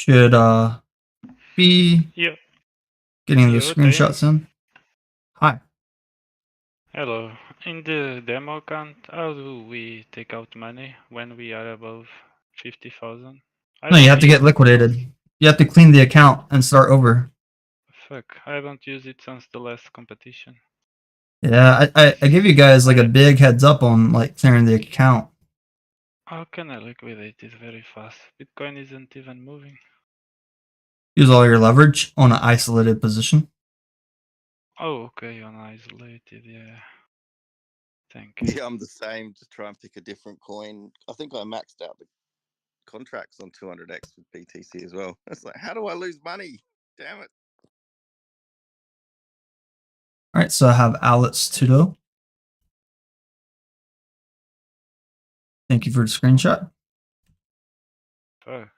should be Yeah. getting the Yo, screenshots in. Hi. Hello. In the demo account, how do we take out money when we are above 50,000? No, you have to get liquidated. You have to clean the account and start over. Fuck, I haven't used it since the last competition. Yeah, I give you guys like a big heads up on like clearing the account. How can I liquidate this very fast? Bitcoin isn't even moving. Use all your leverage on an isolated position. Oh, okay, on isolated, yeah. Thank you. Yeah, I'm the same. Just try and pick a different coin. I think I maxed out the contracts on 200x with BTC as well. It's like, how do I lose money? Damn it. All right, so I have Alex Tudo. Thank you for the screenshot. Fuck.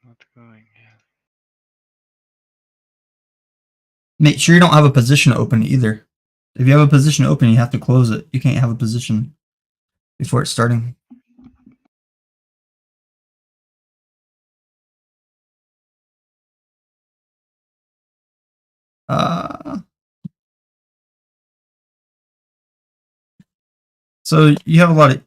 Not going yet. Make sure you don't have a position open either. If you have a position open, you have to close it. You can't have a position before it's starting. So you have a lot of...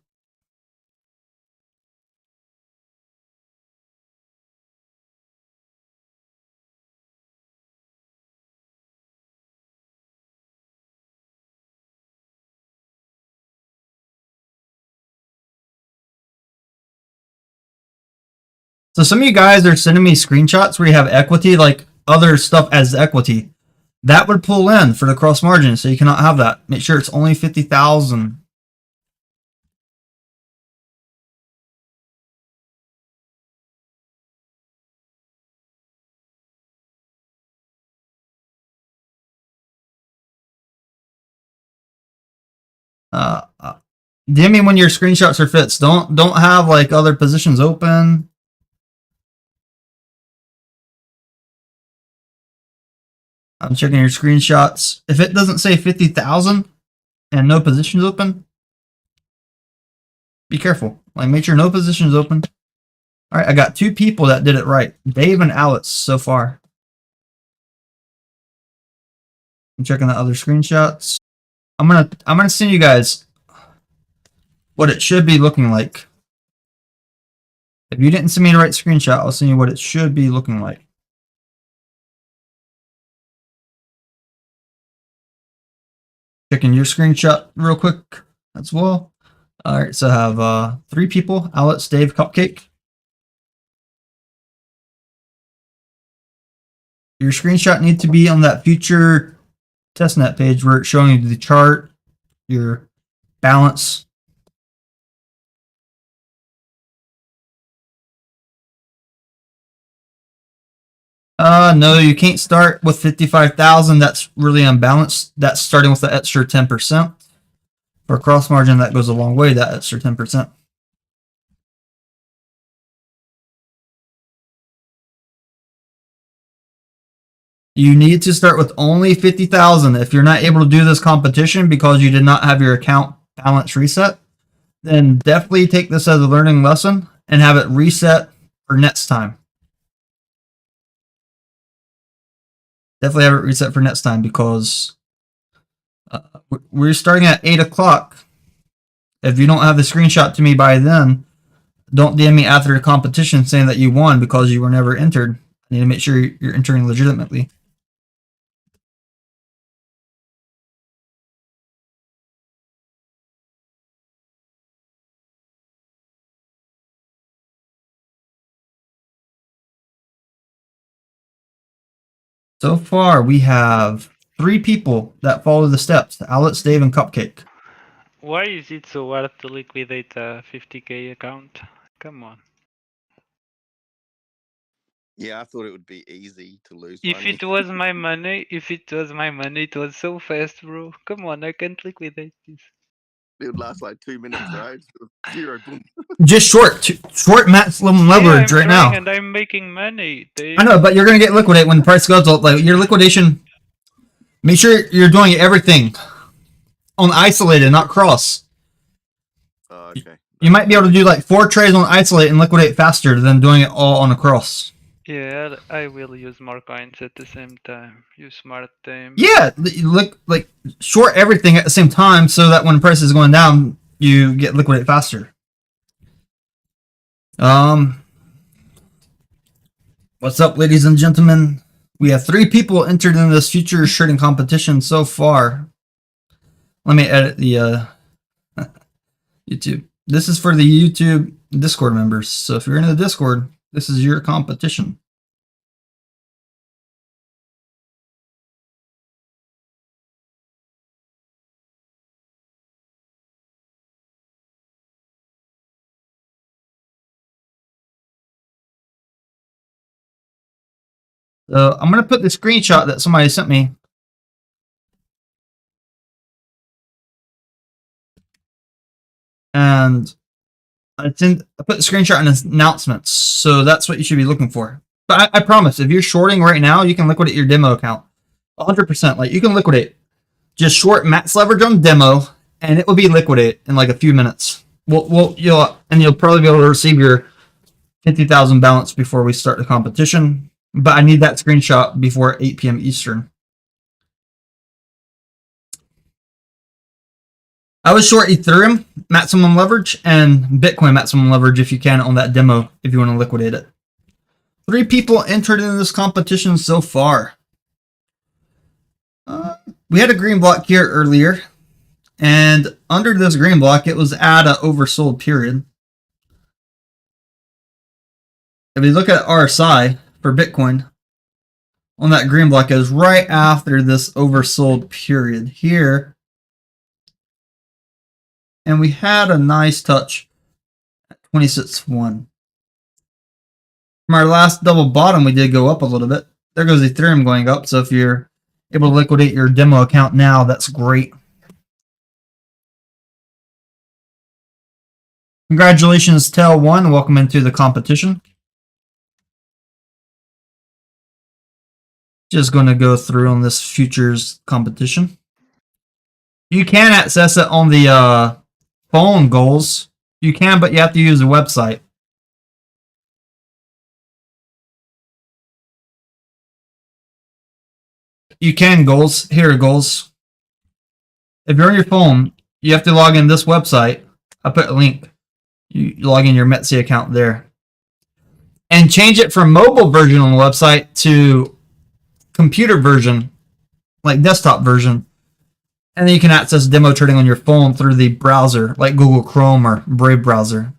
So some of you guys are sending me screenshots where you have equity, like other stuff as equity. That would pull in for the cross margin, so you cannot have that. Make sure it's only 50,000. DM me when your screenshots are fits. Don't have like other positions open. I'm checking your screenshots. If it doesn't say 50,000 and no positions open, be careful. Like, make sure no positions open. All right, I got 2 people that did it right. Dave and Alex so far. I'm checking the other screenshots. I'm gonna send you guys what it should be looking like. If you didn't send me the right screenshot, I'll send you what it should be looking like. Checking your screenshot real quick as well. All right, so I have 3 people: Alex, Dave, Cupcake. Your screenshot needs to be on that future testnet page where it's showing you the chart, your balance. No, you can't start with 55,000. That's really unbalanced. That's starting with the extra 10%. For cross margin, that goes a long way, that extra 10%. You need to start with only 50,000. If you're not able to do this competition because you did not have your account balance reset, then definitely take this as a learning lesson and have it reset for next time. Definitely have it reset for next time because we're starting at 8 o'clock. If you don't have the screenshot to me by then, don't DM me after the competition saying that you won because you were never entered. I need to make sure you're entering legitimately. So far, we have 3 people that follow the steps: Alex, Dave, and Cupcake. Why is it so hard to liquidate a 50k account? Come on. Yeah, I thought it would be easy to lose If money. it was my money, it was so fast, bro. Come on, I can't liquidate this. It would last like 2 minutes, right? 0, boom. Just short maximum leverage right now. And I'm making money. I know, but you're gonna get liquidated when the price goes up. Like your liquidation, make sure you're doing everything on isolated, not cross. Okay. You might be able to do like 4 trades on isolate and liquidate faster than doing it all on a cross. Yeah, I will use more coins at the same time. You smart Tame. Yeah, look like short everything at the same time so that when price is going down, you get liquidate faster. What's up, ladies and gentlemen? We have 3 people entered in this futures trading competition so far. Let me edit the YouTube. This is for the YouTube Discord members. So if you're in the Discord, this is your competition. So I'm going to put the screenshot that somebody sent me. And I put the screenshot in announcements. So that's what you should be looking for. But I promise, if you're shorting right now, you can liquidate your demo account. 100%. Like, you can liquidate. Just short max leverage on demo, and it will be liquidated in like a few minutes. You'll probably be able to receive your 50,000 balance before we start the competition. But I need that screenshot before 8 p.m. Eastern. I would short Ethereum maximum leverage and Bitcoin maximum leverage if you can on that demo if you want to liquidate it. 3 people entered in this competition so far. We had a green block here earlier, and under this green block, it was at an oversold period. If you look at RSI for Bitcoin, on that green block is right after this oversold period here. And we had a nice touch at 26.1. From our last double bottom, we did go up a little bit. There goes Ethereum going up. So if you're able to liquidate your demo account now, that's great. Congratulations, Tail1. Welcome into the competition. Just going to go through on this futures competition. You can access it on the phone goals. You can, but you have to use the website. You can goals. Here are goals. If you're on your phone, you have to log in this website. I put a link. You log in your Metsi account there. And change it from mobile version on the website to computer version, like desktop version. And then you can access demo trading on your phone through the browser, like Google Chrome or Brave browser.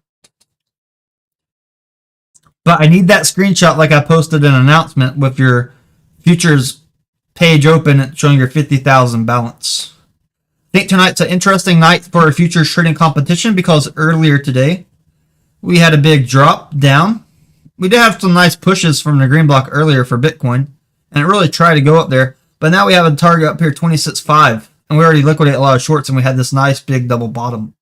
But I need that screenshot like I posted an announcement with your futures page open showing your 50,000 balance. I think tonight's an interesting night for a futures trading competition because earlier today we had a big drop down. We did have some nice pushes from the green block earlier for Bitcoin, and it really tried to go up there. But now we have a target up here, 26.5, and we already liquidated a lot of shorts, and we had this nice big double bottom.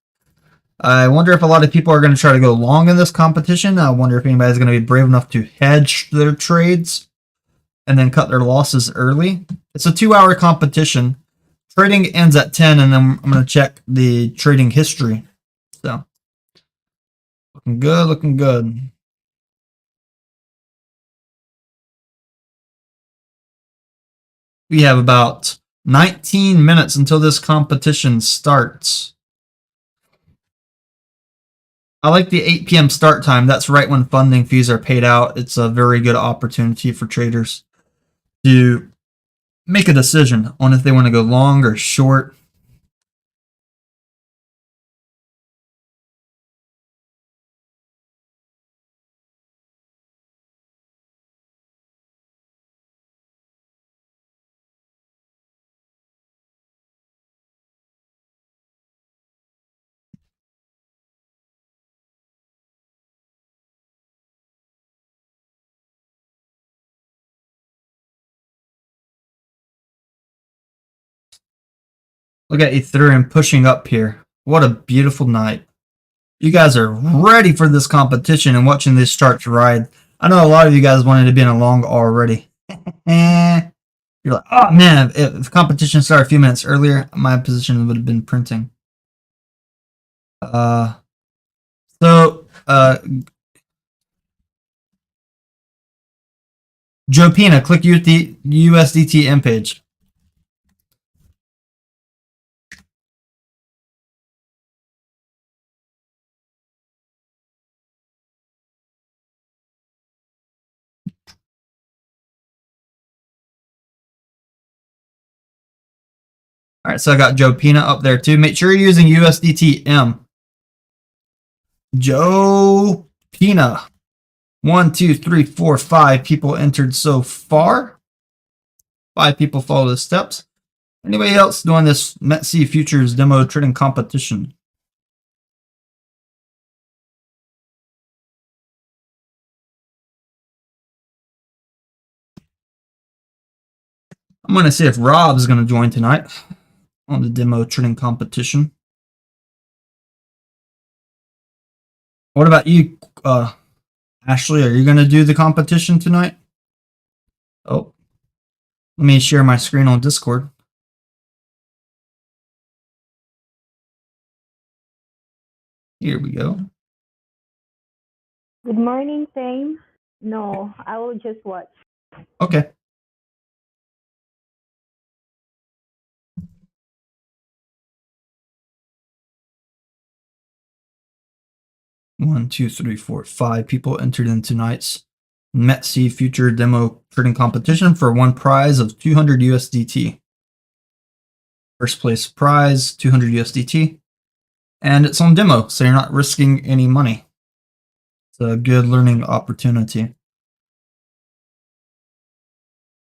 I wonder if a lot of people are going to try to go long in this competition. I wonder if anybody's going to be brave enough to hedge their trades and then cut their losses early. It's a 2-hour competition. Trading ends at 10, and then I'm going to check the trading history. So, looking good, looking good. We have about 19 minutes until this competition starts. I like the 8 p.m. start time. That's right when funding fees are paid out. It's a very good opportunity for traders to make a decision on if they want to go long or short. Look at Ethereum pushing up here. What a beautiful night. You guys are ready for this competition and watching this charts ride. I know a lot of you guys wanted to be in a long already. You're like, oh man, if competition started a few minutes earlier, my position would have been printing. So, Joe Pina, click USDT M page. All right, so I got Joe Pina up there too. Make sure you're using USDT M. Joe Pina. 1, 2, 3, 4, 5 people entered so far. 5 people follow the steps. Anybody else doing this METC Futures demo trading competition? I'm going to see if Rob's going to join tonight on the demo trading competition. What about you, Ashley? Are you going to do the competition tonight? Oh, let me share my screen on Discord. Here we go. Good morning, Tame. No, I will just watch. Okay. One, two, three, four, 5 people entered in tonight's METC Future Demo Trading Competition for one prize of 200 USDT. First place prize, 200 USDT. And it's on demo, so you're not risking any money. It's a good learning opportunity.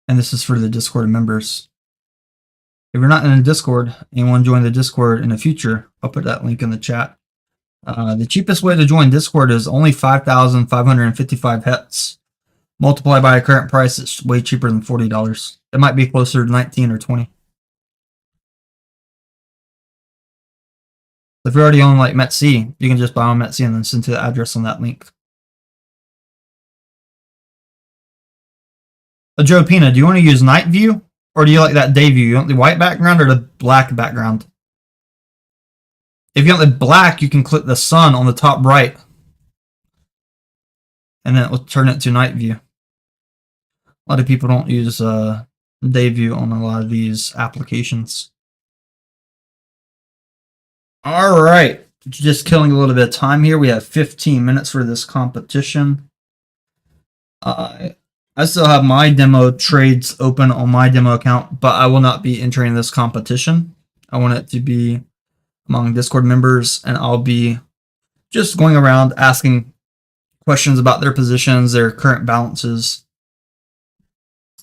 And this is for the Discord members. If you're not in the Discord and you want to join the Discord in the future, I'll put that link in the chat. The cheapest way to join Discord is only 5,555 hets. Multiply by a current price, it's way cheaper than $40. It might be closer to 19 or 20. If you're already on like METC, you can just buy on METC and then send to the address on that link. Joe Pina, do you want to use night view or do you like that day view? You want the white background or the black background? If you want the black, you can click the sun on the top right. And then it will turn it to night view. A lot of people don't use day view on a lot of these applications. All right. Just killing a little bit of time here. We have 15 minutes for this competition. I still have my demo trades open on my demo account, but I will not be entering this competition. I want it to be among Discord members, and I'll be just going around asking questions about their positions, their current balances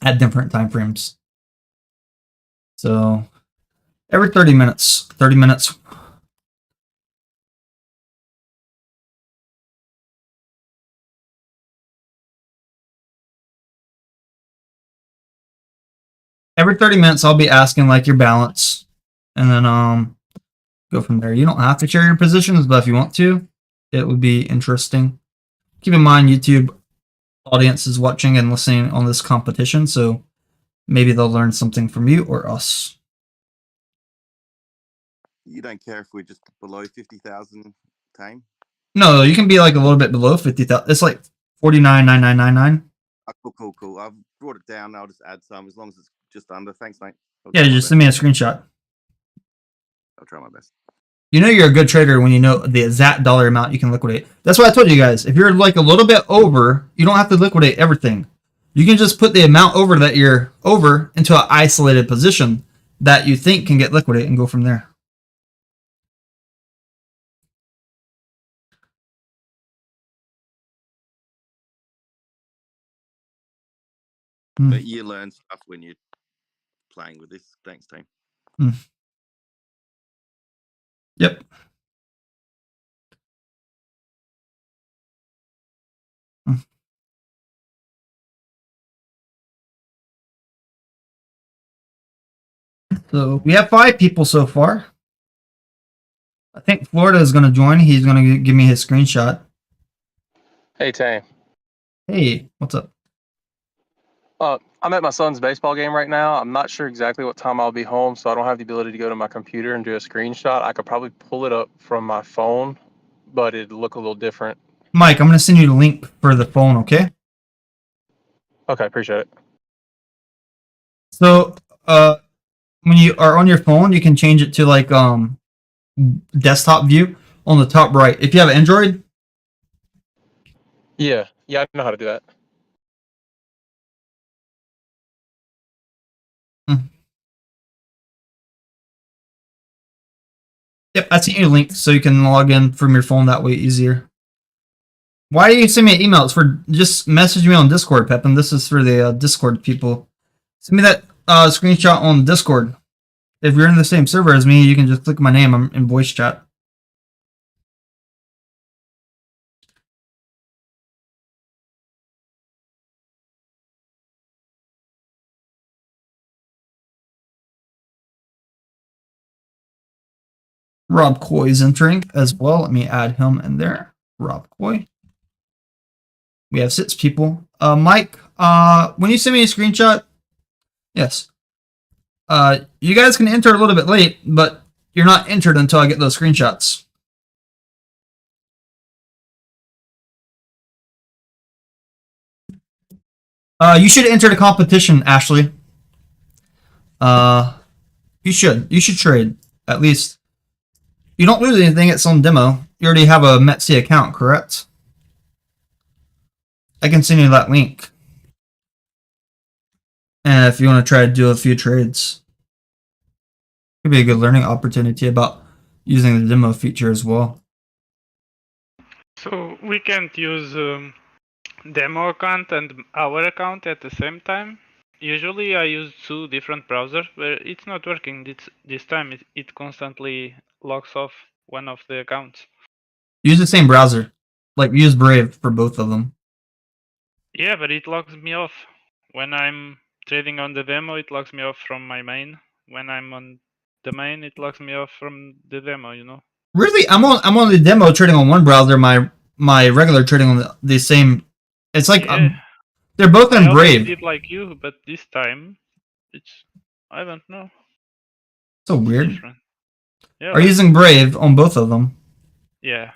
at different time frames. So every 30 minutes. Every 30 minutes, I'll be asking like your balance, and then go from there. You don't have to share your positions, but if you want to, it would be interesting. Keep in mind, YouTube audience is watching and listening on this competition, so maybe they'll learn something from you or us. You don't care if we're just below 50,000, Tame? No, you can be like a little bit below 50,000. It's like 49,9999. Cool. I've brought it down. I'll just add some as long as it's just under. Thanks, mate. Yeah, just send me a screenshot. I'll try my best. You know you're a good trader when you know the exact dollar amount you can liquidate. That's why I told you guys, if you're like a little bit over, you don't have to liquidate everything. You can just put the amount over that you're over into an isolated position that you think can get liquidated and go from there. But you learn stuff when you're playing with this. Thanks, Tame. Yep. So we have 5 people so far. I think Florida is going to join. He's going to give me his screenshot. Hey, Tame. Hey, what's up? I'm at my son's baseball game right now. I'm not sure exactly what time I'll be home, so I don't have the ability to go to my computer and do a screenshot. I could probably pull it up from my phone, but it'd look a little different. Mike, I'm gonna send you the link for the phone, okay? Okay, appreciate it. So, when you are on your phone, you can change it to like desktop view on the top right. If you have Android, Yeah, I know how to do that. yep, I sent you a link so you can log in from your phone that way easier. Why do you send me an email? It's for just message me on Discord, Pepin. This is for the Discord people. Send me that screenshot on Discord. If you're in the same server as me, you can just click my name. I'm in voice chat. Rob Coy's entering as well. Let me add him in there. Rob Coy. We have 6 people. Mike, when you send me a screenshot, yes. You guys can enter a little bit late, but you're not entered until I get those screenshots. You should enter the competition, Ashley. You should trade at least. You don't lose anything at some demo. You already have a Metsi account, correct? I can send you that link. And if you want to try to do a few trades, could be a good learning opportunity about using the demo feature as well. So we can't use demo account and our account at the same time. Usually I use 2 different browsers, but it's not working this time. It constantly locks off one of the accounts. Use the same browser. Like, use Brave for both of them. Yeah, but it locks me off. When I'm trading on the demo, it locks me off from my main. When I'm on the main, it locks me off from the demo, you know? Really, I'm on the demo trading on one browser. My regular trading on the same. It's like Yeah. they're both I in always Brave. did like you, but this time it's I don't know. So weird. Different. Yeah. Are you using Brave on both of them? Yeah.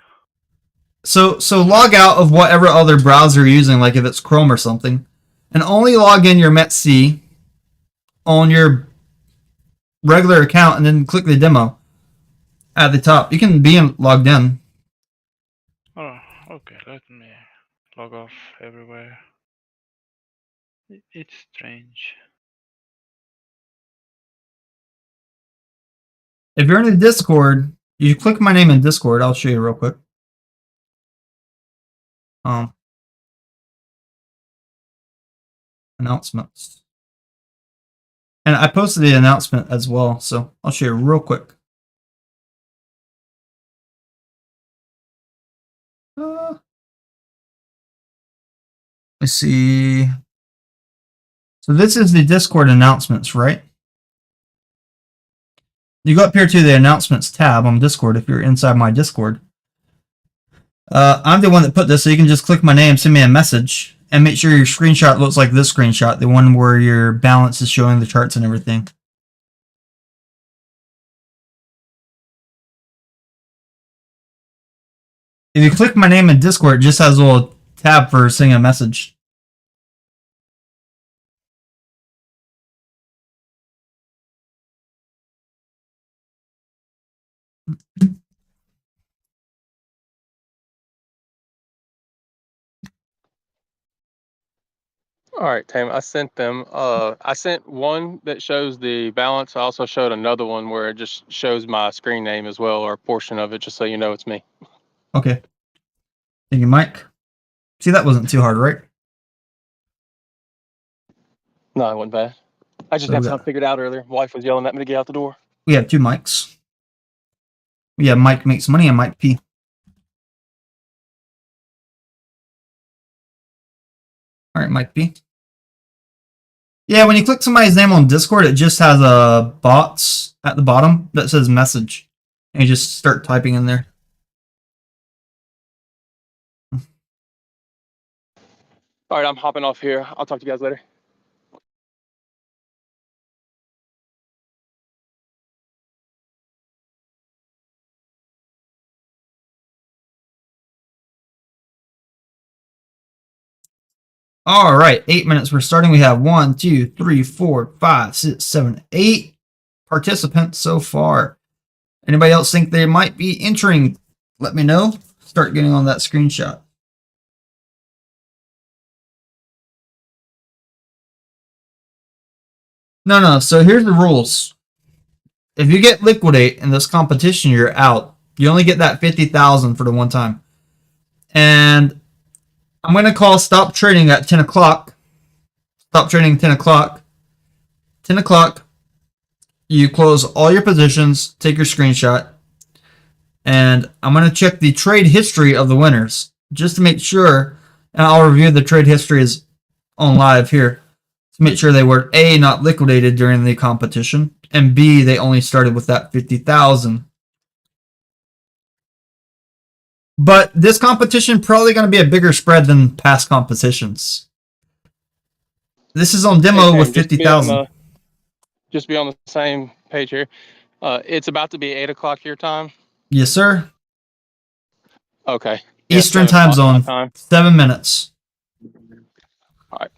So log out of whatever other browser you're using, like if it's Chrome or something, and only log in your Metsi on your regular account, and then click the demo at the top. You can be logged in. Oh, okay. Let me log off everywhere. It's strange. If you're in the Discord, you click my name in Discord. I'll show you real quick. Announcements. And I posted the announcement as well, so I'll show you real quick. Let's see. So this is the Discord announcements, right? You go up here to the announcements tab on Discord if you're inside my Discord. I'm the one that put this, so you can just click my name, send me a message, and make sure your screenshot looks like this screenshot, the one where your balance is showing the charts and everything. If you click my name in Discord, it just has a little tab for sending a message. All right, Tam, I sent them. I sent one that shows the balance. I also showed another one where it just shows my screen name as well, or a portion of it, just so you know it's me. Okay. Thank you, Mike. See, that wasn't too hard, right? No, it wasn't bad. I just So had something figured out earlier. Wife was yelling at me to get out the door. we have 2 mics. We have Mike Makes Money and Mike P. All right, Mike P. Yeah, when you click somebody's name on Discord, it just has a box at the bottom that says message. And you just start typing in there. All right, I'm hopping off here. I'll talk to you guys later. All right, 8 minutes. We're starting. We have 1, 2, 3, 4, 5, 6, 7, 8 participants so far. Anybody else think they might be entering? Let me know. Start getting on that screenshot. No. So here's the rules. If you get liquidate in this competition, you're out. You only get that 50,000 for the one time. And I'm going to call stop trading at 10 o'clock. Stop trading 10 o'clock. 10 o'clock. You close all your positions, take your screenshot, and I'm going to check the trade history of the winners just to make sure, and I'll review the trade histories on live here to make sure they were A, not liquidated during the competition, and B, they only started with that 50,000. But this competition probably going to be a bigger spread than past competitions. This is on demo with 50,000. Just be on the same page here. It's about to be 8 o'clock your time. Yes, sir. Okay. Eastern time zone. 7 minutes. All right.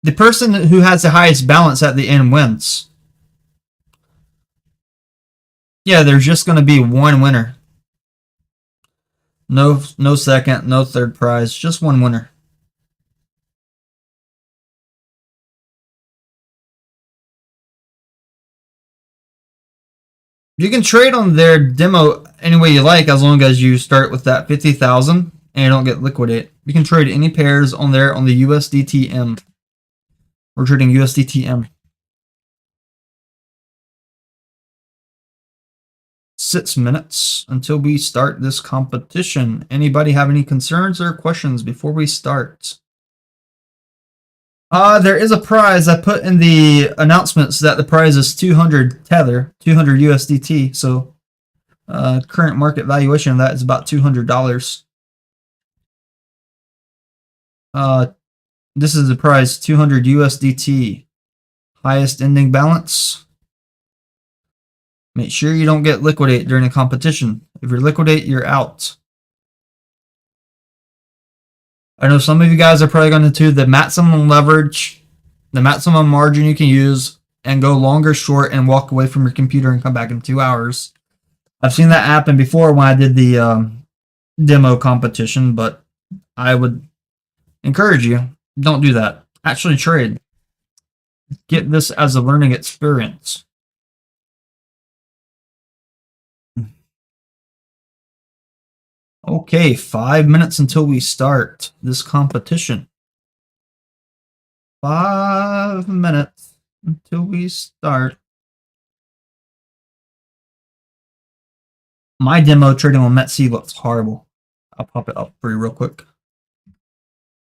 The person who has the highest balance at the end wins. Yeah, there's just going to be one winner. No second, no third prize, just one winner. You can trade on their demo any way you like as long as you start with that 50,000 and you don't get liquidate. You can trade any pairs on there on the USDTM. We're trading USDTM. 6 minutes until we start this competition. Anybody have any concerns or questions before we start? There is a prize. I put in the announcements that the prize is 200 Tether, 200 USDT. So current market valuation of that is about $200. This is the prize, 200 USDT. Highest ending balance. Make sure you don't get liquidate during a competition. If you're liquidate, you're out. I know some of you guys are probably going to do the maximum leverage, the maximum margin you can use, and go long or short and walk away from your computer and come back in 2 hours. I've seen that happen before when I did the demo competition, but I would encourage you, don't do that. Actually trade. Get this as a learning experience. Okay, 5 minutes until we start this competition. 5 minutes until we start. My demo trading on METC looks horrible. I'll pop it up for you real quick.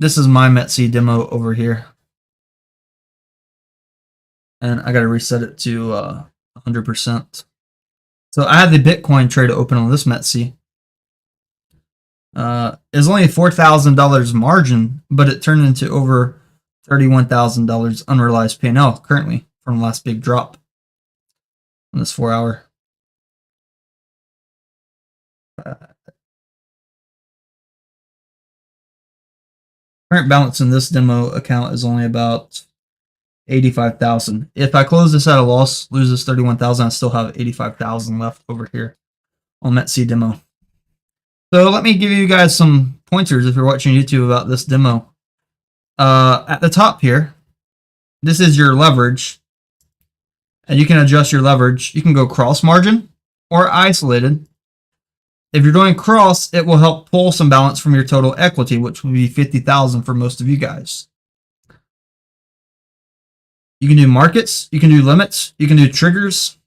This is my METC demo over here. And I got to reset it to 100%. So I had the Bitcoin trade open on this METC. It's only $4,000 margin, but it turned into over $31,000 unrealized P&L currently from the last big drop in this 4 hour. Current balance in this demo account is only about 85,000. If I close this at a loss, loses 31,000, I still have 85,000 left over here on METC demo. So let me give you guys some pointers if you're watching YouTube about this demo. At the top here, this is your leverage. And you can adjust your leverage. You can go cross margin or isolated. If you're doing cross, it will help pull some balance from your total equity, which will be 50,000 for most of you guys. You can do markets. You can do limits. You can do triggers.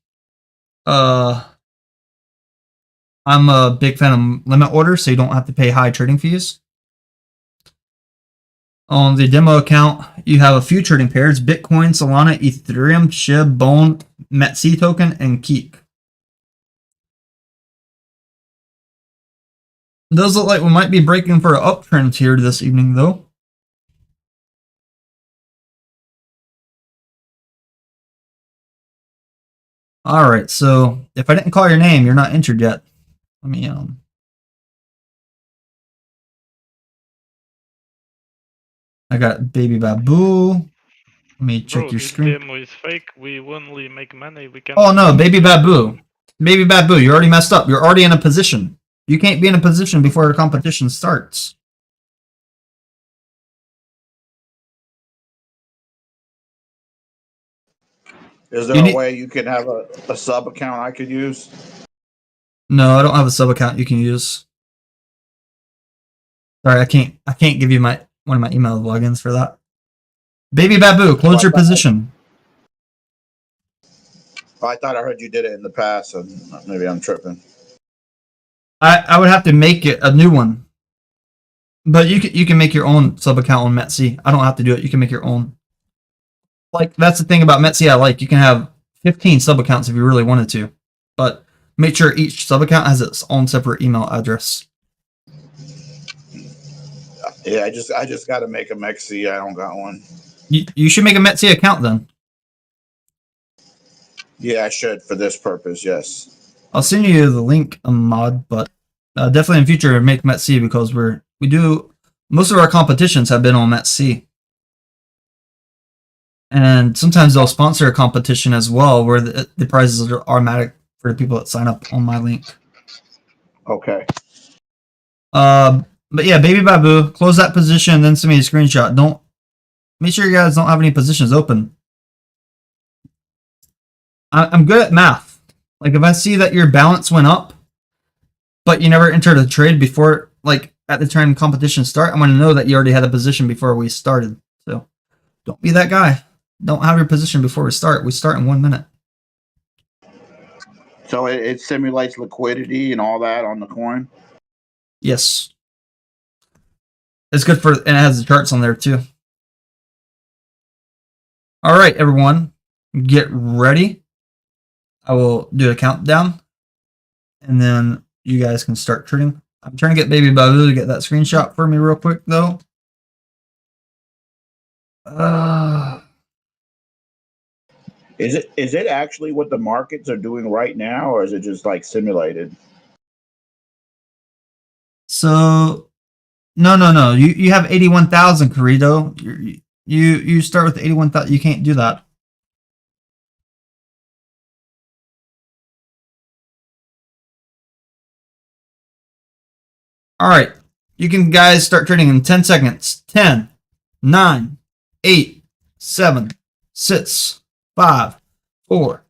I'm a big fan of limit orders, so you don't have to pay high trading fees. On the demo account, you have a few trading pairs: Bitcoin, Solana, Ethereum, SHIB, Bone, METC token, and Keek. Those look like we might be breaking for an uptrend here this evening, though. All right, so if I didn't call your name, you're not entered yet. Let me I got Baby Babu. Let me check Bro, your this screen. demo is fake. We only make money. We can. Oh no, Baby Babu. Baby Babu, you already messed up. You're already in a position. You can't be in a position before the competition starts. Is there You a need- way you can have a sub account I could use? No, I don't have a sub account you can use. Sorry, I can't give you one of my email logins for that. Baby Babu, close your position. I thought I heard you did it in the past, so maybe I'm tripping. I would have to make it a new one. But you can make your own sub account on Metsy. I don't have to do it. You can make your own. Like, that's the thing about Metsy I like. You can have 15 sub accounts if you really wanted to. But make sure each sub account has its own separate email address. Yeah, I just got to make a Mexi. I don't got one. You should make a Metsy account then. Yeah, I should for this purpose. Yes. I'll send you the link, mod, but definitely in future make Metsy because we do most of our competitions have been on Metsy. And sometimes they'll sponsor a competition as well where the prizes are automatic for the people that sign up on my link. Okay. But yeah, Baby Babu, close that position, then send me a screenshot. Don't make sure you guys don't have any positions open. I'm good at math. Like if I see that your balance went up, but you never entered a trade before, like at the time competition start, I'm going to know that you already had a position before we started. So don't be that guy. Don't have your position before we start. We start in 1 minute. So it simulates liquidity and all that on the coin. Yes. It's good for, and it has the charts on there too. All right, everyone, get ready. I will do a countdown, and then you guys can start trading. I'm trying to get Baby Babu to get that screenshot for me real quick, though. Is it actually what the markets are doing right now, or is it just like simulated? So, no. You have 81,000, Corrido. You start with 81,000. You can't do that. All right, you can guys start trading in 10 seconds. 10, 9, 8, 7, 6, 5, 4,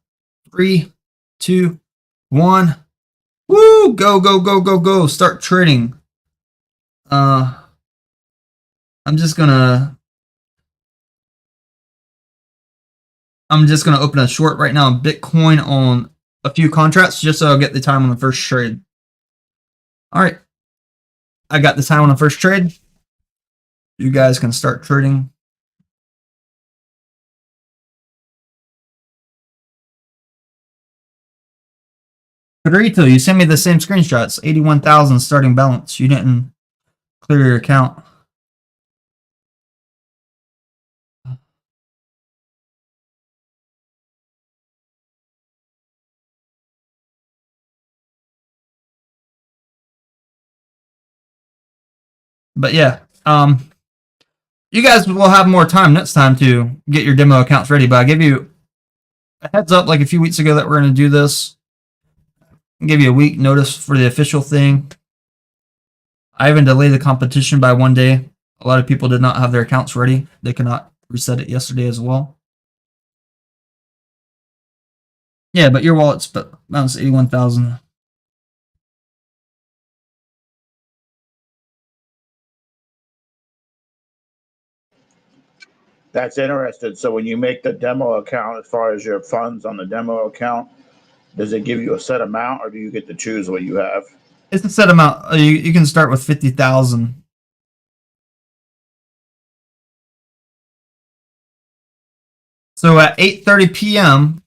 3, 2, 1. Woo! Go. Start trading. I'm just gonna open a short right now on Bitcoin on a few contracts just so I'll get the time on the first trade. All right. I got the time on the first trade. You guys can start trading. Pedrito, you sent me the same screenshots. 81,000 starting balance. You didn't clear your account. But yeah, you guys will have more time next time to get your demo accounts ready. But I gave you a heads up like a few weeks ago that we're going to do this. I gave you a week notice for the official thing. I even delayed the competition by 1 day. A lot of people did not have their accounts ready. They could not reset it yesterday as well. Yeah, but your wallet's bounced 81,000. That's interesting. So when you make the demo account, as far as your funds on the demo account, does it give you a set amount, or do you get to choose what you have? It's a set amount. You can start with 50,000. So at 8:30 p.m.,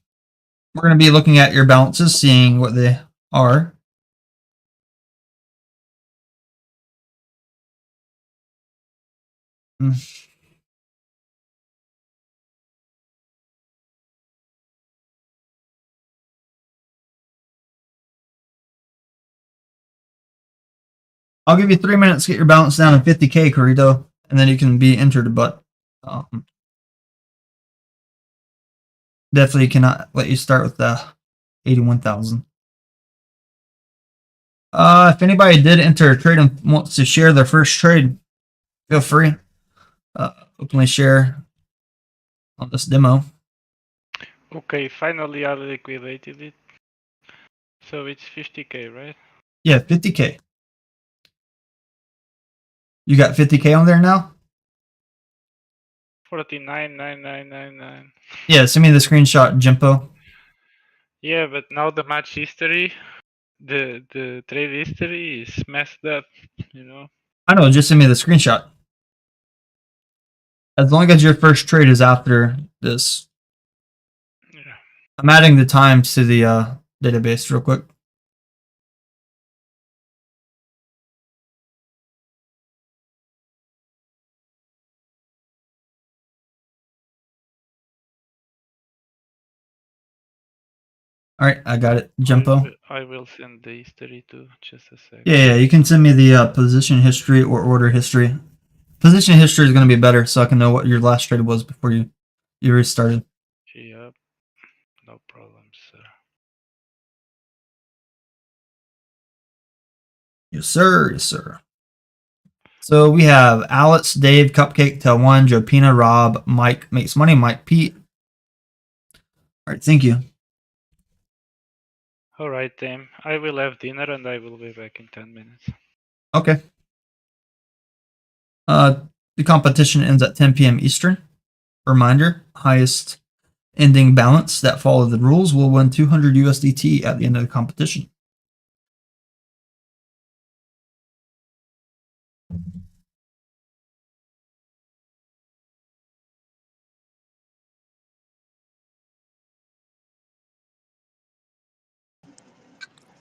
we're going to be looking at your balances, seeing what they are. I'll give you 3 minutes to get your balance down to 50K, Corrido. and then you can be entered, but definitely cannot let you start with the 81,000. If anybody did enter a trade and wants to share their first trade, feel free. Openly share on this demo. Okay, finally I liquidated it. So it's 50k, right? Yeah, 50k. You got 50k on there now? 49,999. Yeah, send me the screenshot, Jimpo. Yeah, but now the match history, the trade history is messed up, you know. I know, just send me the screenshot. As long as your first trade is after this. Yeah. I'm adding the times to the database real quick. All right, I got it, Jumpo. I will send the history too. Just a sec. Yeah, you can send me the position history or order history. Position history is going to be better, so I can know what your last trade was before you restarted. Yep, no problem, sir. Yes, sir. Yes, sir. So we have Alex, Dave, Cupcake, Tel1, Jopina, Rob, Mike Makes Money, Mike Pete. All right, thank you. All right, Tim. I will have dinner and I will be back in 10 minutes. Okay. The competition ends at 10 p.m. Eastern. Reminder, highest ending balance that follow the rules will win 200 USDT at the end of the competition.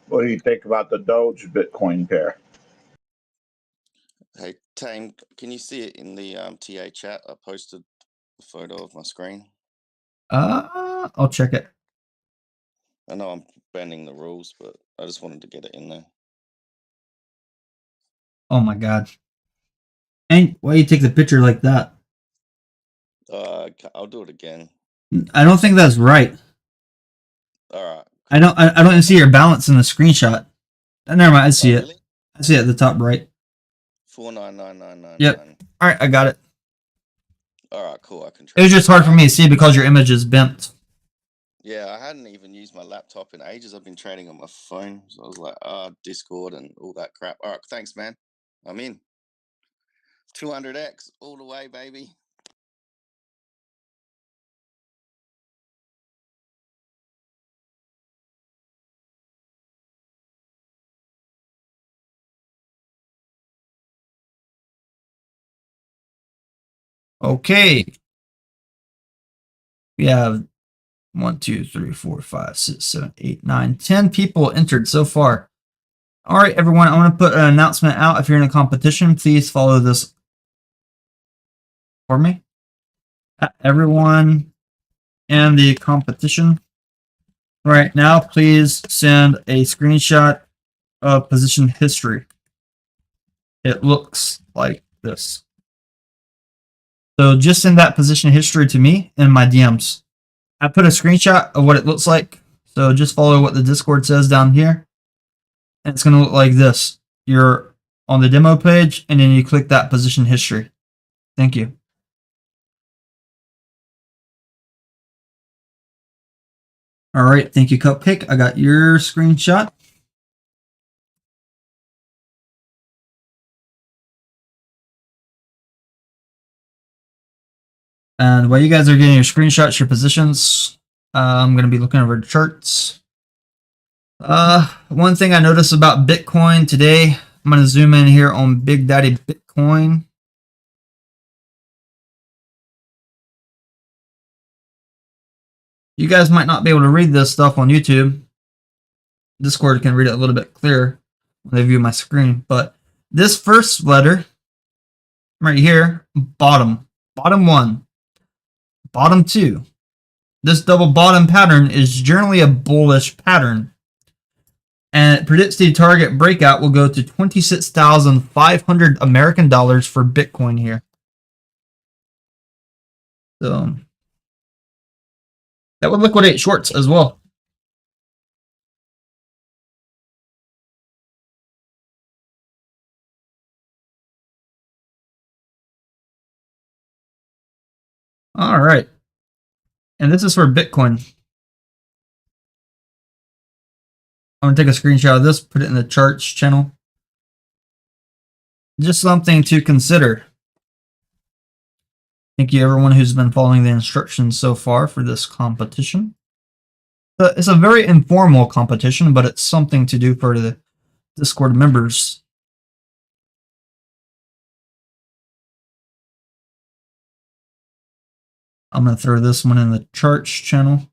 What do you think about the Doge Bitcoin pair? Hey, Tame, can you see it in the TA chat? I posted a photo of my screen. I'll check it. I know I'm bending the rules, but I just wanted to get it in there. Oh my god. And why you take the picture like that? I'll do it again. I don't think that's right. All right. I don't see your balance in the screenshot. Never mind, I see it. Really? I see it at the top right. 499999. Yep. All right, I got it. All right, cool. I can. It was just hard for me to see because your image is bent. Yeah, I hadn't even used my laptop in ages. I've been trading on my phone, so I was like, Discord and all that crap. All right, thanks, man. I'm in. 200x all the way, baby. Okay. We have 1, 2, 3, 4, 5, 6, 7, 8, 9, 10 people entered so far. All right, everyone, I'm going to put an announcement out. If you're in a competition, please follow this for me. Everyone in the competition right now, please send a screenshot of position history. It looks like this. So just send that position history to me in my DMs. I put a screenshot of what it looks like. So just follow what the Discord says down here. And it's going to look like this. You're on the demo page, and then you click that position history. Thank you. All right. Thank you, Cupcake. I got your screenshot. And while you guys are getting your screenshots, your positions, I'm going to be looking over the charts. One thing I noticed about Bitcoin today, I'm going to zoom in here on Big Daddy Bitcoin. You guys might not be able to read this stuff on YouTube. Discord can read it a little bit clearer when they view my screen. But this first letter right here, bottom 1, bottom 2. This double bottom pattern is generally a bullish pattern. And it predicts the target breakout will go to 26,500 American dollars for Bitcoin here. So that would liquidate shorts as well. All right. And this is for Bitcoin. I'm going to take a screenshot of this, put it in the charts channel. Just something to consider. Thank you everyone who's been following the instructions so far for this competition. It's a very informal competition, but it's something to do for the Discord members. I'm going to throw this one in the charts channel.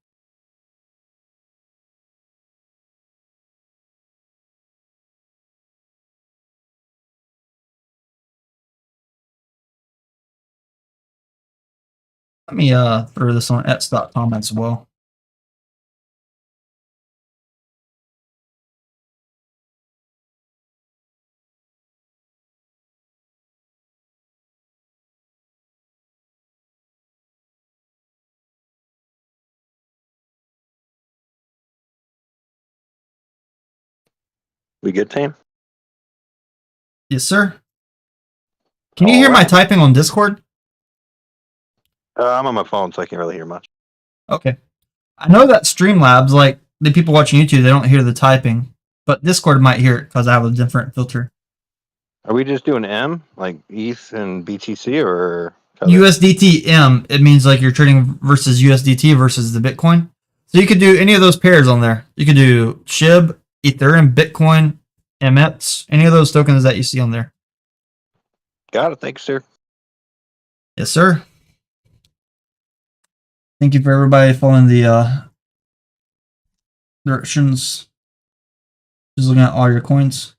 Let me throw this on ets.com as well. We good, Tame? Yes, sir. Can you hear my Alright. typing on Discord? I'm on my phone, so I can't really hear much. Okay. I know that Streamlabs, like the people watching YouTube, they don't hear the typing, but Discord might hear it because I have a different filter. Are we just doing M, like ETH and BTC, or USDT M, it means like you're trading versus USDT versus the Bitcoin. So you could do any of those pairs on there. You could do SHIB, Ethereum, Bitcoin, MX, any of those tokens that you see on there. Got it. Thanks, sir. Yes, sir. Thank you for everybody following the directions. Just looking at all your coins.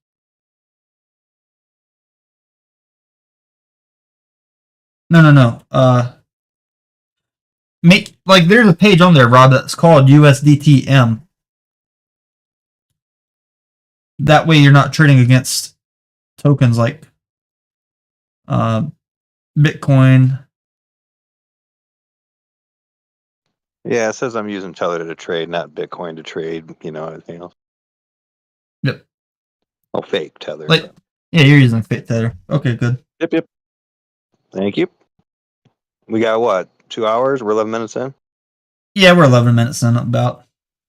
No. Make like there's a page on there, Rob, that's called USDTM. That way you're not trading against tokens like Bitcoin. Yeah, it says I'm using Tether to trade, not Bitcoin to trade. You know, anything else? Yep. Oh, fake Tether. Like, yeah, you're using Fit Tether. Okay, good. Yep. Thank you. We got what? 2 hours? We're 11 minutes in. Yeah, we're 11 minutes in about.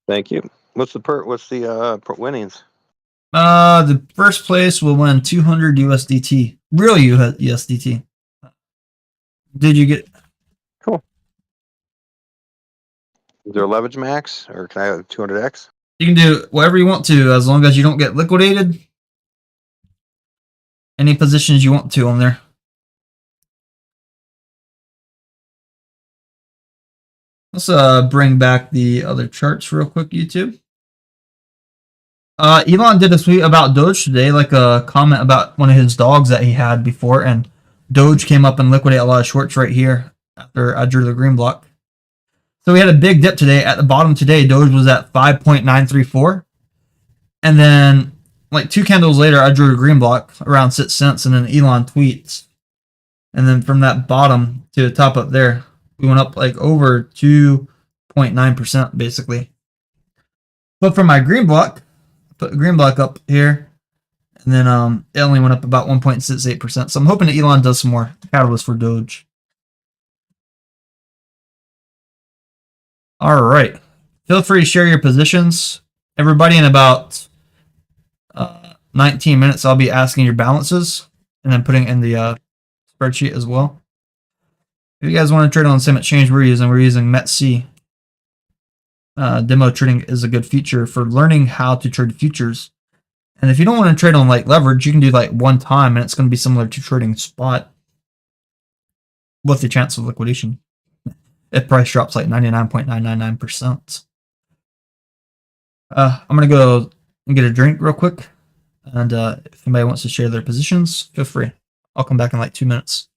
Thank you. What's the winnings? The first place will win 200 USDT. Real USDT. Did you get? Cool. Is there a leverage max, or can I have 200x? You can do whatever you want to, as long as you don't get liquidated. Any positions you want to on there. Let's bring back the other charts real quick, YouTube. Elon did a tweet about Doge today, like a comment about one of his dogs that he had before, and Doge came up and liquidated a lot of shorts right here after I drew the green block. So we had a big dip today. At the bottom today, Doge was at 5.934. And then, like 2 candles later, I drew a green block around 6 cents, and then Elon tweets. And then from that bottom to the top up there, we went up like over 2.9% basically. But for my green block, put the green block up here, and then it only went up about 1.68%. So I'm hoping that Elon does some more catalyst for Doge. All right. Feel free to share your positions. Everybody, in about 19 minutes, I'll be asking your balances and then putting in the spreadsheet as well. If you guys want to trade on the same exchange we're using METC. Demo trading is a good feature for learning how to trade futures. And if you don't want to trade on like leverage, you can do like one time and it's going to be similar to trading spot with the chance of liquidation if price drops like 99.999%. I'm going to go and get a drink real quick. And if anybody wants to share their positions, feel free. I'll come back in like 2 minutes.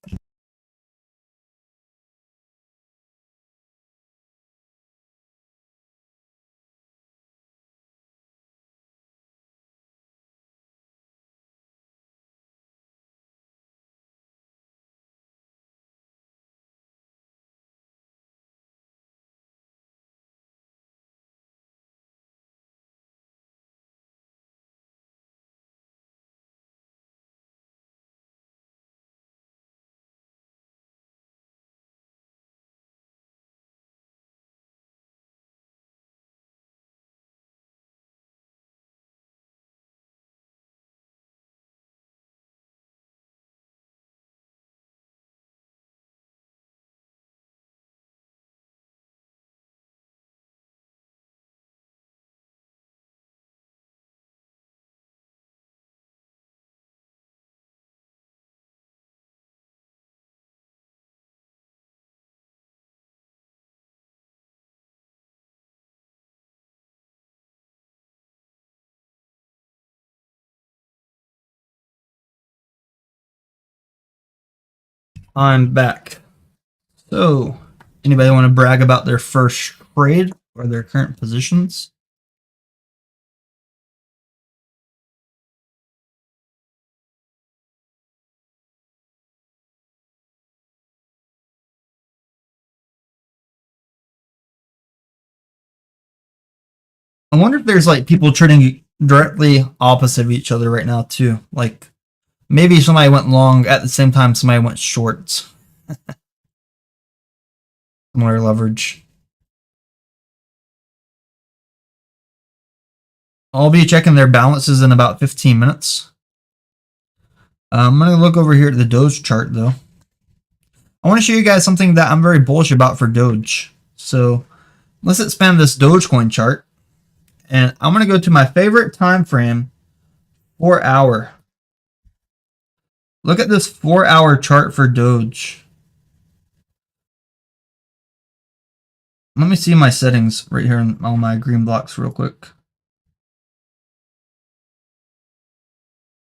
I'm back. So, anybody want to brag about their first trade or their current positions? I wonder if there's like people trading directly opposite of each other right now too. Like maybe somebody went long at the same time somebody went short. Similar leverage. I'll be checking their balances in about 15 minutes. I'm going to look over here at the Doge chart though. I want to show you guys something that I'm very bullish about for Doge. So let's expand this Dogecoin chart. And I'm going to go to my favorite time frame, 4 hour. Look at this 4 hour chart for Doge. Let me see my settings right here on my green blocks real quick.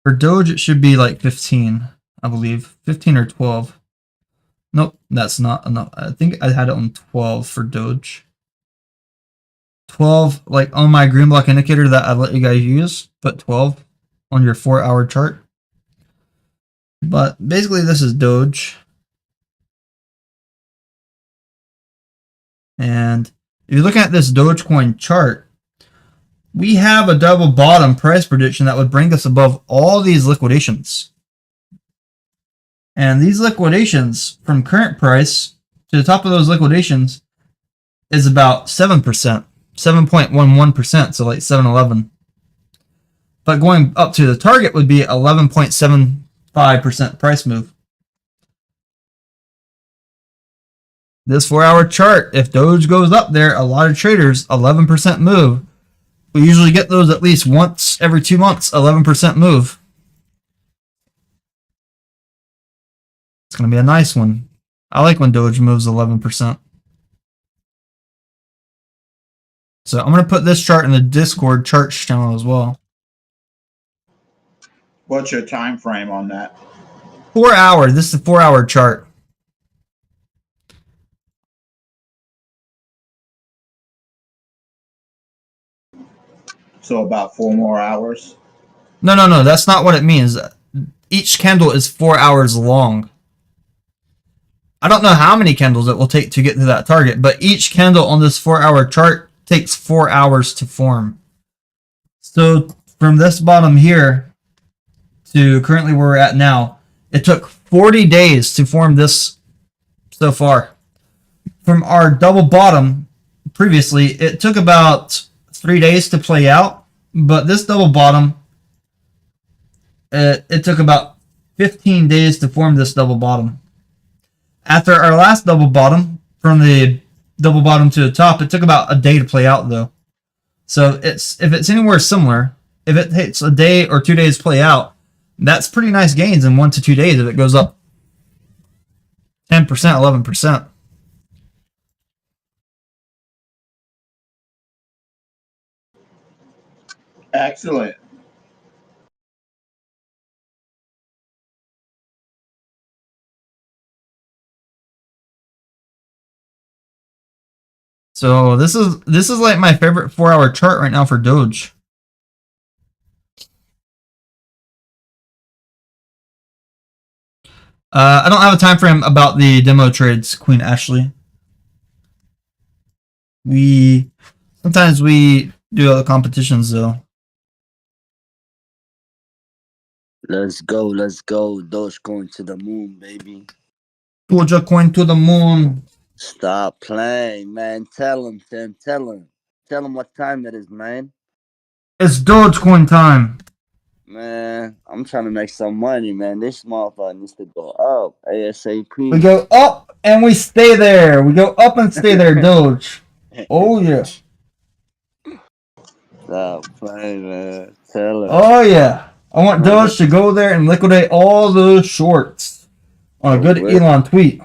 For Doge, it should be like 15, I believe. 15 or 12. Nope, that's not enough. I think I had it on 12 for Doge. 12, like on my green block indicator that I let you guys use, put 12 on your 4 hour chart. But basically, this is Doge. And if you're looking at this Dogecoin chart, we have a double bottom price prediction that would bring us above all these liquidations. And these liquidations from current price to the top of those liquidations is about 7%, 7.11%, so like 711. But going up to the target would be 11.75% price move. This 4 hour chart, if Doge goes up there, a lot of traders, 11% move. We usually get those at least once every 2 months, 11% move. It's going to be a nice one. I like when Doge moves 11%. So I'm going to put this chart in the Discord charts channel as well. What's your time frame on that? 4 hour. This is a 4 hour chart. So about 4 more hours? No. That's not what it means. Each candle is 4 hours long. I don't know how many candles it will take to get to that target, but each candle on this 4 hour chart takes 4 hours to form. So from this bottom here to currently where we're at now, it took 40 days to form this so far. From our double bottom previously, it took about 3 days to play out, but this double bottom, it took about 15 days to form this double bottom. After our last double bottom, from the double bottom to the top, it took about a day to play out though. So if it's anywhere similar, if it takes a day or 2 days to play out, that's pretty nice gains in 1 to 2 days if it goes up 10%, 11%. Excellent. So this is like my favorite 4 hour chart right now for Doge. I don't have a time frame about the demo trades, Queen Ashley. Sometimes we do other competitions though. Let's go. Dogecoin to the moon, baby. Dogecoin to the moon. Stop playing, man. Tell him, Tim. Tell him what time it is, man. It's Dogecoin time. Man, I'm trying to make some money, man. This motherfucker needs to go up ASAP. We go up and we stay there. We go up and stay there, Doge. Oh yeah. Stop playing, man. Tell him. Oh yeah. I want Doge to go there and liquidate all those shorts on a good Elon tweet.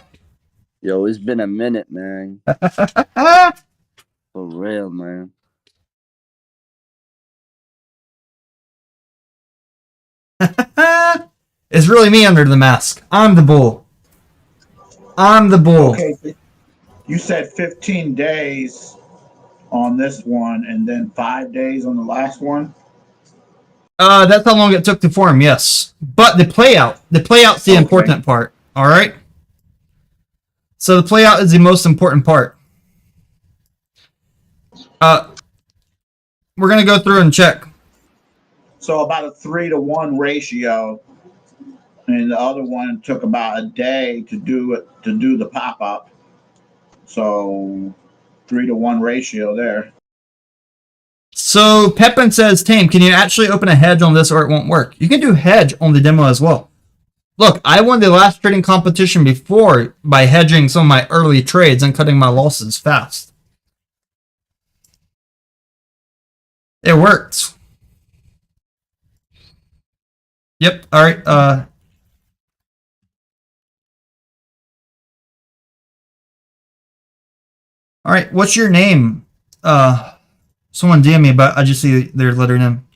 Yo, it's been a minute, man. For real, man. It's really me under the mask. I'm the bull. I'm the bull. Okay, you said 15 days on this one, and then 5 days on the last one. That's how long it took to form, yes. But the playout's the Okay. important part. All right. So the playout is the most important part. We're gonna go through and check. So about a 3-to-1 ratio, and the other one took about a day to do it, to do the pop up. So 3-to-1 ratio there. So Pepin says, Tame, can you actually open a hedge on this or it won't work? You can do hedge on the demo as well. Look, I won the last trading competition before by hedging some of my early trades and cutting my losses fast. It works. Yep. All right. All right. What's your name? Someone DM me, but I just see their letter name.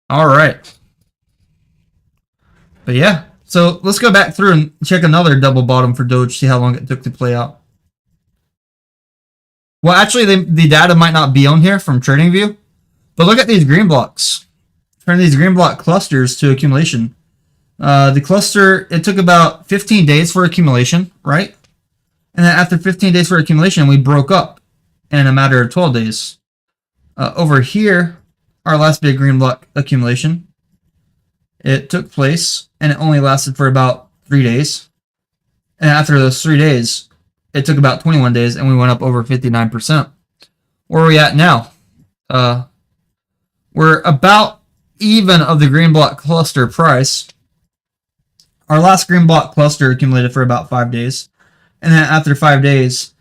All right. But yeah. So let's go back through and check another double bottom for Doge. See how long it took to play out. Well, actually, the data might not be on here from TradingView, but look at these green blocks. Turn these green block clusters to accumulation. The cluster, it took about 15 days for accumulation, right? And then after 15 days for accumulation, we broke up in a matter of 12 days. Over here, our last big green block accumulation, it took place and it only lasted for about 3 days. And after those 3 days, it took about 21 days and we went up over 59%. Where are we at now? We're about even of the green block cluster price. Our last green block cluster accumulated for about 5 days. And then after 5 days,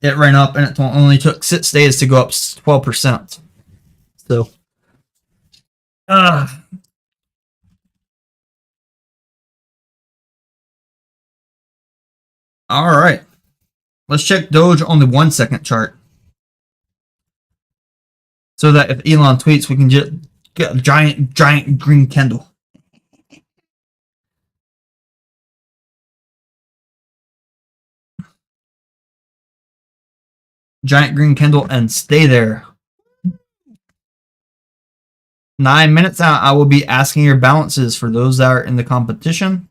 it ran up and it only took 6 days to go up 12%. So, all right. Let's check Doge on the 1 second chart. So that if Elon tweets, we can just get a giant green candle. Giant green candle and stay there. 9 minutes out, I will be asking your balances for those that are in the competition.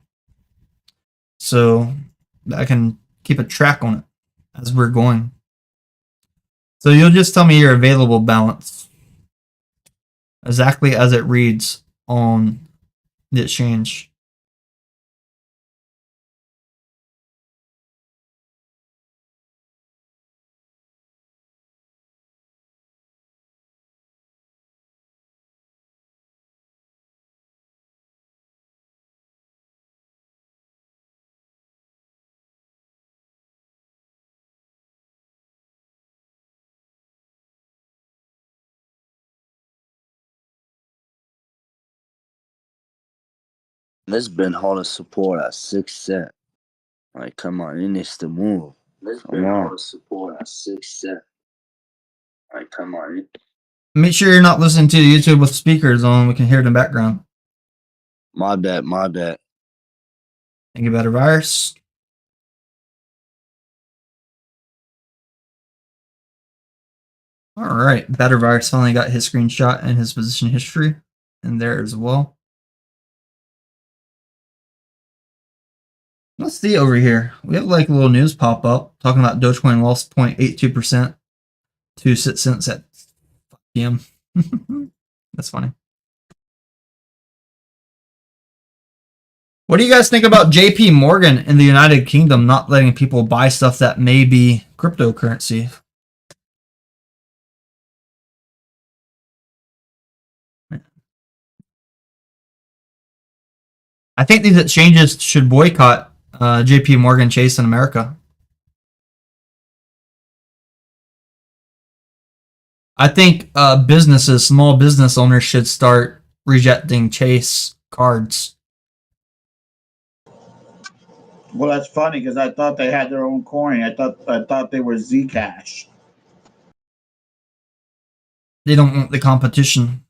So that I can keep a track on it as we're going. So you'll just tell me your available balance. Exactly as it reads on the exchange. This been holding support at 6 cents. Like, come on, it needs to move. This been holding support at 6 cents. Like, come on. Make sure you're not listening to YouTube with speakers on. We can hear it in the background. My bad. Think about a virus. All right, Better Virus finally got his screenshot and his position history in there as well. Let's see over here. We have like a little news pop up talking about Dogecoin lost 0.82% to 6 cents at 5 p.m. That's funny. What do you guys think about JP Morgan in the United Kingdom not letting people buy stuff that may be cryptocurrency? I think these exchanges should boycott JP Morgan Chase in America. I think businesses, small business owners should start rejecting Chase cards. Well, that's funny because I thought they had their own coin. I thought they were Zcash. They don't want the competition.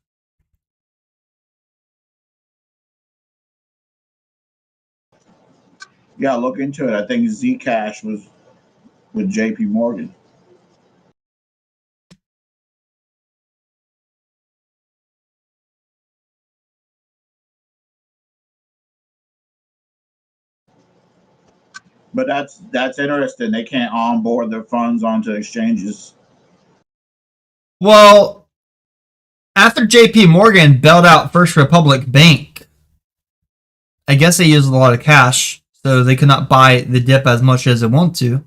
Yeah, look into it. I think Zcash was with JP Morgan. But that's interesting. They can't onboard their funds onto exchanges. Well, after JP Morgan bailed out First Republic Bank, I guess they used a lot of cash, so they could not buy the dip as much as they want to.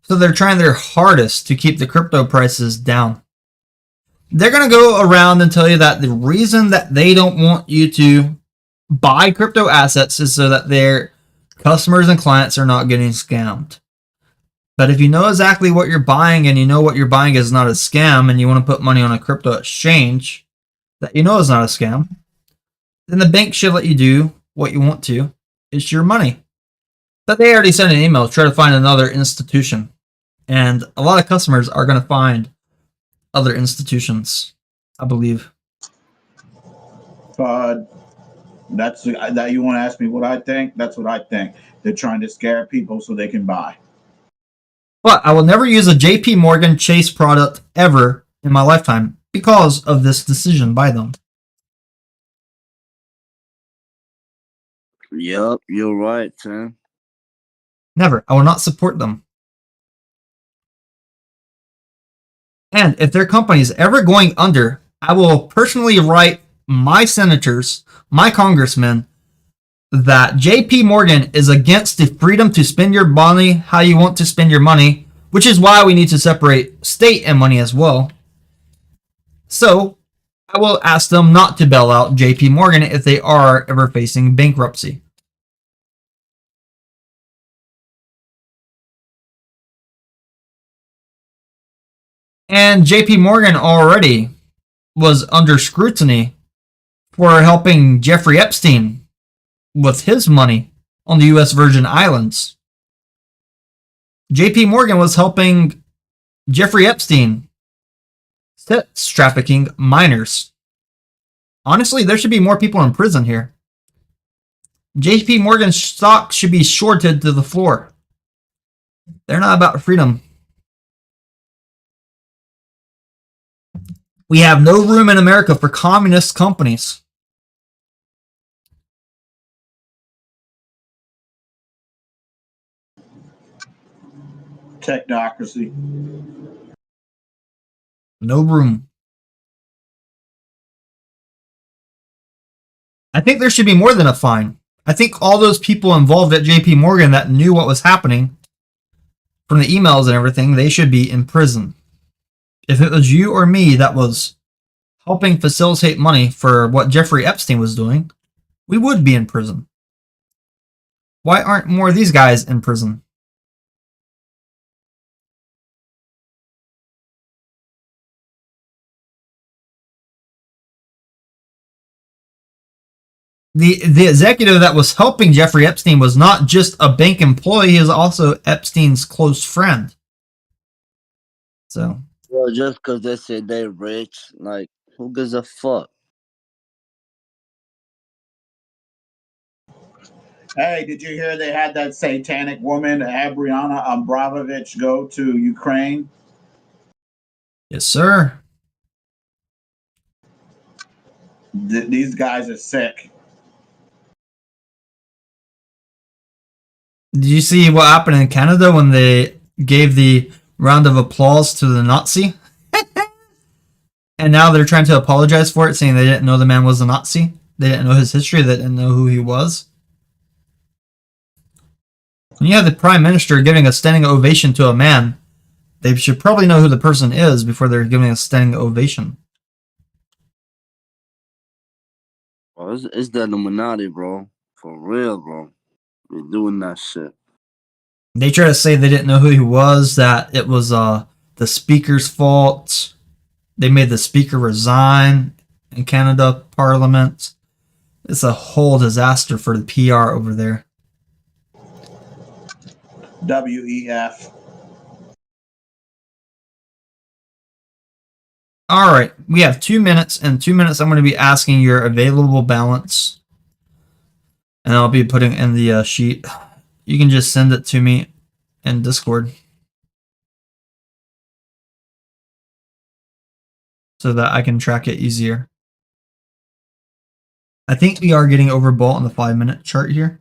So they're trying their hardest to keep the crypto prices down. They're going to go around and tell you that the reason that they don't want you to buy crypto assets is so that their customers and clients are not getting scammed. But if you know exactly what you're buying and you know what you're buying is not a scam and you want to put money on a crypto exchange that you know is not a scam, then the bank should let you do what you want to. It's your money. But they already sent an email to try to find another institution. And a lot of customers are going to find other institutions, I believe. That's that you want to ask me what I think? That's what I think. They're trying to scare people so they can buy. But I will never use a JP Morgan Chase product ever in my lifetime because of this decision by them. Yup, you're right, Tim. Never. I will not support them. And if their company is ever going under, I will personally write my senators, my congressmen, that JP Morgan is against the freedom to spend your money how you want to spend your money, which is why we need to separate state and money as well. So I will ask them not to bail out JP Morgan if they are ever facing bankruptcy. And JP Morgan already was under scrutiny for helping Jeffrey Epstein with his money on the U.S. Virgin Islands. JP Morgan was helping Jeffrey Epstein sex trafficking minors. Honestly, there should be more people in prison here. JP Morgan's stock should be shorted to the floor. They're not about freedom. We have no room in America for communist companies. Technocracy. No room. I think there should be more than a fine. I think all those people involved at JP Morgan that knew what was happening from the emails and everything, they should be in prison. If it was you or me that was helping facilitate money for what Jeffrey Epstein was doing, we would be in prison. Why aren't more of these guys in prison? The executive that was helping Jeffrey Epstein was not just a bank employee, he is also Epstein's close friend. So, Well, just because they say they're rich, like, who gives a fuck? Hey, did you hear they had that satanic woman, Abriana Abramovich, go to Ukraine? yes, sir. These guys are sick. Did you see what happened in Canada when they gave the round of applause to the Nazi? And now they're trying to apologize for it, saying they didn't know the man was a Nazi. They didn't know his history. They didn't know who he was. When you have the Prime Minister giving a standing ovation to a man, they should probably know who the person is before they're giving a standing ovation. Oh, it's the Illuminati, bro. For real, bro. They're doing that shit. They try to say they didn't know who he was, that it was the speaker's fault. They made the speaker resign in Canada Parliament. It's a whole disaster for the PR over there. WEF. All right, we have 2 minutes. In 2 minutes, I'm going to be asking your available balance. And I'll be putting in the sheet. you can just send it to me in Discord so that I can track it easier. I think we are getting overbought on the 5-minute chart here.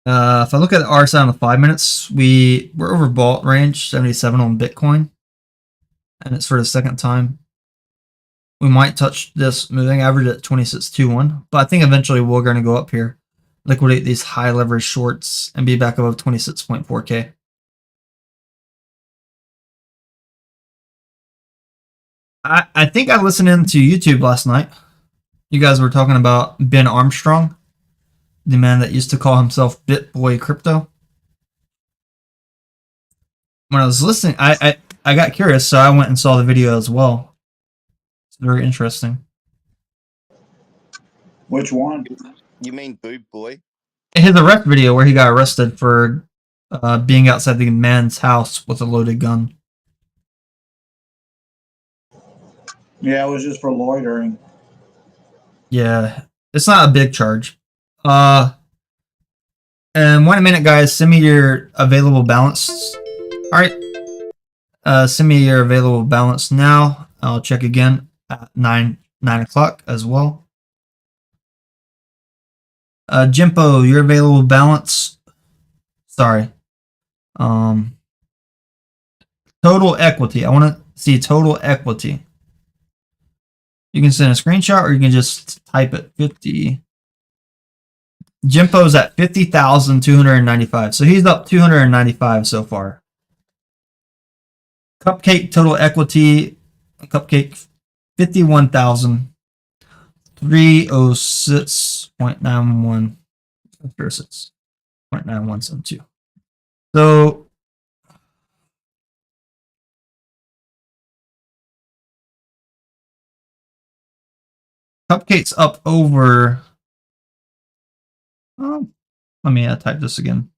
If I look at the RSI on the 5 minutes, we're overbought range 77 on Bitcoin, and it's for the second time. We might touch this moving average at 26.21, but I think eventually we're going to go up here, liquidate these high leverage shorts, and be back above 26.4K. I think I listened in to YouTube last night. You guys were talking about Ben Armstrong, the man that used to call himself BitBoy Crypto. When I was listening, I got curious, so I went and saw the video as well. It's very interesting. Which one? You mean Boob Boy? His arrest video where he got arrested for being outside the man's house with a loaded gun. Yeah, it was just for loitering. Yeah, it's not a big charge. And 1 minute, guys, send me your available balance. All right. Send me your available balance now. I'll check again at 9 o'clock as well. Jimpo, your available balance. Sorry. Total equity. I want to see total equity. You can send a screenshot or you can just type it 50. Jimpo's at 50,295. So he's up 295 so far. Cupcake total equity. Cupcake 51,306.91. 0.9172. So Cupcake's up over. Let me type this again.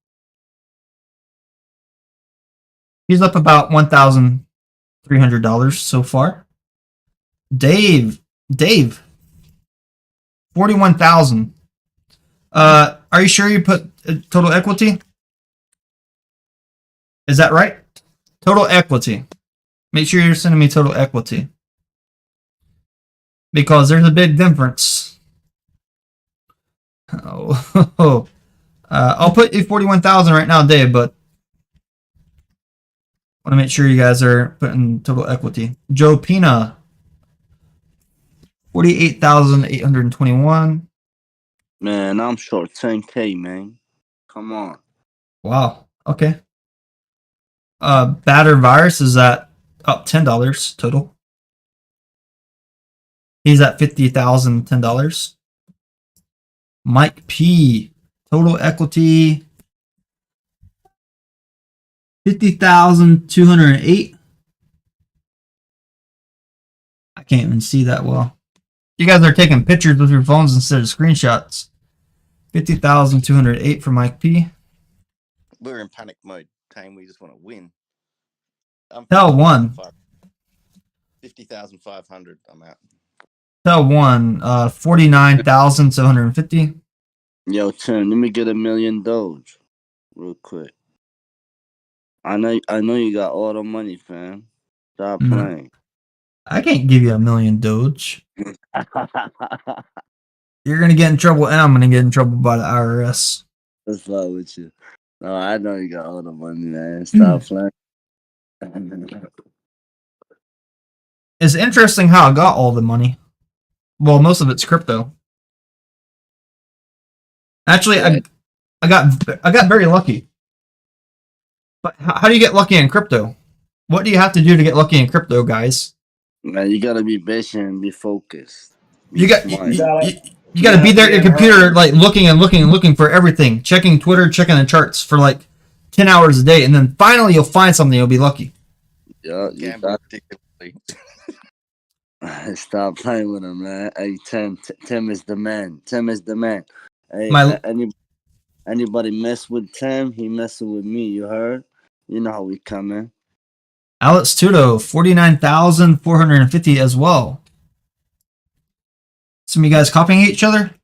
He's up about $1,300 so far. Dave, 41,000. Are you sure you put total equity? Is that right? Total equity. Make sure you're sending me total equity. Because there's a big difference. Oh, I'll put you 41,000 right now, Dave, but I want to make sure you guys are putting total equity. Joe Pina, 48,821. Man, I'm short 10K, man. Come on. Wow. Okay. Batter Virus is at up $10 total. He's at $50,010. Mike P, total equity 50,208. I can't even see that well. You guys are taking pictures with your phones instead of screenshots. 50,208 for Mike P. We're in panic mode, Tame. We just want to win. Tell one. 50,500. I'm out. Tell one. 49,750. Yo, Tim, let me get $1 million Doge real quick. I know you got all the money, fam. Stop playing. I can't give you $1 million Doge. You're gonna get in trouble, and I'm gonna get in trouble by the IRS. What's up with you? No, I know you got all the money, man. Stop playing. It's interesting how I got all the money. Well, most of it's crypto. Actually, I got very lucky. But how do you get lucky in crypto? What do you have to do to get lucky in crypto, guys? Man, you gotta be patient and be focused. You got to be there at your computer, like looking for everything, checking Twitter, checking the charts for like 10 hours a day, and then finally you'll find something. You'll be lucky. Yeah, stop playing with him, man. Hey, Tim is the man. Tim is the man. Hey, anybody mess with Tim, he messing with me. You heard? You know how we come in. Alex Tudo, 49,450 as well. Some of you guys copying each other?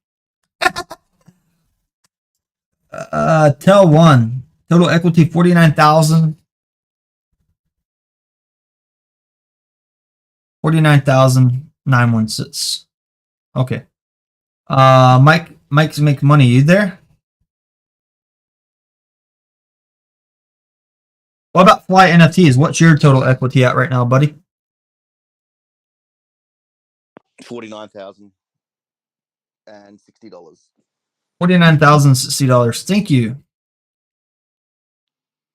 Tell one. Total equity 49,000. 49,916. Okay. Mike's make money. You there? What about Fly NFTs? What's your total equity at right now, buddy? 49,000 and $60. $49,060. Thank you.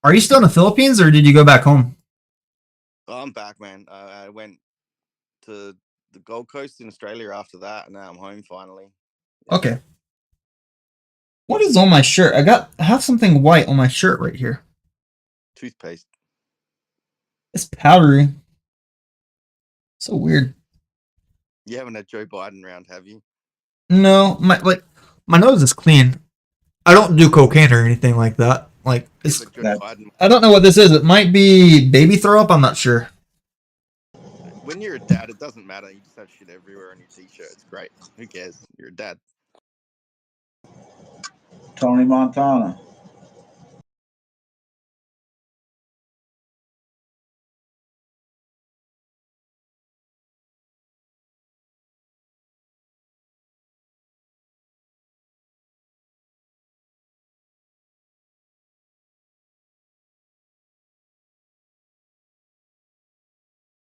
Are you still in the Philippines or did you go back home? Oh, I'm back, man. I went to the Gold Coast in Australia after that, and now I'm home finally. Yeah. Okay. What is on my shirt? I have something white on my shirt right here. Toothpaste. It's powdery. So weird. You haven't had Joe Biden around, have you? No, my nose is clean. I don't do cocaine or anything like that. Like it's, I don't know what this is. It might be baby throw up. I'm not sure. When you're a dad, it doesn't matter. You just have shit everywhere on your t-shirt. It's great. Who cares? You're a dad. Tony Montana.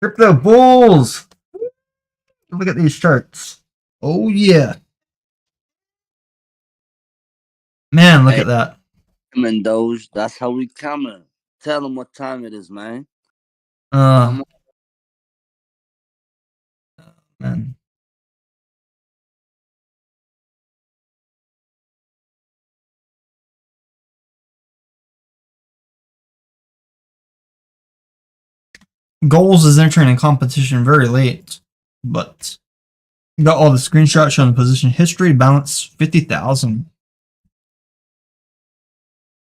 Crypto bulls. Look at these charts. Oh yeah. Man, look at that. And Doge, that's how we coming. Tell them what time it is, man. Man. Goals is entering a competition very late, but got all the screenshots showing the position history, balance 50,000.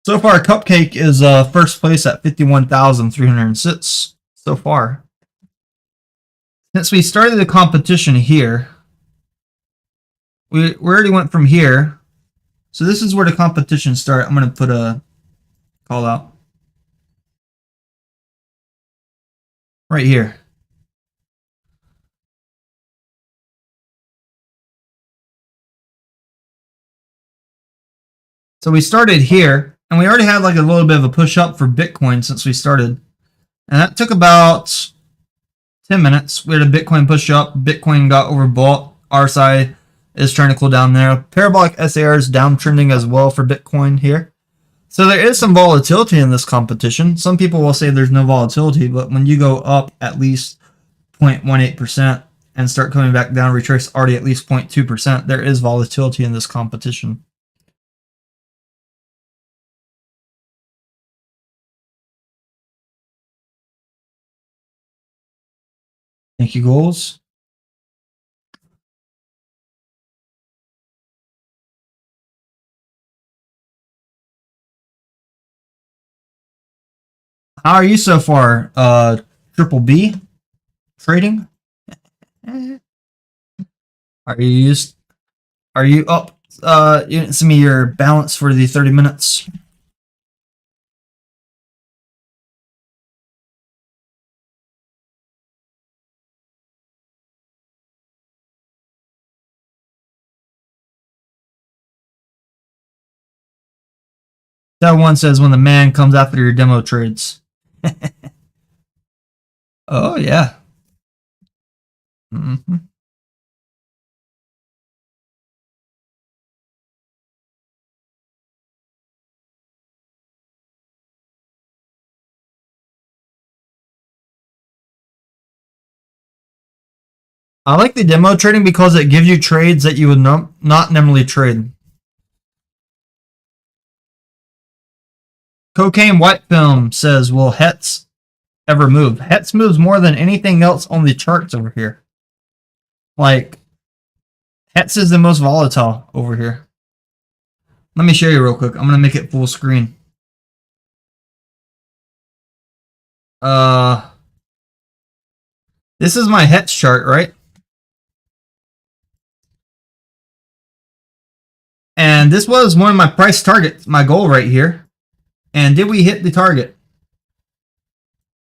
So far, Cupcake is first place at 51,306 so far. Since we started the competition here, we already went from here. So this is where the competition started. I'm going to put a call out. Right here. So we started here, and we already had like a little bit of a push up for Bitcoin since we started. And that took about 10 minutes. We had a Bitcoin push up. Bitcoin got overbought. RSI is trying to cool down there. Parabolic SAR is downtrending as well for Bitcoin here. So there is some volatility in this competition. Some people will say there's no volatility, but when you go up at least 0.18% and start coming back down, retrace already at least 0.2%, there is volatility in this competition. Thank you, goals. How are you so far, Triple B trading? Are you up? You didn't send me your balance for the 30 minutes. That one says when the man comes after your demo trades. Oh yeah. Mm-hmm. I like the demo trading because it gives you trades that you would not normally trade. Cocaine White Film says, will HETS ever move? HETS moves more than anything else on the charts over here. Like, HETS is the most volatile over here. Let me show you real quick. I'm going to make it full screen. This is my HETS chart, right? And this was one of my price targets, my goal right here. And did we hit the target?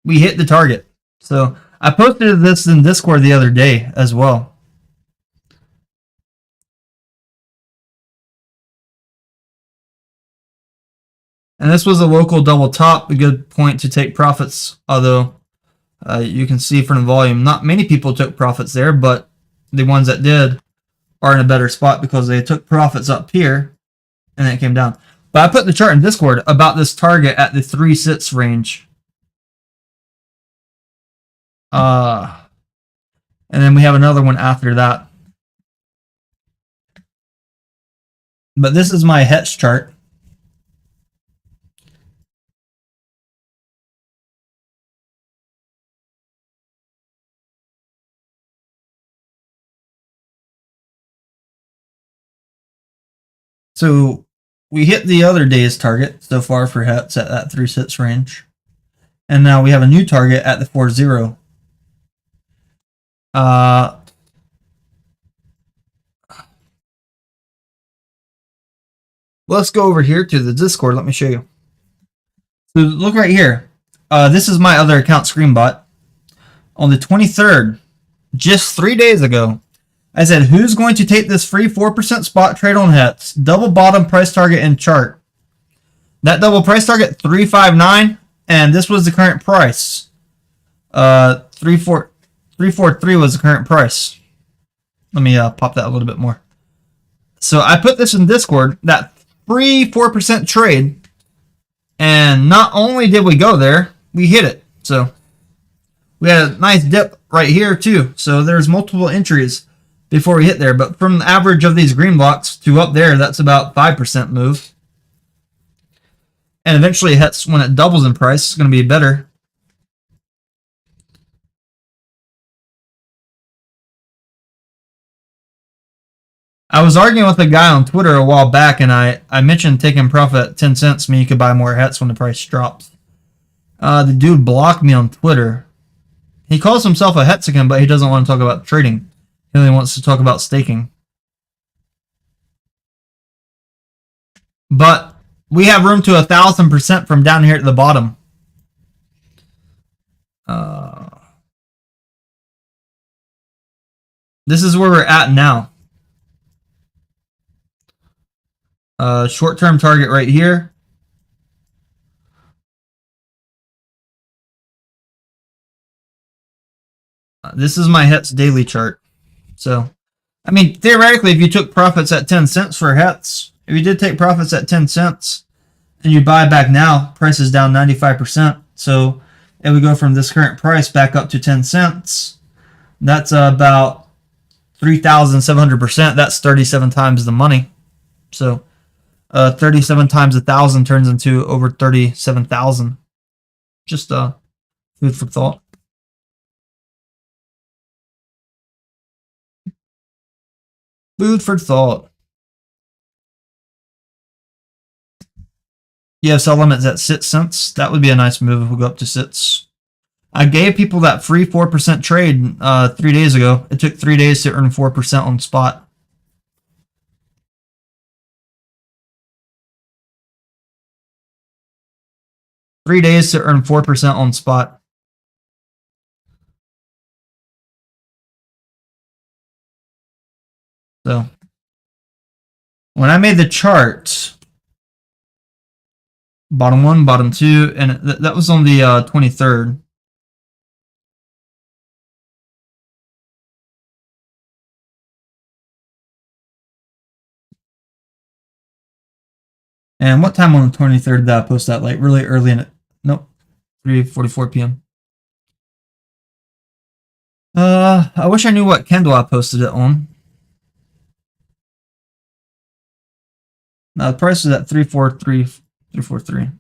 We hit the target. So I posted this in Discord the other day as well. And this was a local double top, a good point to take profits, although you can see from the volume, not many people took profits there, but the ones that did are in a better spot because they took profits up here and then it came down. But I put the chart in Discord about this target at the 3 sits range. And then we have another one after that. But this is my HETS chart. So we hit the other day's target so far for HETS at that 3 sits range. And now we have a new target at the 4-0. Let's go over here to the Discord. Let me show you. So look right here. This is my other account, Screenbot. On the 23rd, just 3 days ago, I said, who's going to take this free 4% spot trade on HETS? Double bottom price target and chart. That double price target, 359, and this was the current price. 343 was the current price. Let me pop that a little bit more. So I put this in Discord, that free 4% trade, and not only did we go there, we hit it. So we had a nice dip right here too. So there's multiple entries before we hit there. But from the average of these green blocks to up there, that's about 5% move. And eventually, HETS, when it doubles in price, it's going to be better. I was arguing with a guy on Twitter a while back, and I mentioned taking profit at 10 cents mean you could buy more HETS when the price drops. The dude blocked me on Twitter. He calls himself a Hetsican, but he doesn't want to talk about trading. He only wants to talk about staking. But we have room to 1,000% from down here at the bottom. This is where we're at now. Short-term target right here. This is my HETS daily chart. So, I mean, theoretically, if you took profits at 10 cents for HETS, if you did take profits at 10 cents and you buy back now, price is down 95%. So, if we go from this current price back up to 10 cents, that's about 3,700%. That's 37 times the money. So, 37 times 1,000 turns into over 37,000. Just food for thought. Food for thought. You have sell limits at 6 cents. That would be a nice move if we go up to 6. I gave people that free 4% trade 3 days ago. It took 3 days to earn 4% on spot. $3 days to earn 4% on spot. So when I made the chart, bottom 1, bottom 2, and that was on the 23rd. And what time on the 23rd did I post that? Like really early in it? Nope. 3:44 p.m. I wish I knew what candle I posted it on. Now the price is at 343.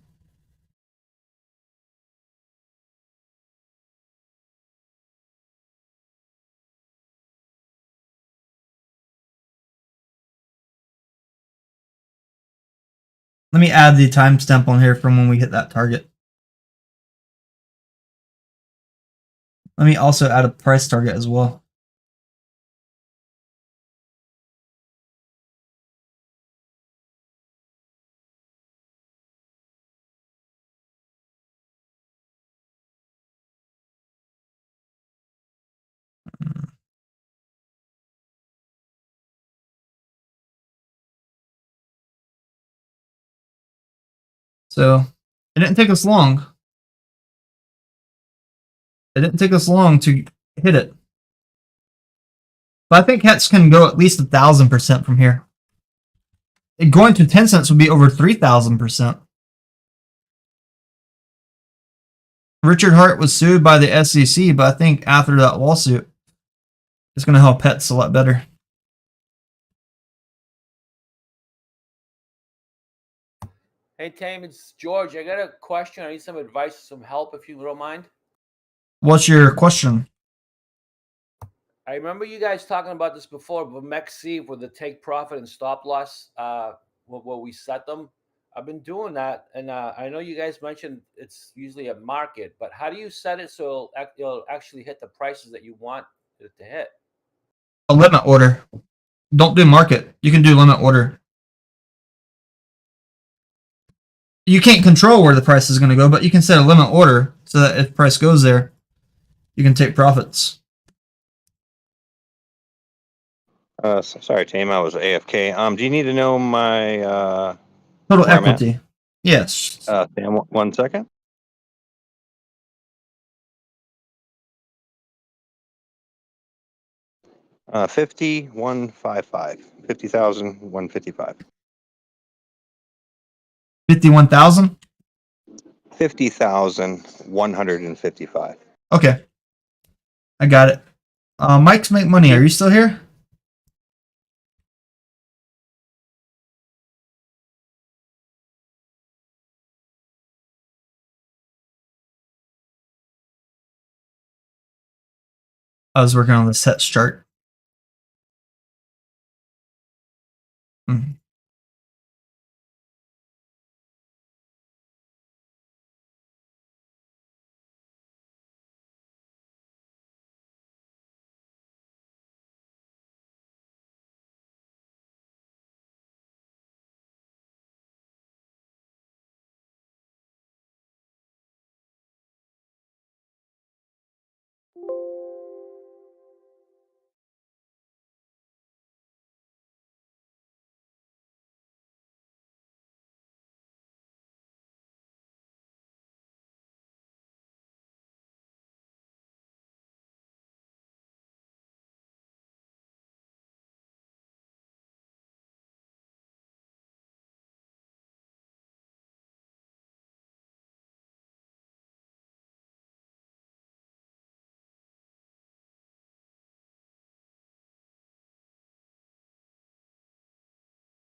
Let me add the timestamp on here from when we hit that target. Let me also add a price target as well. So it didn't take us long. It didn't take us long to hit it. But I think Hets can go at least 1,000% from here. Going to 10 cents would be over 3,000%. Richard Hart was sued by the SEC, but I think after that lawsuit, it's going to help Hets a lot better. Hey, Tame, it's George. I got a question. I need some advice, some help, if you don't mind. What's your question? I remember you guys talking about this before, but MEXC with the take profit and stop loss, where we set them. I've been doing that, and I know you guys mentioned it's usually a market, but how do you set it so it'll actually hit the prices that you want it to hit? A limit order. Don't do market. You can do limit order. You can't control where the price is going to go, but you can set a limit order so that if price goes there, you can take profits. Sorry, Tame, I was AFK. Do you need to know my Total where I'm at? equity. Yes. Sam, 1 second. Uh, 50,155. 50,155. 51,000? 50,155. Okay. I got it. Mike's Make Money. Are you still here? I was working on the set chart.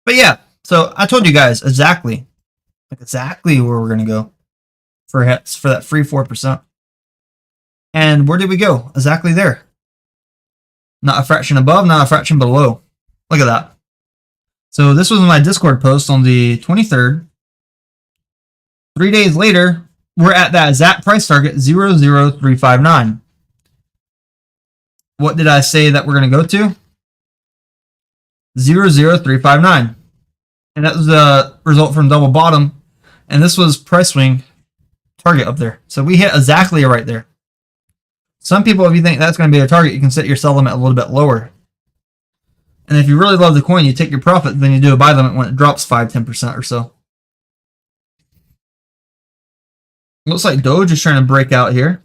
But yeah, so I told you guys exactly where we're gonna go for hits for that free 4%. And where did we go? Exactly there. Not a fraction above, not a fraction below. Look at that. So this was my Discord post on the 23rd. 3 days later, we're at that exact price target, 00359. What did I say that we're going to go to? 00359. And that was the result from double bottom. And this was price swing target up there. So we hit exactly right there. Some people, if you think that's going to be a target, you can set your sell limit a little bit lower. And if you really love the coin, you take your profit, then you do a buy limit when it drops 5-10% or so. Looks like Doge is trying to break out here.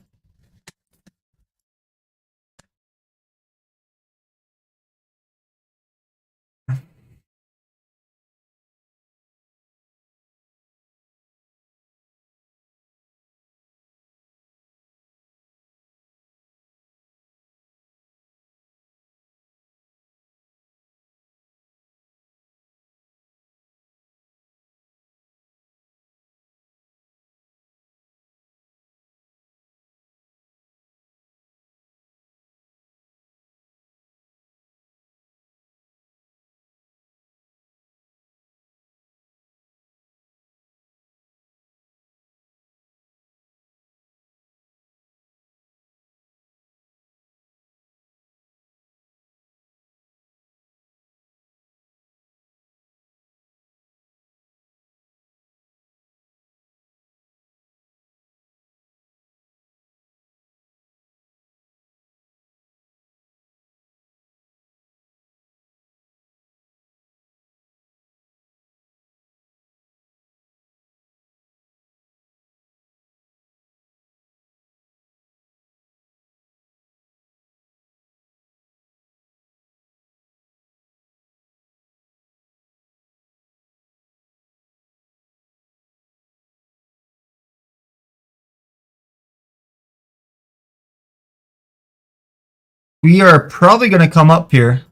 we are probably going to come up here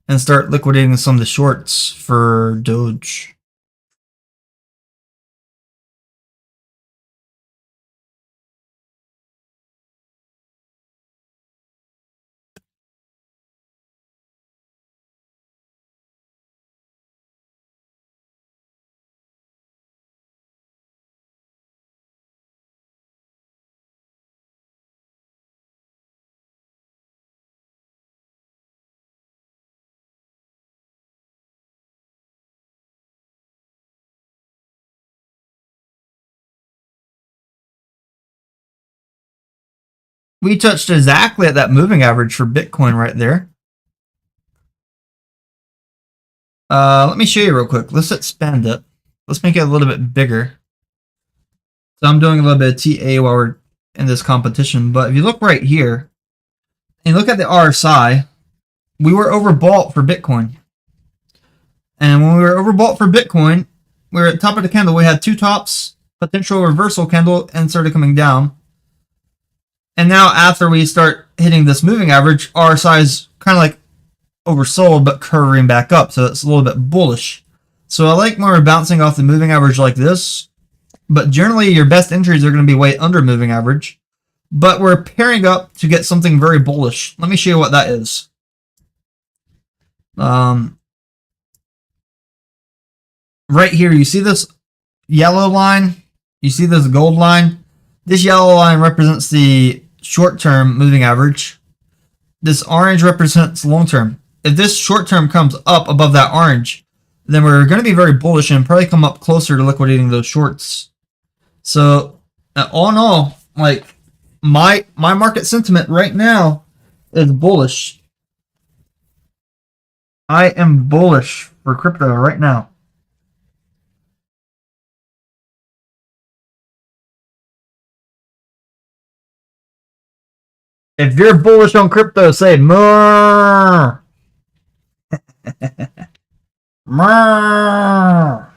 and start liquidating some of the shorts for Doge. We touched exactly at that moving average for Bitcoin right there. Let me show you real quick. Let's expand it. Let's make it a little bit bigger. So I'm doing a little bit of TA while we're in this competition. But if you look right here, and look at the RSI, we were overbought for Bitcoin. And when we were overbought for Bitcoin, we were at the top of the candle. We had two tops, potential reversal candle, and started coming down. And now after we start hitting this moving average, RSI is kind of like oversold, but curving back up. So it's a little bit bullish. So I like when we're bouncing off the moving average like this. But generally, your best entries are going to be way under moving average. But we're pairing up to get something very bullish. Let me show you what that is. Right here, you see this yellow line? You see this gold line? This yellow line represents the short-term moving average. This orange represents long-term. If this short-term comes up above that orange, then we're going to be very bullish and probably come up closer to liquidating those shorts. So, all in all, like my market sentiment right now is bullish. I am bullish for crypto right now. If you're bullish on crypto, say more. More.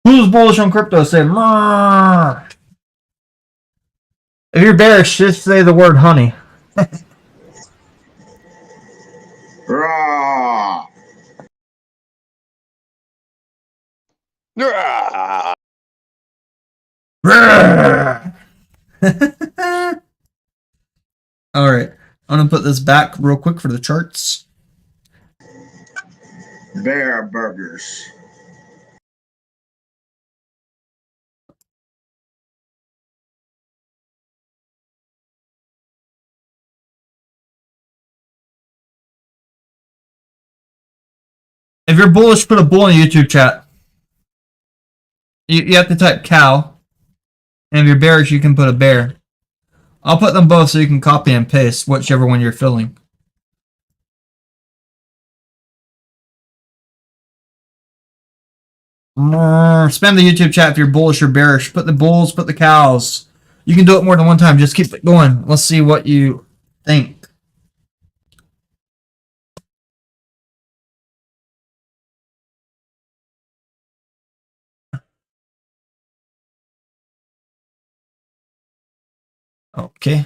Who's bullish on crypto? Say more. If you're bearish, just say the word honey. Rah. All right, I'm gonna put this back real quick for the charts. Bear burgers. If you're bullish, put a bull in the YouTube chat. You have to type cow. And if you're bearish, you can put a bear. I'll put them both so you can copy and paste whichever one you're filling. Spam the YouTube chat if you're bullish or bearish. Put the bulls, put the cows. You can do it more than one time. Just keep it going. Let's see what you think. Okay.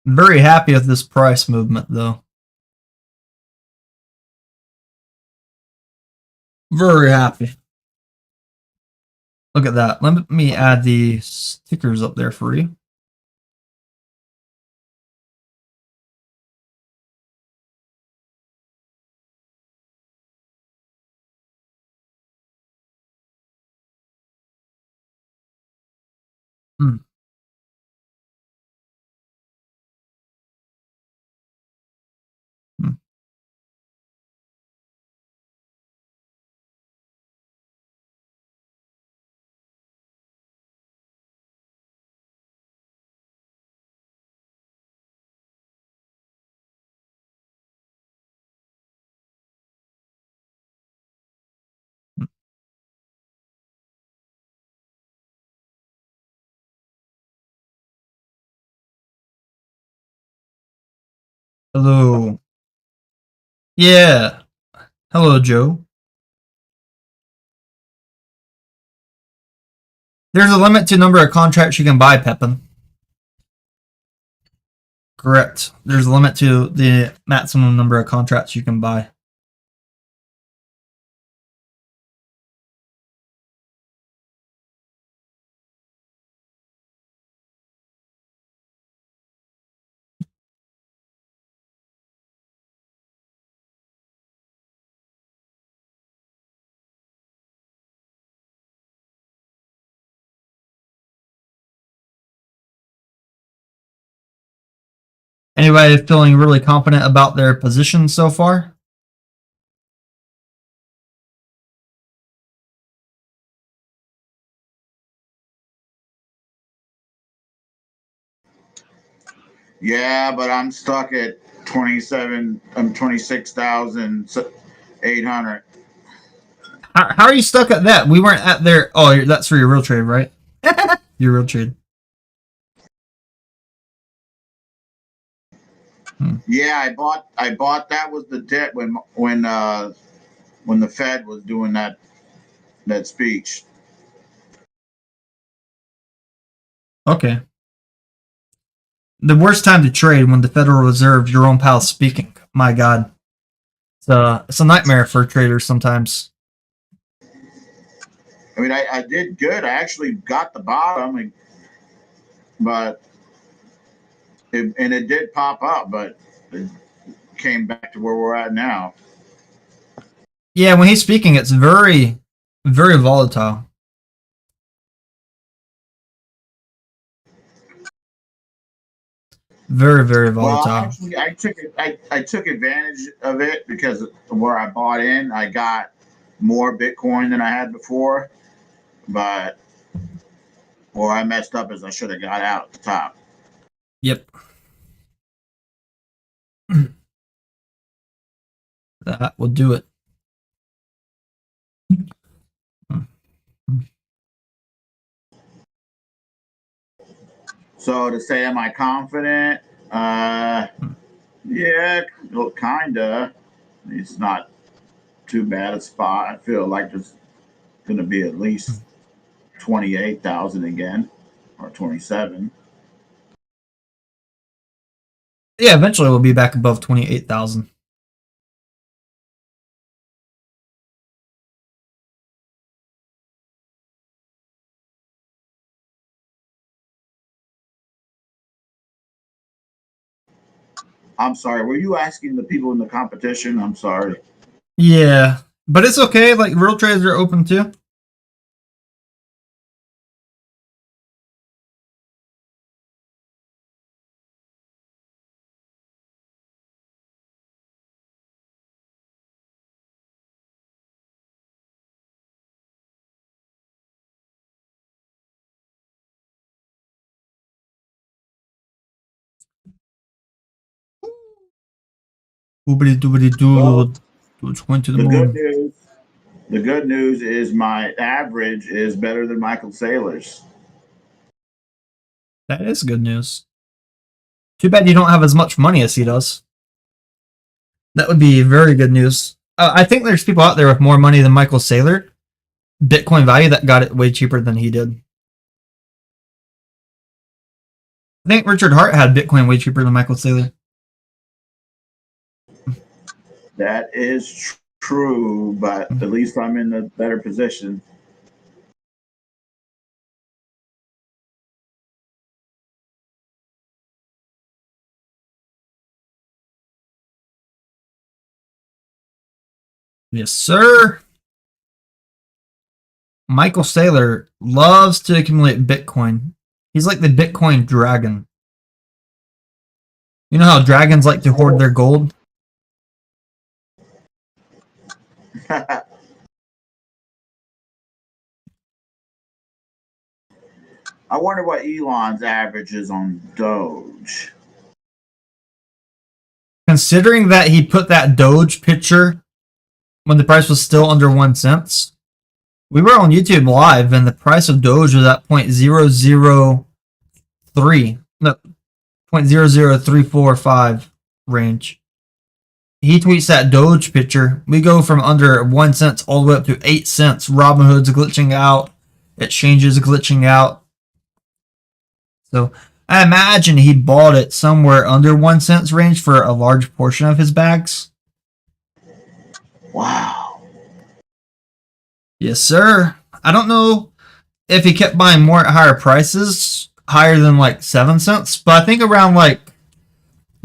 Very happy with this price movement, though. Very happy. Look at that. Let me add the stickers up there for you. Hmm. Hello. Yeah. Hello, Joe. There's a limit to number of contracts you can buy, Pepin. Correct. There's a limit to the maximum number of contracts you can buy. Anybody feeling really confident about their position so far? Yeah, but I'm stuck at 26,800. How are you stuck at that? We weren't at there. Oh, that's for your real trade, right? Your real trade. Yeah, I bought that was the debt when the Fed was doing that speech. Okay. The worst time to trade when the Federal Reserve, your own pal, speaking. My God, it's a nightmare for traders sometimes. I mean, I did good. I actually got the bottom, but it did pop up, but it came back to where we're at now. Yeah, when he's speaking, it's very, very volatile. Very, very volatile. Well, actually, I took advantage of it because where I bought in, I got more Bitcoin than I had before. But where I messed up is I should have got out at the top. Yep. That will do it. So to say, am I confident? Yeah, kinda. It's not too bad a spot. I feel like there's going to be at least 28,000 again, or 27. Yeah, eventually we'll be back above 28,000. I'm sorry. Were you asking the people in the competition? I'm sorry. Yeah, but it's okay. Like, real trades are open too. Oobity doobity doo. Well, It's going to the moon. The good news is my average is better than Michael Saylor's. That is good news. Too bad you don't have as much money as he does. That would be very good news. I think there's people out there with more money than Michael Saylor, Bitcoin value, that got it way cheaper than he did. I think Richard Hart had Bitcoin way cheaper than Michael Saylor. That is true, but at least I'm in a better position. Yes, sir. Michael Saylor loves to accumulate Bitcoin. He's like the Bitcoin dragon. You know how dragons like to hoard their gold? I wonder what Elon's average is on Doge. Considering that he put that Doge picture when the price was still under 1 cent, we were on YouTube live and the price of Doge was at 0.003. No, 0.00345. range. He tweets that Doge picture. We go from under 1 cent all the way up to 8 cents. Robinhood's glitching out. Exchanges glitching out. So I imagine he bought it somewhere under 1 cent range for a large portion of his bags. Wow. Yes, sir. I don't know if he kept buying more at higher prices, higher than like 7 cents, but I think around like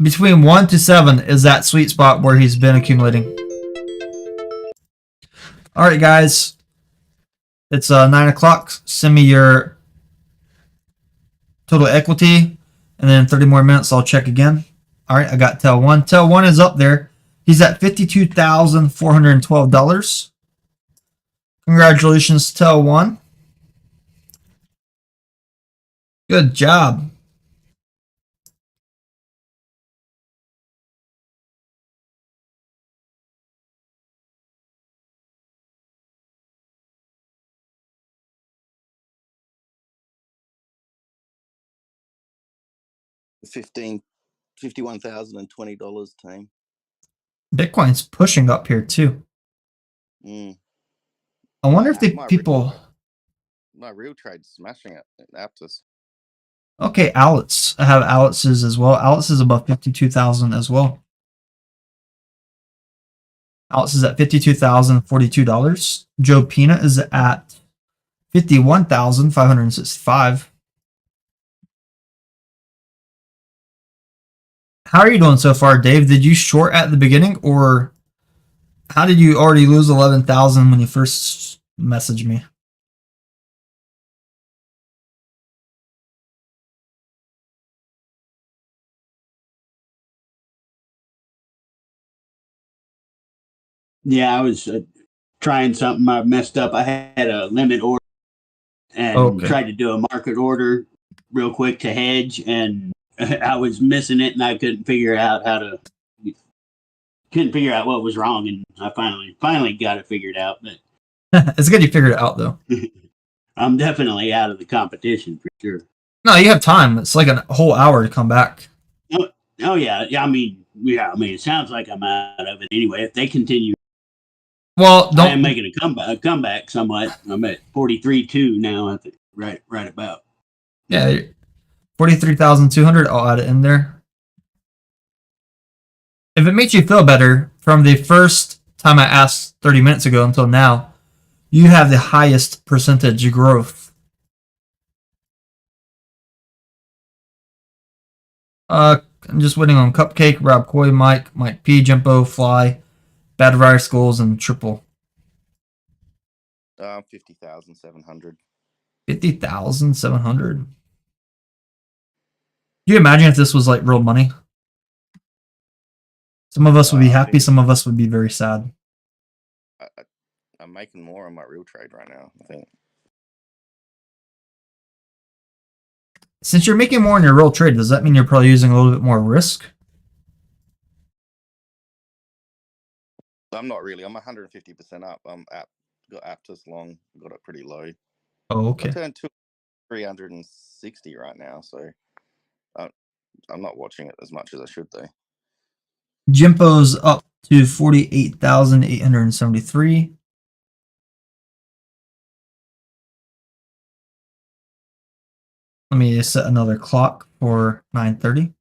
between 1 to 7 is that sweet spot where he's been accumulating. All right, guys. It's 9 o'clock. Send me your total equity, and then 30 more minutes, I'll check again. All right, I got Tel 1. Tel 1 is up there. He's at $52,412. Congratulations, Tel 1. Good job. $51,020 team. Bitcoin's pushing up here too. Mm. I wonder if people. My real trade's smashing it at Aptus. Okay, Alex. I have Alex's as well. Alex is above 52,000 as well. Alex is at $52,042. Joe Pina is at $51,565. How are you doing so far, Dave? Did you short at the beginning, or how did you already lose 11,000 when you first messaged me? Yeah, I was trying something. I messed up. I had a limit order and tried to do a market order real quick to hedge, and I was missing it, and I couldn't figure out what was wrong, and I finally got it figured out. But it's good you figured it out, though. I'm definitely out of the competition for sure. No, you have time. It's like a whole hour to come back. Oh yeah. I mean, it sounds like I'm out of it anyway. If they continue. Well, I am making a comeback somewhat. I'm at 43.2 now. I think right about. Yeah, 43,200. I'll add it in there. If it makes you feel better, from the first time I asked 30 minutes ago until now, you have the highest percentage growth. I'm just waiting on Cupcake, Rob Coy, Mike P, Jumpo, Fly, Bad Virus Goals, and Triple. 50,700. 50,700. Do you imagine if this was like real money? Some of us would be happy, some of us would be very sad. I'm making more on my real trade right now, I think. Since you're making more in your real trade, does that mean you're probably using a little bit more risk? I'm not really. I'm 150% up. Got Aptus long, got it pretty low. Oh, okay. I turned to 360 right now, so I'm not watching it as much as I should, though. Jimpo's up to 48,873. Let me set another clock for 9:30.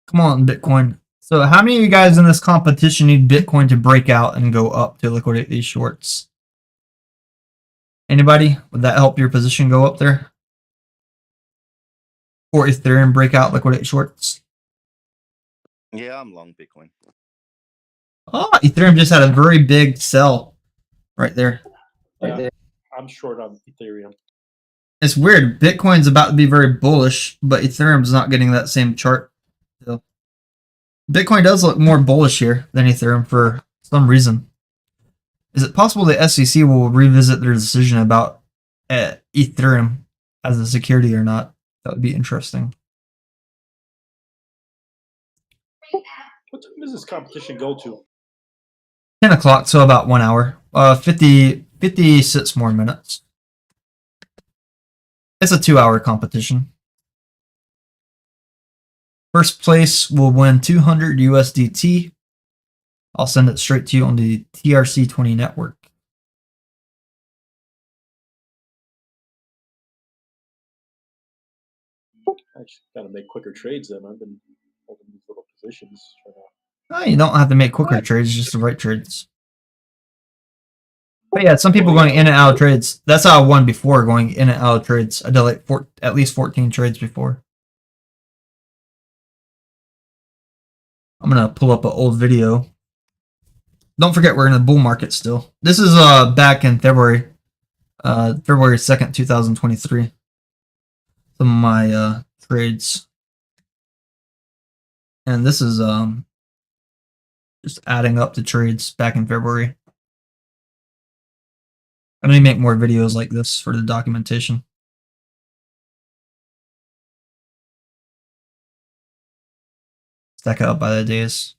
Come on, Bitcoin. So how many of you guys in this competition need Bitcoin to break out and go up to liquidate these shorts? Anybody? Would that help your position go up there? Or Ethereum break out, liquidate shorts? Yeah, I'm long Bitcoin. Oh, Ethereum just had a very big sell right there. Yeah, I'm short on Ethereum. It's weird. Bitcoin's about to be very bullish, but Ethereum's not getting that same chart. So Bitcoin does look more bullish here than Ethereum for some reason. Is it possible the SEC will revisit their decision about Ethereum as a security or not? That would be interesting. What time does this competition go to? 10 o'clock, so about 1 hour. 56 more minutes. It's a 2-hour competition. First place will win 200 USDT. I'll send it straight to you on the TRC20 network. I just gotta make quicker trades then. I've been holding these little positions for now. Oh, you don't have to make quicker trades, just the right trades. But yeah, some people going in and out of trades. That's how I won before, going in and out of trades. I did like at least 14 trades before. I'm gonna pull up an old video. Don't forget we're in the bull market still. This is back in February 2nd, 2023. Some of my trades. And this is just adding up the trades back in February. I'm gonna make more videos like this for the documentation. Stack it up by the days.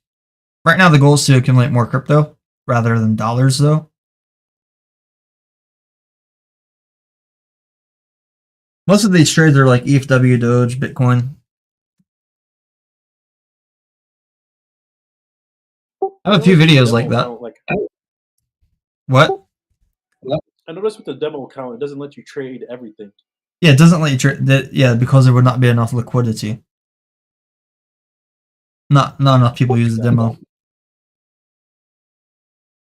Right now the goal is to accumulate more crypto rather than dollars though. Most of these trades are like EFW, Doge, Bitcoin. I have a few videos like that. What? I noticed with the demo account, it doesn't let you trade everything. Yeah, it doesn't let you trade. Yeah, because there would not be enough liquidity. Not enough people use the demo.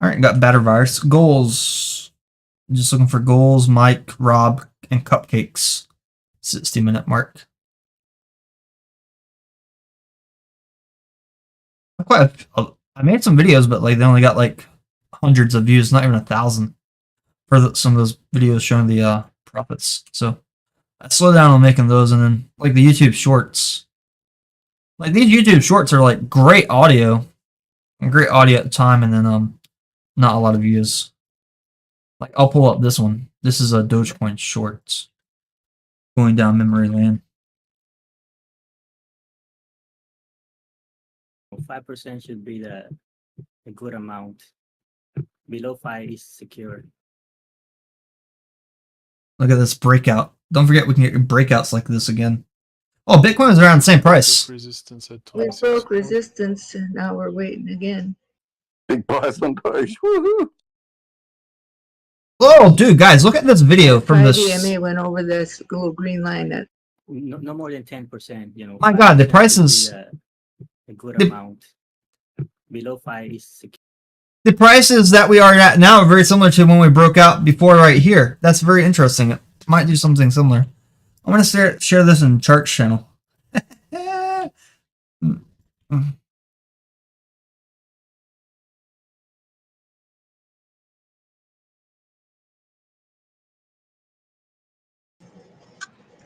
All right, got batter virus goals. Just looking for goals. Mike, Rob, and cupcakes. 60-minute mark. I made some videos, but like they only got like hundreds of views, not even 1,000 for some of those videos showing the profits. So I slowed down on making those, and then like the YouTube shorts. Like these YouTube shorts are like great audio at the time, and then not a lot of views. Like I'll pull up this one. This is a Dogecoin shorts going down memory lane. 5% should be a good amount. Below 5 is secure. Look at this breakout. Don't forget we can get breakouts like this again. Oh, Bitcoin is around the same price. Resistance at We broke resistance, and now we're waiting again. Big price on Doge. Woohoo! Oh, dude, guys, look at this video from this. DMA went over this little green line that No more than 10%. You know. My God, the prices. A good amount. Below 5 is secure. The prices that we are at now are very similar to when we broke out before right here. That's very interesting. It might do something similar. I'm going to share this in Chart's channel.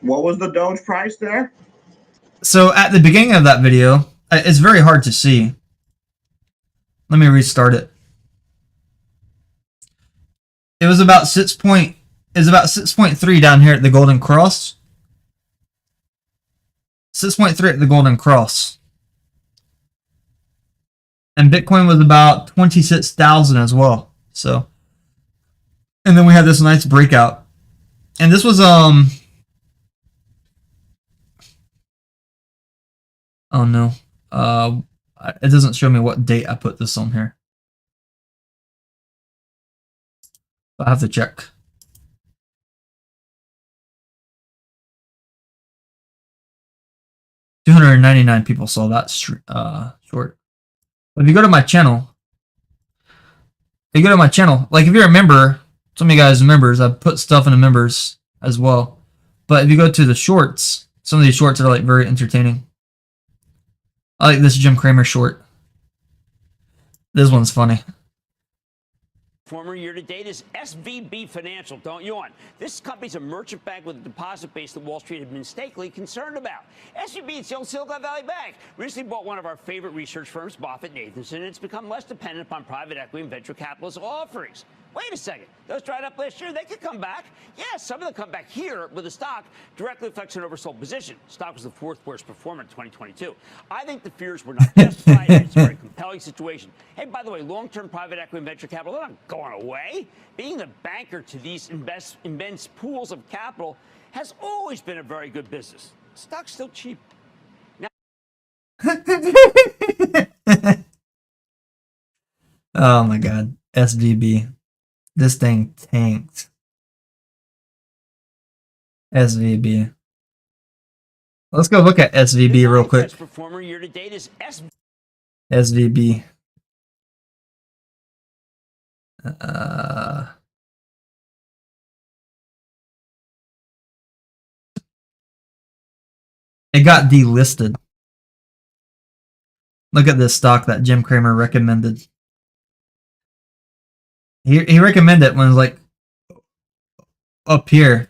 What was the Doge price there? So at the beginning of that video, it's very hard to see. Let me restart it. It was about 6.3 down here at the Golden Cross. 6.3 at the Golden Cross. And Bitcoin was about 26,000 as well. So, and then we had this nice breakout. And this was oh no. It doesn't show me what date I put this on here. I have to check. $299 people saw that short. If you go to my channel, like if you're a member, some of you guys are members, I put stuff in the members as well. But if you go to the shorts, some of these shorts are like very entertaining. I like this Jim Cramer short. This one's funny. Former year-to-date is SVB Financial, don't yawn. This company's a merchant bank with a deposit base that Wall Street had been mistakenly concerned about. SVB is the old Silicon Valley Bank. Recently bought one of our favorite research firms, Nathanson, and it's become less dependent upon private equity and venture capitalist offerings. Wait a second. Those dried up last year, they could come back. Yeah, some of them come back here with the stock directly affects an oversold position. Stock was the fourth worst performer in 2022. I think the fears were not justified. It's a very compelling situation. Hey, by the way, long-term private equity and venture capital, they're not going away. Being the banker to these immense pools of capital has always been a very good business. Stock's still cheap. Now Oh my god. SVB. This thing tanked. SVB. Let's go look at SVB real quick. best performer year to date is SVB. It got delisted. Look at this stock that Jim Cramer recommended. He recommended it when it was like up here.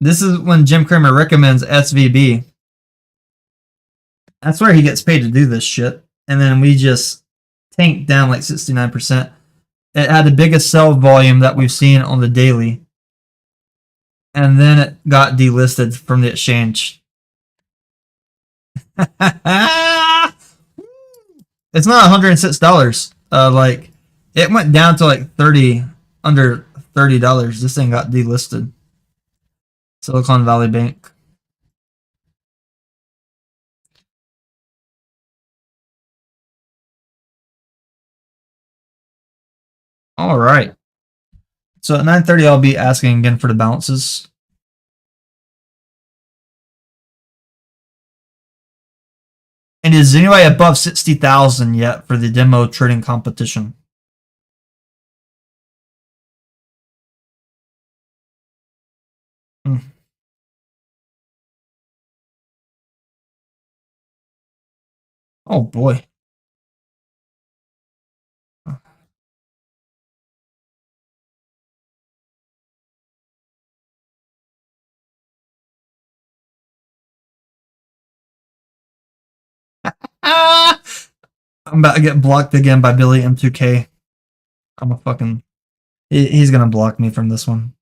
This is when Jim Cramer recommends SVB. That's where he gets paid to do this shit. And then we just tanked down like 69%. It had the biggest sell volume that we've seen on the daily. And then it got delisted from the exchange. It's not $106. Like it went down to like under $30. This thing got delisted. Silicon Valley Bank. All right. So at 9:30, I'll be asking again for the balances. And is anybody above 60,000 yet for the demo trading competition? Oh boy. I'm about to get blocked again by Billy M2K. I'm a fucking... He's gonna block me from this one.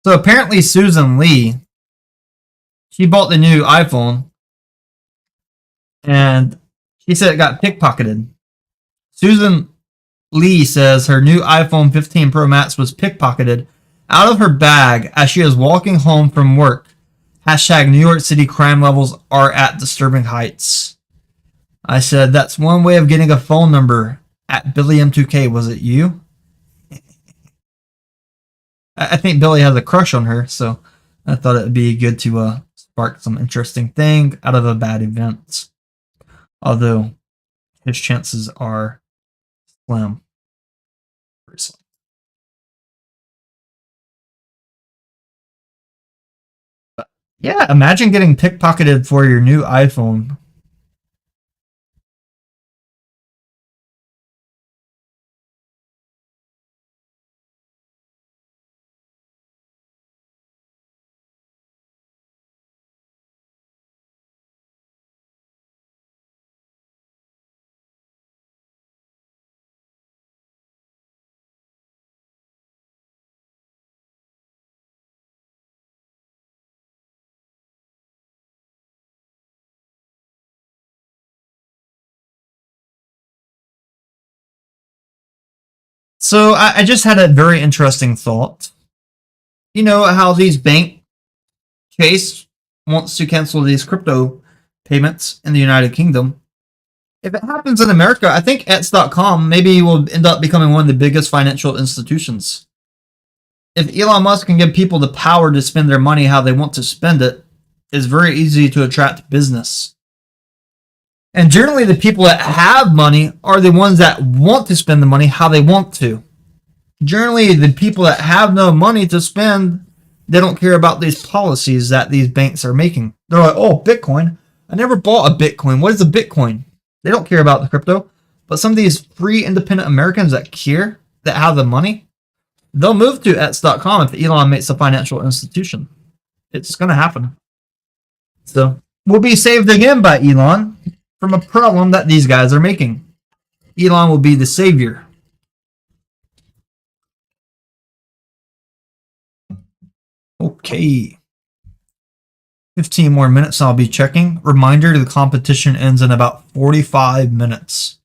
So apparently Susan Lee, she bought the new iPhone and she said it got pickpocketed. Susan Lee says her new iPhone 15 Pro Max was pickpocketed out of her bag as she was walking home from work. Hashtag New York City crime levels are at disturbing heights. I said, that's one way of getting a phone number. At Billy M2K, was it you? I think Billy has a crush on her, so I thought it would be good to spark some interesting thing out of a bad event. Although his chances are slim. Very slim. But yeah, imagine getting pickpocketed for your new iPhone. So I just had a very interesting thought. You know how these bank Chase wants to cancel these crypto payments in the United Kingdom. If it happens in America, I think Ets.com maybe will end up becoming one of the biggest financial institutions. If Elon Musk can give people the power to spend their money how they want to spend it, it's very easy to attract business. And generally, the people that have money are the ones that want to spend the money how they want to. Generally, the people that have no money to spend, they don't care about these policies that these banks are making. They're like, oh, Bitcoin. I never bought a Bitcoin. What is a Bitcoin? They don't care about the crypto. But some of these free independent Americans that care, that have the money, they'll move to Ets.com if Elon makes a financial institution. It's going to happen. So we'll be saved again by Elon from a problem that these guys are making. Elon will be the savior. Okay. 15 more minutes I'll be checking. Reminder, the competition ends in about 45 minutes.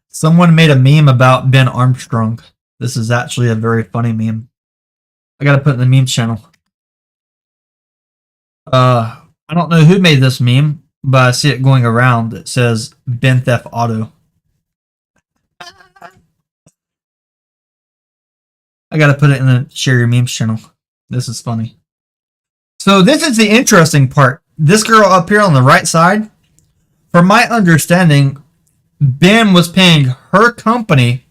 Someone made a meme about Ben Armstrong. This is actually a very funny meme. I gotta put it in the memes channel. I don't know who made this meme, but I see it going around. It says Ben Theft Auto. I gotta put it in the share your memes channel. This is funny. So this is the interesting part. This girl up here on the right side, from my understanding, Ben was paying her company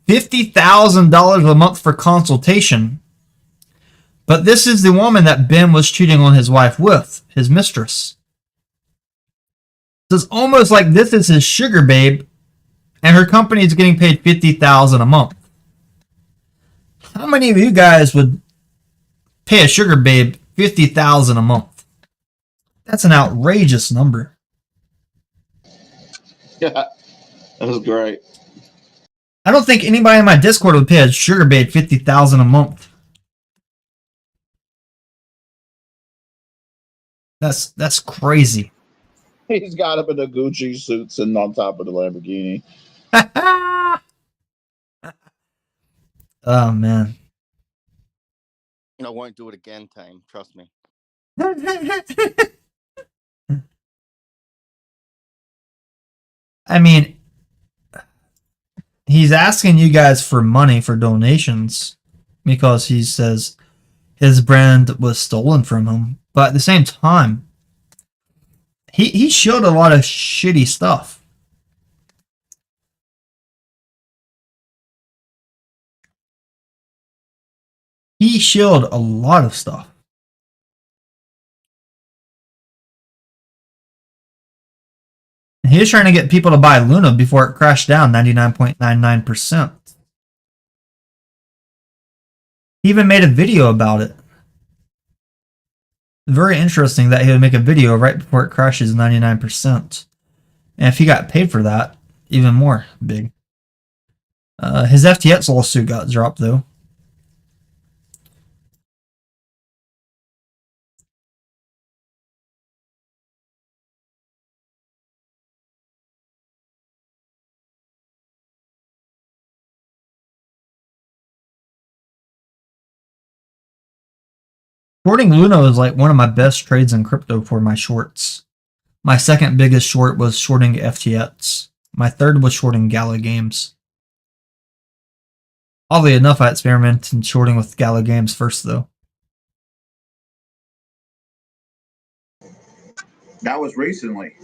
$50,000 a month for consultation. But this is the woman that Ben was cheating on his wife with, his mistress. So it's almost like this is his sugar babe, and her company is getting paid $50,000 a month. How many of you guys would pay a sugar babe $50,000 a month? That's an outrageous number. Yeah, that was great. I don't think anybody in my Discord would pay a sugar babe $50,000 a month. That's crazy. He's got up in the Gucci suit sitting on top of the Lamborghini. Oh man. I won't do it again, Tame. Trust me. I mean, he's asking you guys for money for donations because he says his brand was stolen from him. But at the same time, he showed a lot of shitty stuff. He showed a lot of stuff. He was trying to get people to buy Luna before it crashed down 99.99%. He even made a video about it. Very interesting that he would make a video right before it crashes 99%. And if he got paid for that, even more big. His FTX lawsuit got dropped though. Shorting Luna is like one of my best trades in crypto for my shorts. My second biggest short was shorting FTX. My third was shorting Gala Games. Oddly enough, I experimented in shorting with Gala Games first though. That was recently.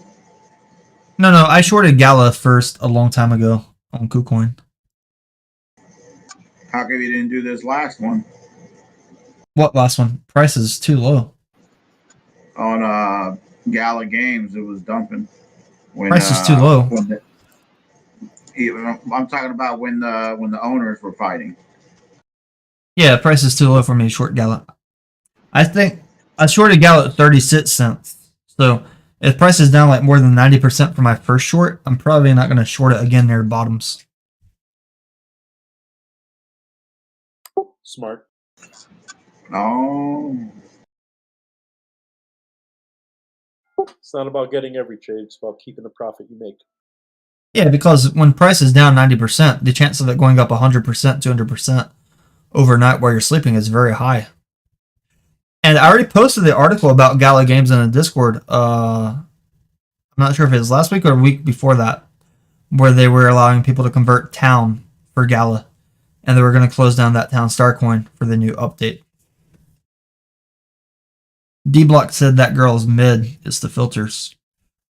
No, I shorted Gala first a long time ago on KuCoin. How come you didn't do this last one? What last one? Price is too low. On Gala Games, it was dumping. Price is too low. I'm talking about when the owners were fighting. Yeah, price is too low for me to short Gala. I think I shorted Gala at 36 cents. So if price is down like more than 90% for my first short, I'm probably not going to short it again near bottoms. Smart. Oh. It's not about getting every trade. It's about keeping the profit you make. Yeah, because when price is down 90%, the chance of it going up 100%, 200% overnight while you're sleeping is very high. And I already posted the article about Gala Games in the Discord. I'm not sure if it was last week or a week before that, where they were allowing people to convert town for Gala. And they were going to close down that town Starcoin for the new update. D-Block said that girl is mid. It's the filters.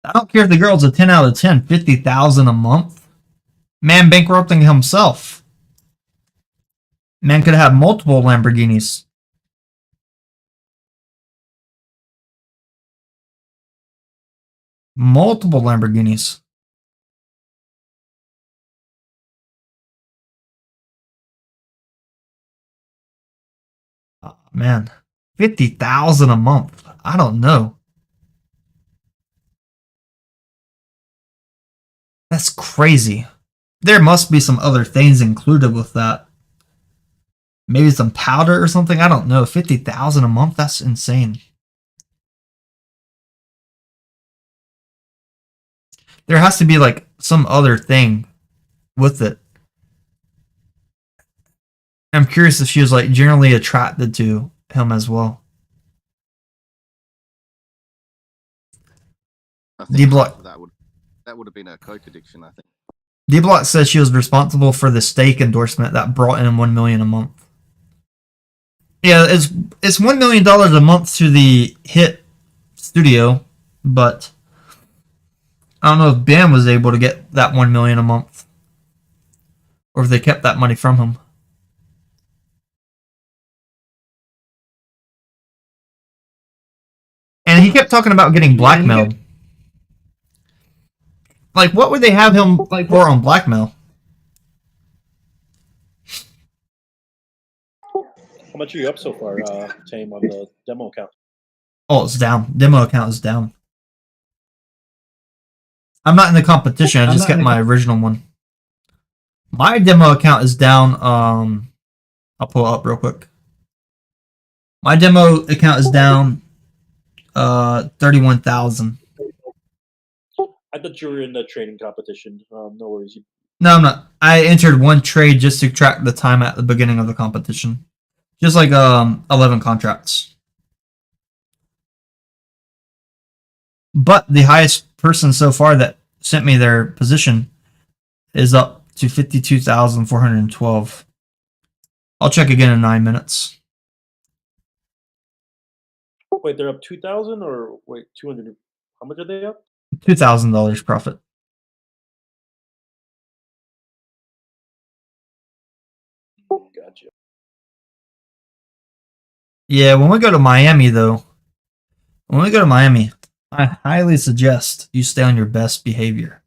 I don't care if the girl's a 10 out of 10. 50,000 a month? Man bankrupting himself. Man could have multiple Lamborghinis. Multiple Lamborghinis. Oh, man, 50,000 a month. I don't know. That's crazy. There must be some other things included with that. Maybe some powder or something. I don't know. 50,000 a month. That's insane. There has to be like some other thing with it. I'm curious if she was like generally attracted to him as well. I think D-Block. that would have been a coke addiction, I think. D-Block says she was responsible for the steak endorsement that brought in $1 million a month. Yeah, it's $1 million a month to the hit studio, but I don't know if Ben was able to get that $1 million a month, or if they kept that money from him. And he kept talking about getting blackmailed. Like, what would they have him for on blackmail? How much are you up so far, Tame, on the demo account? Oh, it's down. Demo account is down. I'm not in the competition. I just kept my original one. My demo account is down. I'll pull it up real quick. My demo account is down 31,000. I thought you were in the trading competition. No worries. No, I'm not. I entered one trade just to track the time at the beginning of the competition. Just like 11 contracts. But the highest person so far that sent me their position is up to 52,412. I'll check again in 9 minutes. Wait, they're up 2,000 or wait 200? How much are they up? $2,000 profit. Gotcha. Yeah, when we go to Miami, though, I highly suggest you stay on your best behavior.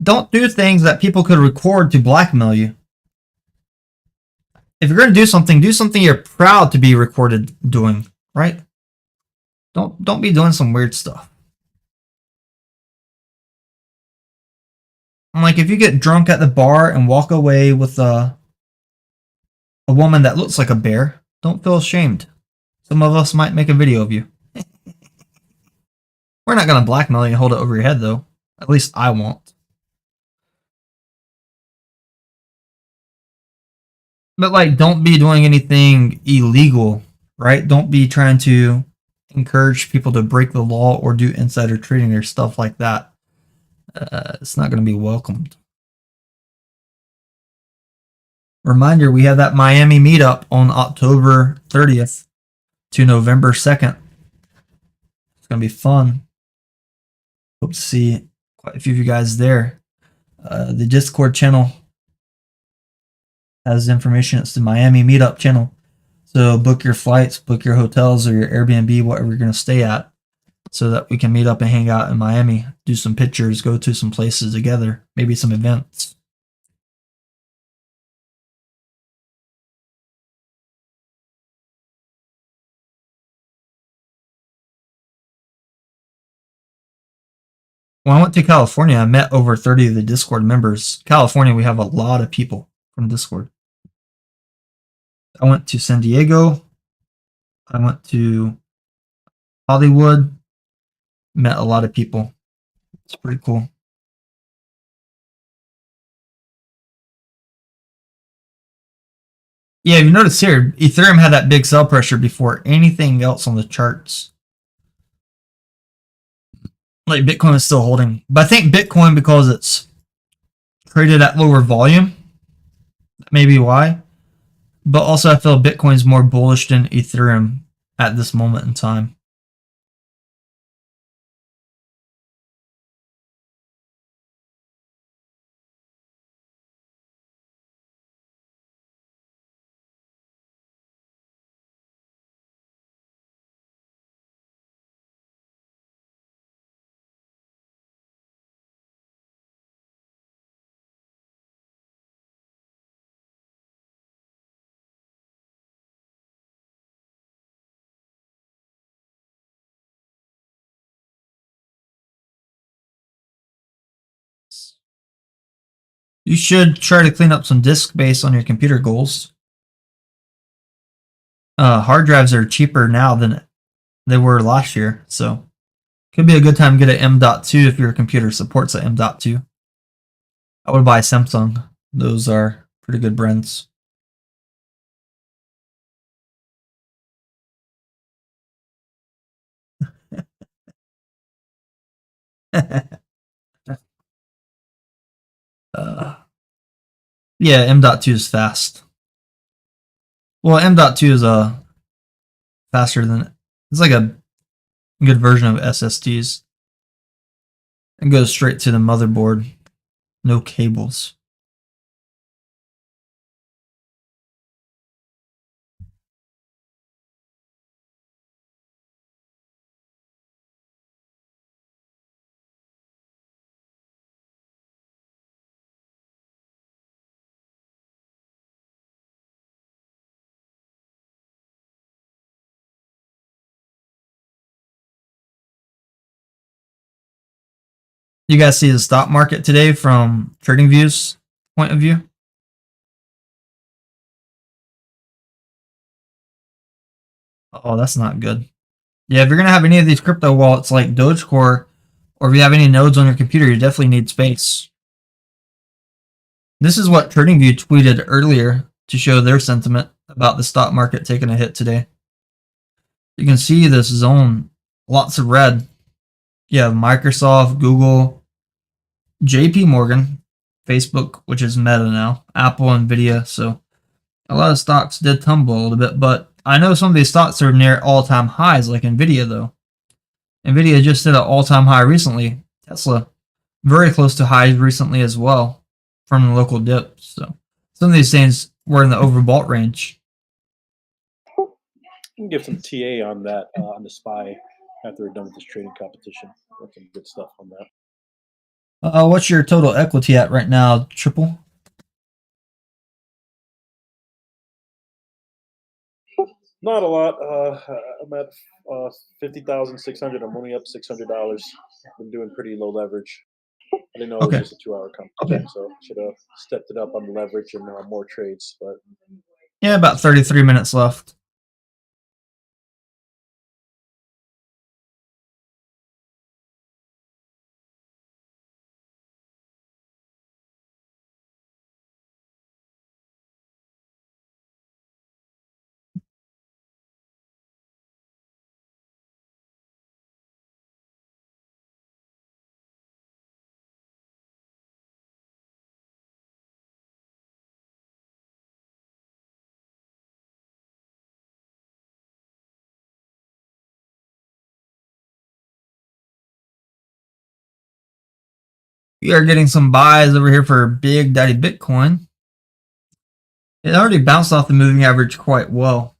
Don't do things that people could record to blackmail you. If you're going to do something you're proud to be recorded doing, right? Don't be doing some weird stuff. Like, if you get drunk at the bar and walk away with a woman that looks like a bear, don't feel ashamed. Some of us might make a video of you. We're not going to blackmail you and hold it over your head, though. At least I won't. But, like, don't be doing anything illegal, right? Don't be trying to encourage people to break the law or do insider trading or stuff like that. It's not going to be welcomed. Reminder, we have that Miami meetup on October 30th to November 2nd. It's going to be fun. Hope to see quite a few of you guys there. The Discord channel has information. It's the Miami meetup channel. So book your flights, book your hotels or your Airbnb, whatever you're going to stay at, so that we can meet up and hang out in Miami, do some pictures, go to some places together, maybe some events. When I went to California, I met over 30 of the Discord members. California, we have a lot of people from Discord. I went to San Diego. I went to Hollywood. Met a lot of people. It's pretty cool. Yeah, you notice here, Ethereum had that big sell pressure before anything else on the charts. Like, Bitcoin is still holding. But I think Bitcoin, because it's traded at lower volume, maybe why. But also, I feel Bitcoin's more bullish than Ethereum at this moment in time. You should try to clean up some disk space on your computer goals. Hard drives are cheaper now than they were last year, so could be a good time to get an M.2 if your computer supports an M.2. I would buy Samsung. Those are pretty good brands. Yeah, M.2 is fast. Well, M.2 is faster than, it's like a good version of SSDs. It goes straight to the motherboard. No cables. You guys see the stock market today from TradingView's point of view? Oh, that's not good. Yeah, if you're going to have any of these crypto wallets like Dogecoin, or if you have any nodes on your computer, you definitely need space. This is what TradingView tweeted earlier to show their sentiment about the stock market taking a hit today. You can see this zone, lots of red. You have Microsoft, Google, JP Morgan, Facebook, which is Meta now, Apple, Nvidia. So a lot of stocks did tumble a little bit, but I know some of these stocks are near all-time highs, like Nvidia though. Nvidia just hit an all-time high recently. Tesla, very close to highs recently as well from the local dips. So some of these things were in the overbought range. You can give some TA on that on the SPY after we're done with this trading competition. Got some good stuff on that. What's your total equity at right now, Triple? Not a lot. I'm at 50,600. I'm only up $600. I've been doing pretty low leverage. I didn't know it was just a 2-hour competition, so should have stepped it up on the leverage and more trades. But yeah, about 33 minutes left. We are getting some buys over here for Big Daddy Bitcoin. It already bounced off the moving average quite well.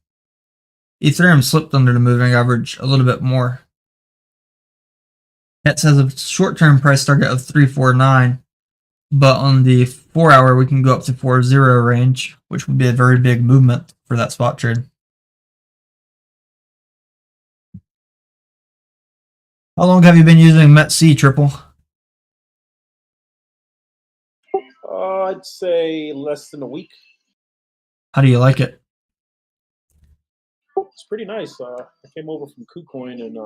Ethereum slipped under the moving average a little bit more. It has a short-term price target of 349, but on the 4-hour we can go up to 40 range, which would be a very big movement for that spot trade. How long have you been using METC, Triple? I'd say less than a week. How do you like it? It's pretty nice. I came over from KuCoin, and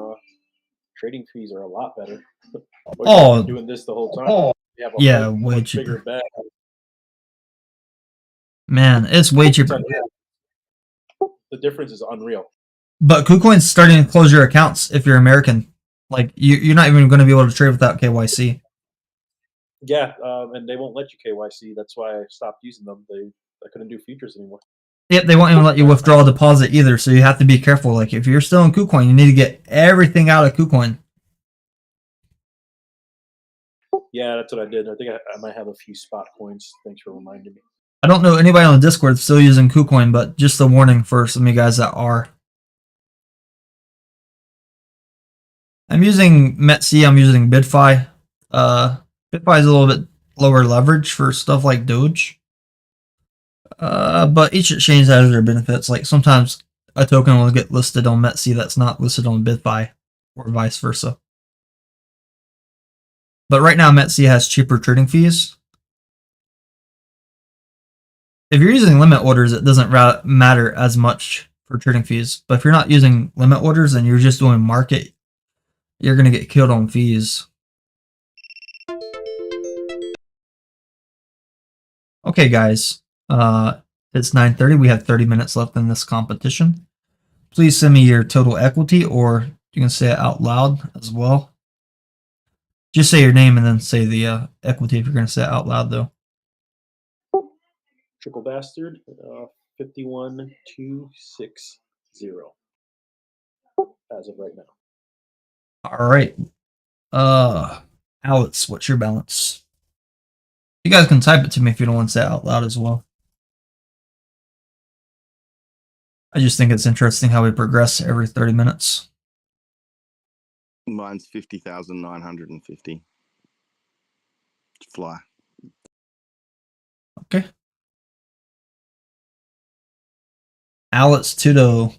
trading fees are a lot better. Oh, doing this the whole time. Yeah, way cheaper. Bag. Man, it's way cheaper. The difference is unreal. But KuCoin's starting to close your accounts if you're American. Like, you're not even going to be able to trade without KYC. Yeah, and they won't let you KYC. That's why I stopped using them. I couldn't do futures anymore. Yep, they won't even let you withdraw a deposit either, so you have to be careful. Like, if you're still in KuCoin, you need to get everything out of KuCoin. Yeah, that's what I did. I think I might have a few spot coins. Thanks for reminding me. I don't know anybody on the Discord still using KuCoin, but just a warning for some of you guys that are. I'm using METC, I'm using BitFi. BitFi is a little bit lower leverage for stuff like Doge. But each exchange has their benefits. Like sometimes a token will get listed on METC that's not listed on BitFi, or vice versa. But right now METC has cheaper trading fees. if you're using limit orders, it doesn't matter as much for trading fees. But if you're not using limit orders and you're just doing market, you're going to get killed on fees. Okay, guys. It's 9:30. We have 30 minutes left in this competition. Please send me your total equity, or you can say it out loud as well. Just say your name and then say the equity if you're going to say it out loud, though. Trickle Bastard, 51260 as of right now. All right. Alex, what's your balance? You guys can type it to me if you don't want to say it out loud as well. I just think it's interesting how we progress every 30 minutes. Mine's 50,950. Fly. Okay. Alex Tudo.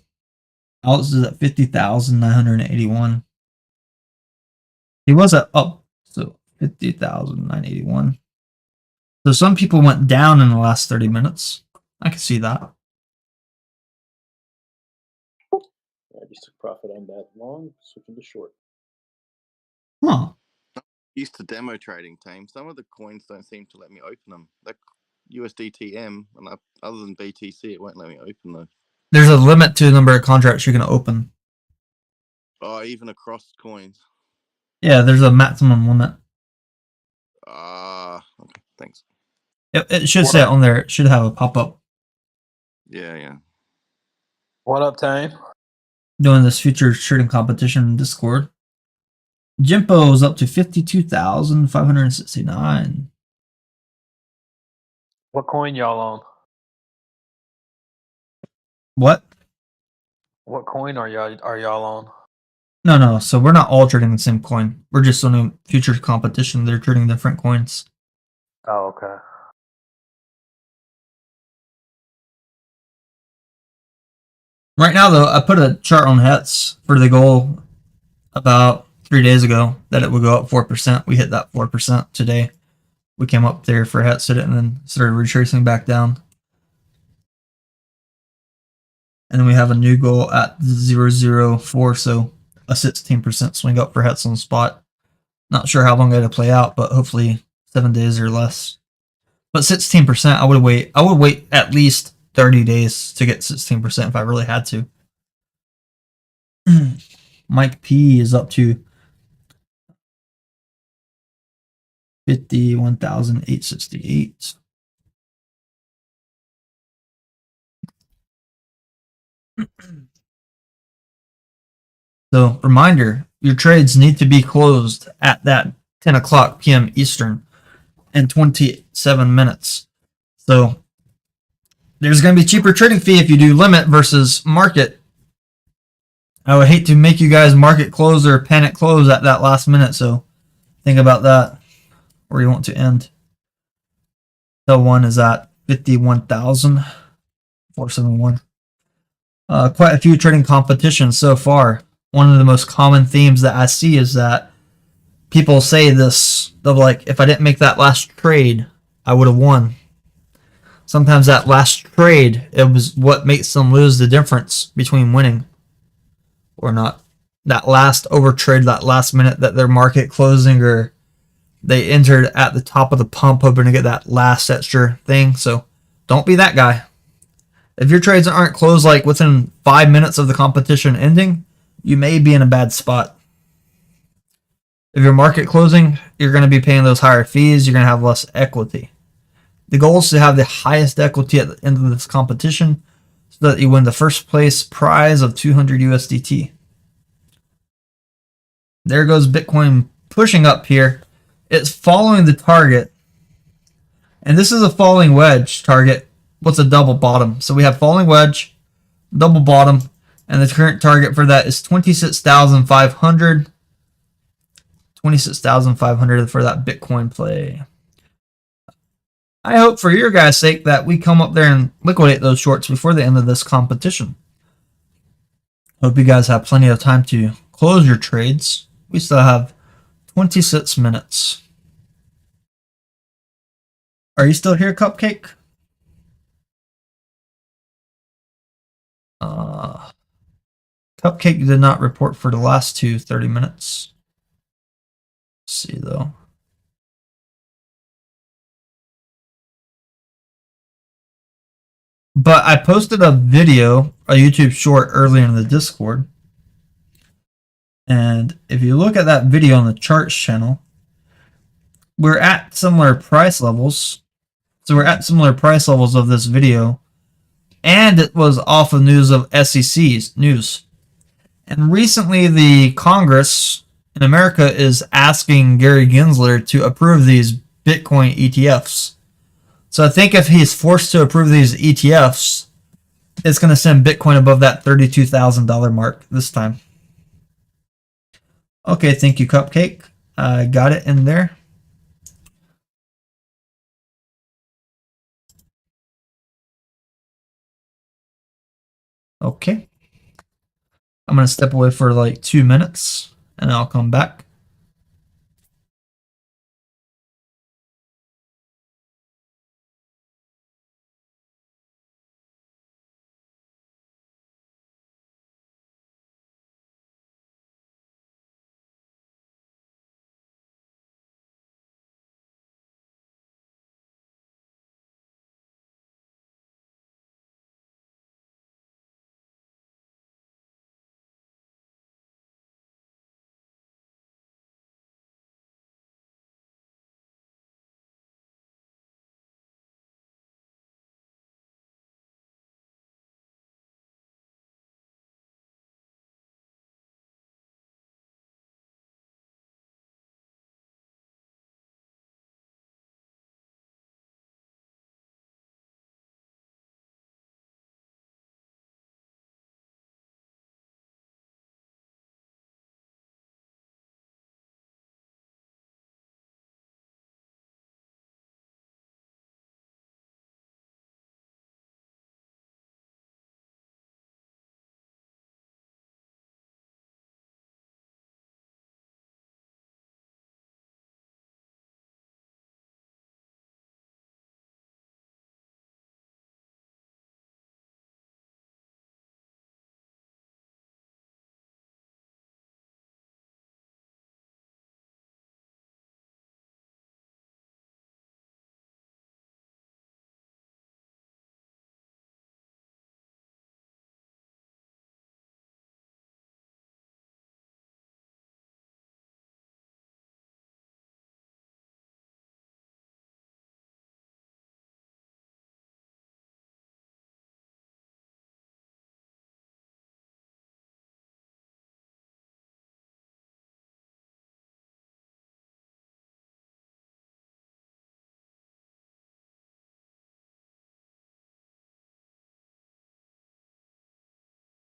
Alex is at 50,981. He was at up, so 50,981. So some people went down in the last 30 minutes. I can see that. I just took profit on that long, switching to short. Huh. Used to demo trading, team. Some of the coins don't seem to let me open them. That USDTM, and other than BTC, it won't let me open those. There's a limit to the number of contracts you can open. Oh, even across coins. Yeah, there's a maximum limit. Okay, thanks. It should say it on there. It should have a pop-up. Yeah. What up, Tane? Doing this futures trading competition in Discord. Jimpo is up to 52,569. What coin y'all on? What? What coin are y'all on? No. So we're not all trading the same coin. We're just on a futures competition. They're trading different coins. Oh, okay. Right now, though, I put a chart on HETS for the goal about 3 days ago that it would go up 4%. We hit that 4% today. We came up there for HETS and then started retracing back down. And then we have a new goal at 004, so a 16% swing up for HETS on the spot. Not sure how long it'll play out, but hopefully 7 days or less. But 16%, I would wait. I would wait at least 30 days to get 16% if I really had to. Mike P is up to 51,868. So, reminder, your trades need to be closed at that 10 o'clock p.m. Eastern in 27 minutes. So, there's going to be a cheaper trading fee if you do limit versus market. I would hate to make you guys market close or panic close at that last minute, so think about that where you want to end. L1 is at 51,471. Quite a few trading competitions so far. One of the most common themes that I see is that people say this, they're like, if I didn't make that last trade, I would have won. Sometimes that last trade, it was what makes them lose the difference between winning or not. That last overtrade, that last minute that their market closing, or they entered at the top of the pump hoping to get that last extra thing. So don't be that guy. If your trades aren't closed like within 5 minutes of the competition ending, you may be in a bad spot. If your market closing, you're going to be paying those higher fees. You're going to have less equity. The goal is to have the highest equity at the end of this competition so that you win the first place prize of 200 USDT. There goes Bitcoin pushing up here. It's following the target. And this is a falling wedge target. What's a double bottom? So we have falling wedge, double bottom, and the current target for that is 26,500. 26,500 for that Bitcoin play. I hope for your guys' sake that we come up there and liquidate those shorts before the end of this competition. Hope you guys have plenty of time to close your trades. We still have 26 minutes. Are you still here, Cupcake? Cupcake did not report for the last 30 minutes. Let's see though. But I posted a video, a YouTube short earlier in the Discord. And if you look at that video on the charts channel, we're at similar price levels. So we're at similar price levels of this video. And it was off of news of SEC's news. And recently the Congress in America is asking Gary Gensler to approve these Bitcoin ETFs. So I think if he's forced to approve these ETFs, it's going to send Bitcoin above that $32,000 mark this time. Okay, thank you, Cupcake. I got it in there. Okay. I'm going to step away for like 2 minutes and I'll come back.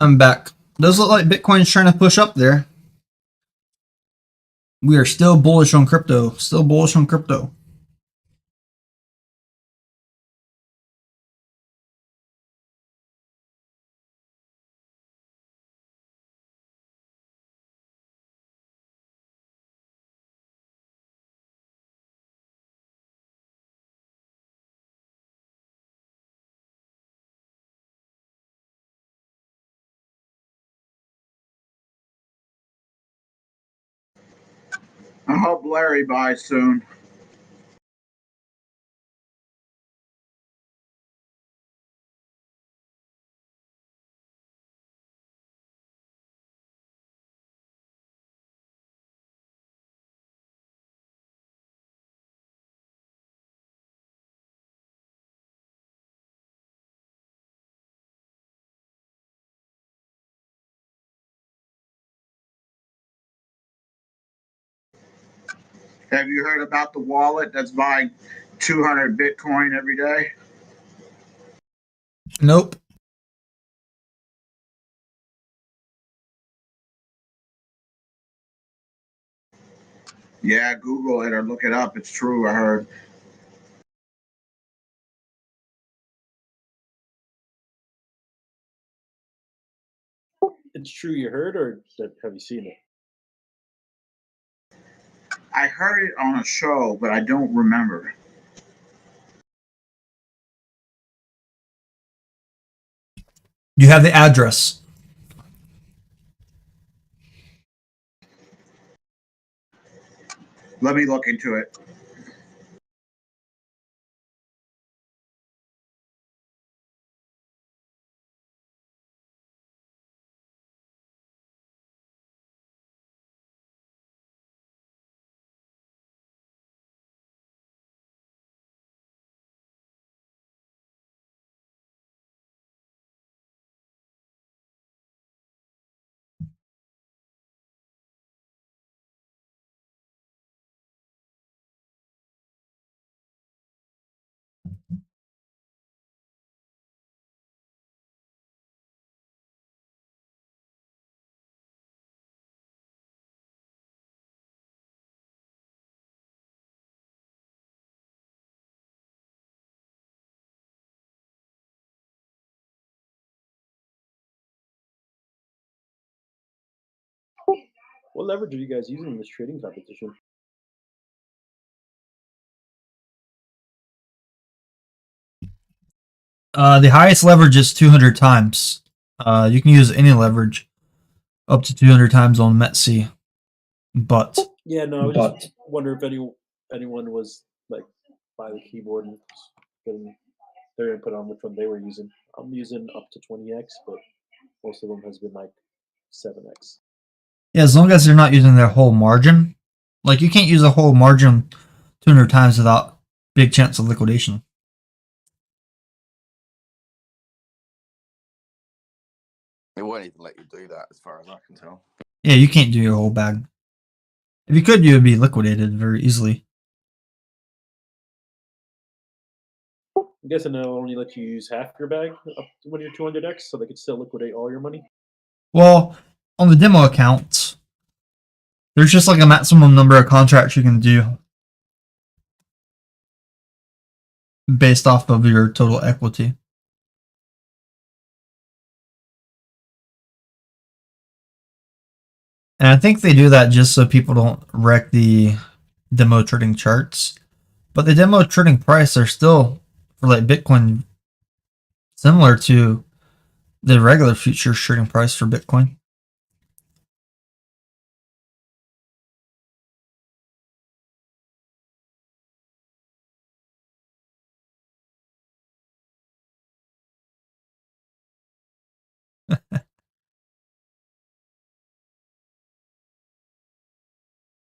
I'm back. Does look like Bitcoin's trying to push up there. We are still bullish on crypto. Still bullish on crypto. I hope Larry buys soon. Have you heard about the wallet that's buying 200 Bitcoin every day? Nope. Yeah, Google it or look it up. It's true, I heard. It's true you heard, or have you seen it? I heard it on a show, but I don't remember. You have the address. Let me look into it. What leverage are you guys using in this trading competition? The highest leverage is 200 times. You can use any leverage up to 200 times on METC. But Yeah, no, I was just wondering if anyone was like by the keyboard and getting their input on which one they were using. I'm using up to 20x, but most of them has been like 7x. yeah, as long as they're not using their whole margin. Like, you can't use a whole margin 200 times without big chance of liquidation. It won't even let you do that, as far as I can tell. Yeah, you can't do your whole bag. If you could, you would be liquidated very easily. I'm guessing they'll only let you use half your bag up to when you're 200x, so they could still liquidate all your money. Well, on the demo account, there's just like a maximum number of contracts you can do based off of your total equity. And I think they do that just so people don't wreck the demo trading charts. But the demo trading price are still, for like Bitcoin, similar to the regular futures trading price for Bitcoin.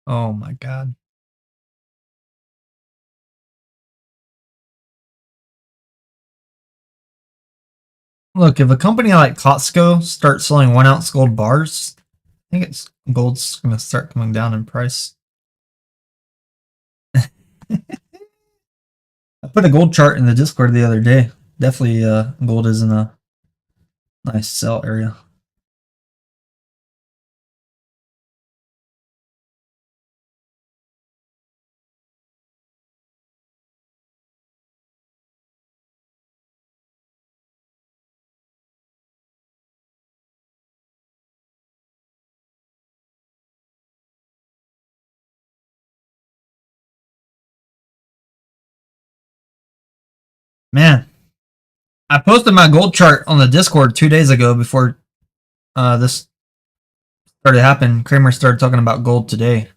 Oh my god. Look, if a company like Costco starts selling 1 ounce gold bars, I think gold's going to start coming down in price. I put a gold chart in the Discord the other day. Definitely, gold is in a nice sell area. Man, I posted my gold chart on the Discord 2 days ago before this started happening. Kramer started talking about gold today.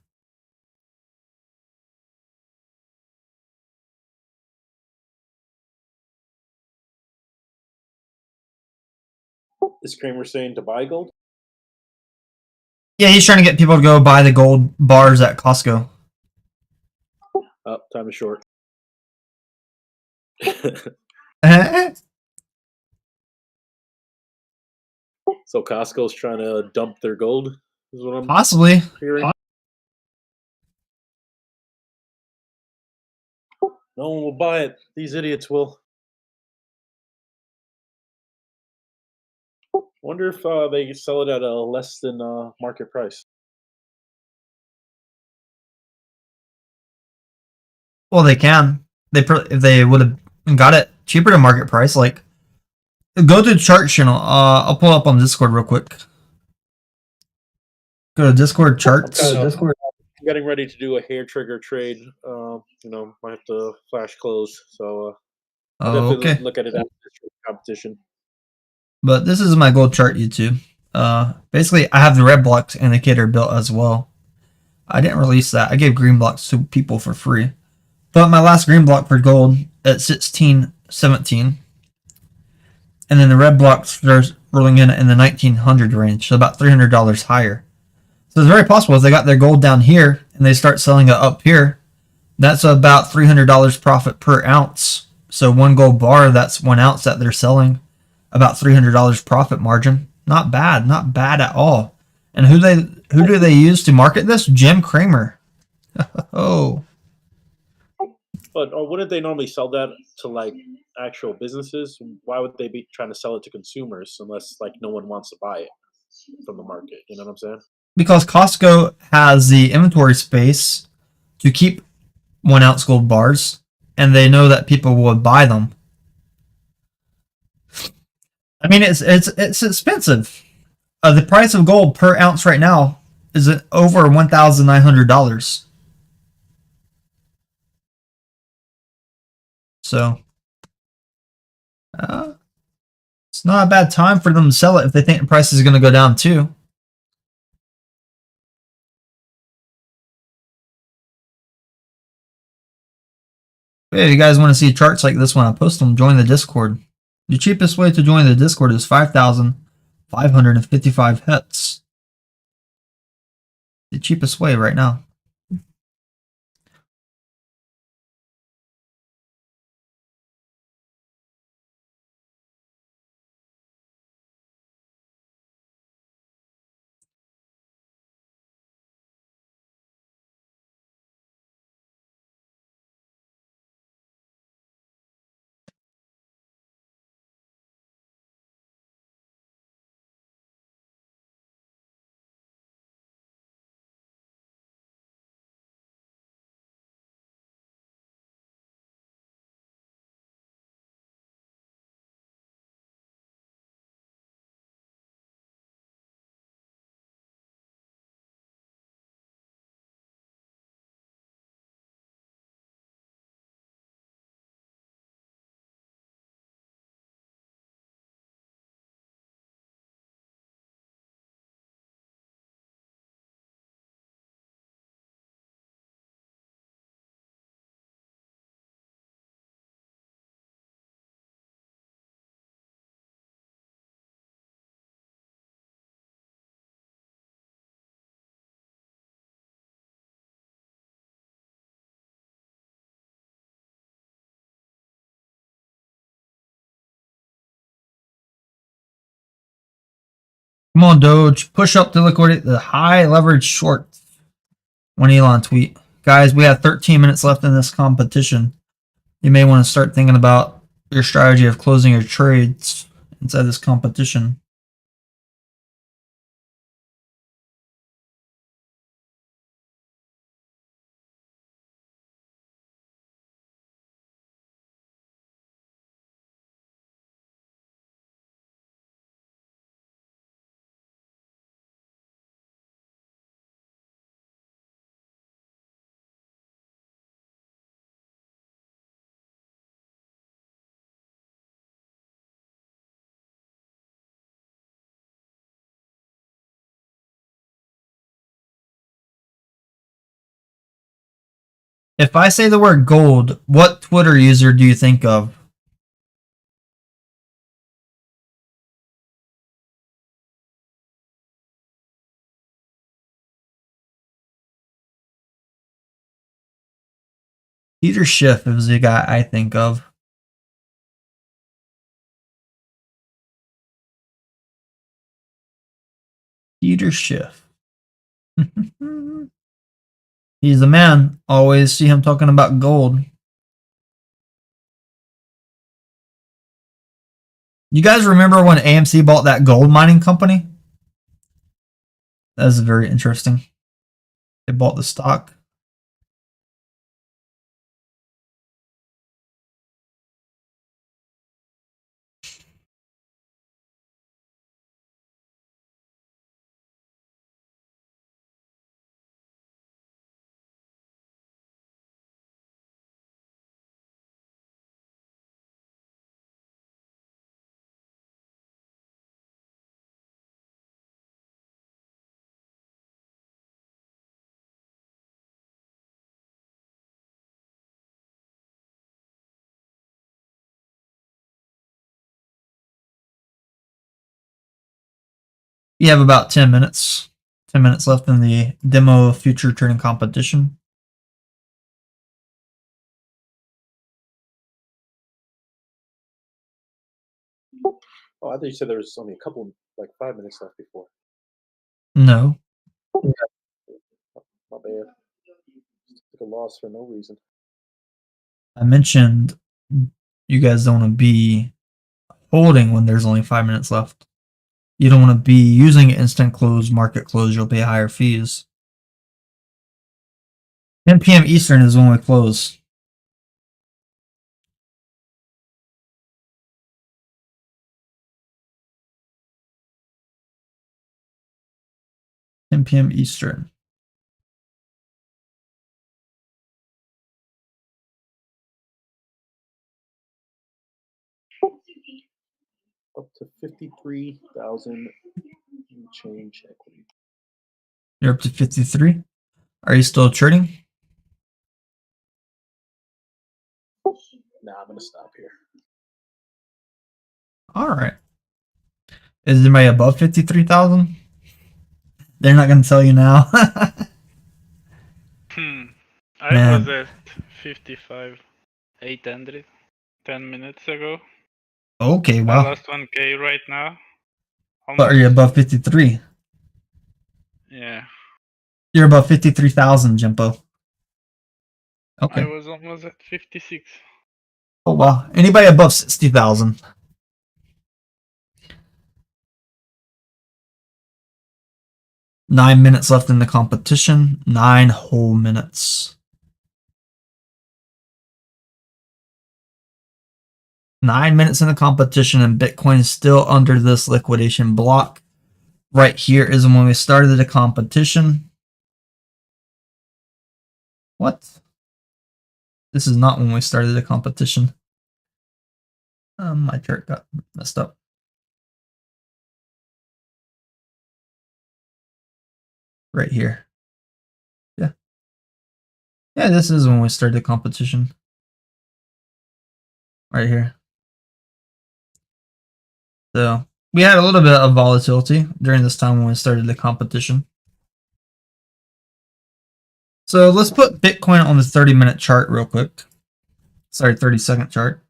Is Kramer saying to buy gold? Yeah, he's trying to get people to go buy the gold bars at Costco. Oh, time is short. So Costco's trying to dump their gold, is what I'm Possibly. hearing. No one will buy it. These idiots will. Wonder if they sell it at a less than market price. Well, they can. If they would have got it cheaper to market price, like, go to the chart channel. I'll pull up on Discord real quick. Go to Discord charts. I'm getting ready to do a hair trigger trade. Might have to flash close. So I'll definitely okay. look at it after this competition. But this is my gold chart, YouTube. Basically, I have the red blocks indicator built as well. I didn't release that. I gave green blocks to people for free. But my last green block for gold at 16.17. And then the red blocks are rolling in the 1900 range, so about $300 higher. So it's very possible if they got their gold down here and they start selling it up here, that's about $300 profit per ounce. So one gold bar, that's 1 ounce that they're selling, about $300 profit margin. Not bad, not bad at all. And who do they use to market this? Jim Cramer. Oh. But wouldn't they normally sell that to like actual businesses? Why would they be trying to sell it to consumers unless like no one wants to buy it from the market? You know what I'm saying? Because Costco has the inventory space to keep 1 ounce gold bars, and they know that people will buy them. I mean, it's expensive. The price of gold per ounce right now is over $1,900. So, it's not a bad time for them to sell it if they think the price is going to go down too. But if you guys want to see charts like this when I post them, join the Discord. The cheapest way to join the Discord is 5,555 hits. The cheapest way right now. Come on, Doge. Push up to liquidate the high leverage short. One Elon tweet. Guys, we have 13 minutes left in this competition. You may want to start thinking about your strategy of closing your trades inside this competition. If I say the word gold, what Twitter user do you think of? Peter Schiff is the guy I think of. Peter Schiff. He's the man. Always see him talking about gold. You guys remember when AMC bought that gold mining company? That was very interesting. They bought the stock. You have about 10 minutes. 10 minutes left in the demo future trading competition. Oh, I thought you said there was only a couple, like 5 minutes left before. No. My bad. Took a loss for no reason. I mentioned you guys don't want to be holding when there's only 5 minutes left. You don't want to be using instant close, market close. You'll pay higher fees. 10 p.m. Eastern is when we close. PM Eastern. Up to 53,000 change equity. You're up to 53. Are you still trading? Nah, I'm gonna stop here. All right. Is anybody above 53,000? They're not going to tell you now. I was at 55,800 10 minutes ago. Okay, I wow. lost 1K right now. But are you above 53? Yeah. You're above 53,000, Jimpo. Okay. I was almost at 56. Oh, wow. Anybody above 60,000? Nine minutes left in the competition. 9 whole minutes. 9 minutes in the competition, and Bitcoin is still under this liquidation block. Right here is when we started the competition. What? This is not when we started the competition. My chart got messed up. Right here. Yeah. Yeah, this is when we started the competition. Right here. So we had a little bit of volatility during this time when we started the competition. So let's put Bitcoin on the 30-minute chart real quick. Sorry, 30-second chart.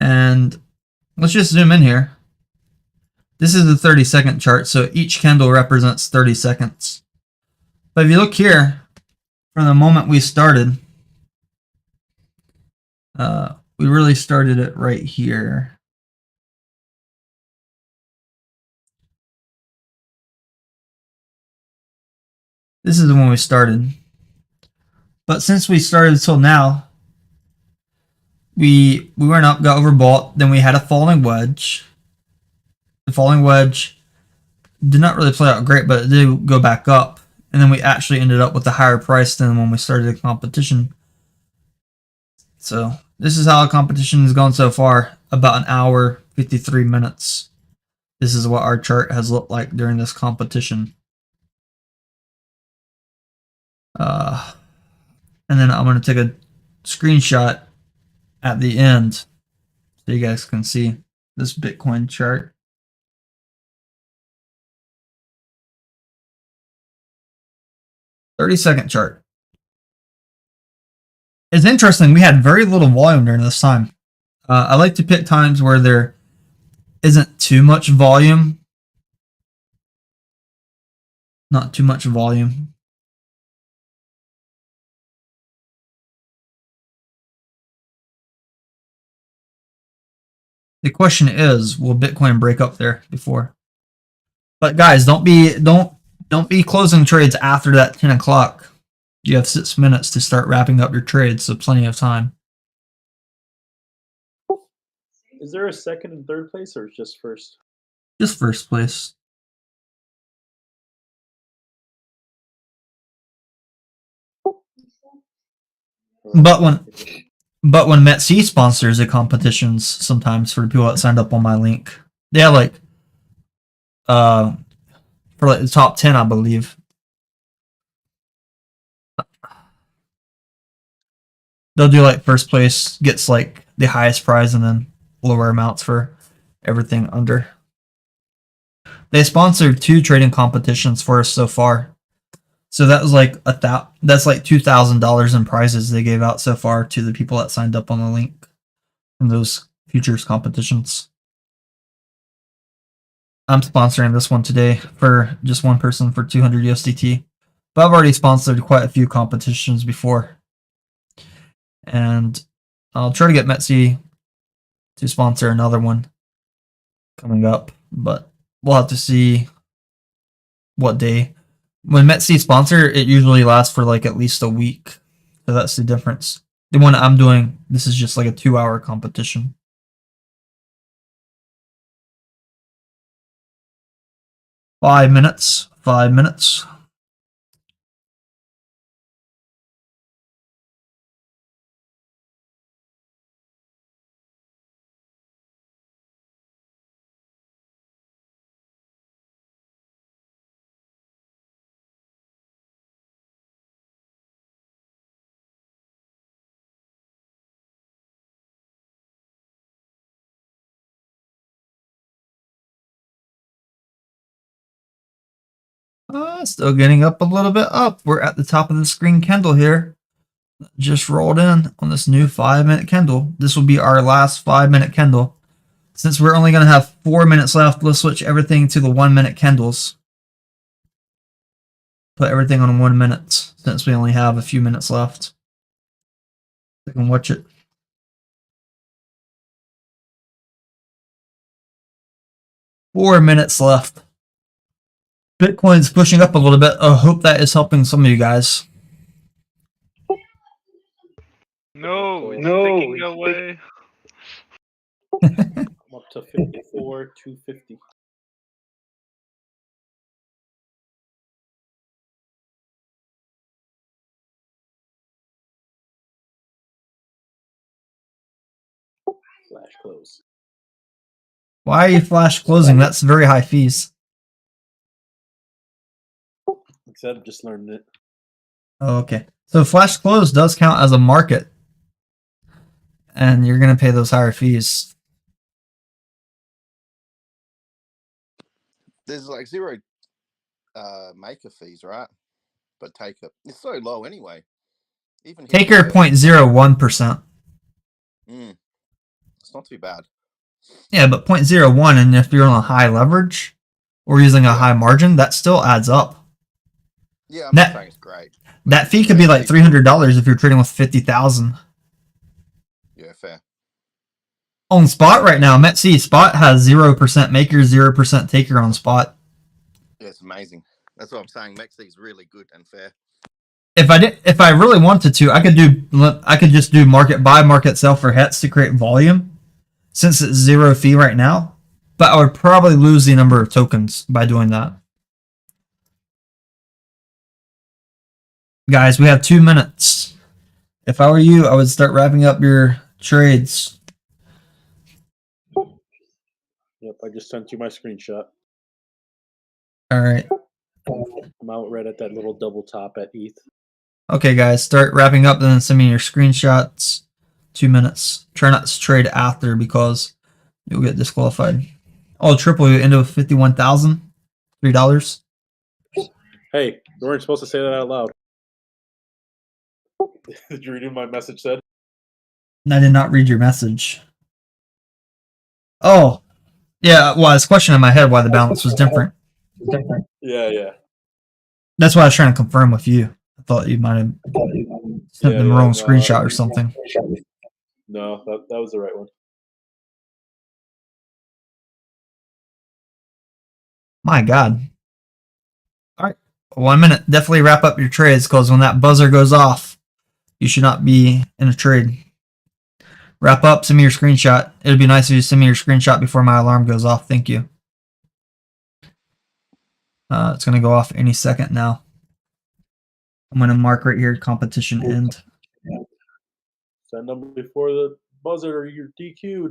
And let's just zoom in here. This is the 30-second chart, so each candle represents 30 seconds. But if you look here, from the moment we started, we really started it right here. This is when we started. But since we started till now, we went up, got overbought, then we had a falling wedge. The falling wedge did not really play out great, but it did go back up. And then we actually ended up with a higher price than when we started the competition. So this is how the competition has gone so far. About an hour, 53 minutes. This is what our chart has looked like during this competition. And then I'm going to take a screenshot at the end so you guys can see this Bitcoin chart. "30-second chart. It's interesting. We had very little volume during this time. I like to pick times where there isn't too much volume. Not too much volume. The question is, will Bitcoin break up there before? But guys, don't be closing trades after that 10 o'clock. You have 6 minutes to start wrapping up your trades, so plenty of time. Is there a second and third place, or just first? Just first place. But when Metc sponsors the competitions, sometimes for the people that signed up on my link, they have like for like the top 10, I believe. They'll do like first place gets like the highest prize and then lower amounts for everything under. They sponsored 2 trading competitions for us so far. So that was like that's like $2,000 in prizes they gave out so far to the people that signed up on the link from those futures competitions. I'm sponsoring this one today for just one person for 200 USDT. But I've already sponsored quite a few competitions before. And I'll try to get Metsi to sponsor another one coming up, but we'll have to see what day. When Metsi sponsor, it usually lasts for like at least a week. So that's the difference. The one I'm doing, this is just like a 2-hour competition. Five minutes. Still getting up a little bit up. We're at the top of the screen candle here. Just rolled in on this new 5-minute candle. This will be our last 5-minute candle. Since we're only going to have 4 minutes left, let's switch everything to the 1-minute candles. Put everything on 1 minute since we only have a few minutes left. I can watch it. Four minutes left. Bitcoin's pushing up a little bit. I hope that is helping some of you guys. No, it's taking away. I'm up to 54, 250. Flash close. Why are you flash closing? That's very high fees. Like I said, I've just learned it. Oh, okay. So flash close does count as a market. And you're going to pay those higher fees. There's like 0 maker fees, right? But taker, it's so low anyway. Even Taker 0.01%. It's not too bad. Yeah, but 0.01, and if you're on a high leverage or using a high margin, that still adds up. Yeah, I'm not saying it's great. That fee could be like $300 if you're trading with 50,000. Yeah, fair. On spot right now, Metsi spot has 0% maker, 0% taker on spot. Yeah, it's amazing. That's what I'm saying. Mexi is really good and fair. If I really wanted to, I could just do market buy, market sell for hets to create volume, since it's 0 fee right now. But I would probably lose the number of tokens by doing that. Guys, we have 2 minutes. If I were you, I would start wrapping up your trades. Yep, I just sent you my screenshot. All right. I'm out right at that little double top at ETH. Okay, guys, start wrapping up, then send me your screenshots. 2 minutes. Try not to trade after because you'll get disqualified. I'll triple you into $51,000. $3. Hey, you weren't supposed to say that out loud. Did you read what my message said? I did not read your message. Oh, yeah. Well, I was questioning in my head why the balance was different. Yeah. That's why I was trying to confirm with you. I thought you might have sent the wrong screenshot or something. No, that was the right one. My God. All right. 1 minute. Definitely wrap up your trades because when that buzzer goes off, you should not be in a trade. Wrap up. Send me your screenshot. It would be nice if you send me your screenshot before my alarm goes off. Thank you. It's going to go off any second now. I'm going to mark right here, competition end. Send them before the buzzer or you're DQ'd.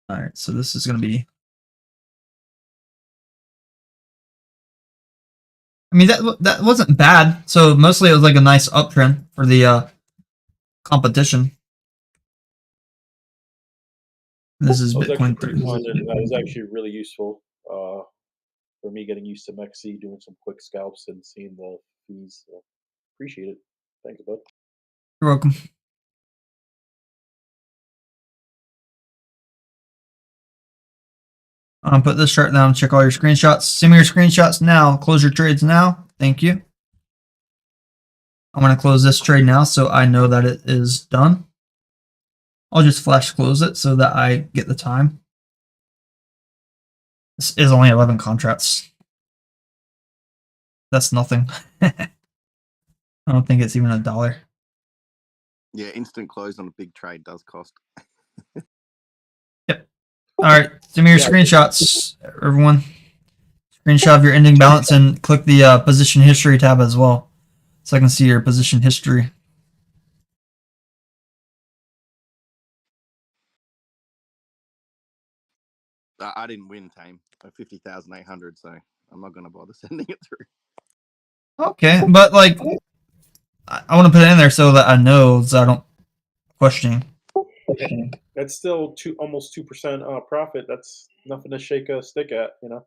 All right, so this is going to be... I mean, that wasn't bad. So mostly it was like a nice uptrend for the competition. This is I was Bitcoin actually pretty 3. fun, and that was actually really useful for me getting used to MEXC, doing some quick scalps and seeing the fees. So appreciate it. Thanks, bud. You're welcome. Put this chart down. Check all your screenshots. Send me your screenshots now. Close your trades now. Thank you. I'm going to close this trade now so I know that it is done. I'll just flash close it so that I get the time. This is only 11 contracts. That's nothing. I don't think it's even $1. Yeah, instant close on a big trade does cost. Yep. All right. Send me your screenshots, everyone. Screenshot of your ending balance and click the position history tab as well, so I can see your position history. I didn't win, Tame. 50,800, so I'm not going to bother sending it through. Okay, but like, I want to put it in there so that I know, so I don't question. That's still almost 2% profit. That's nothing to shake a stick at, you know.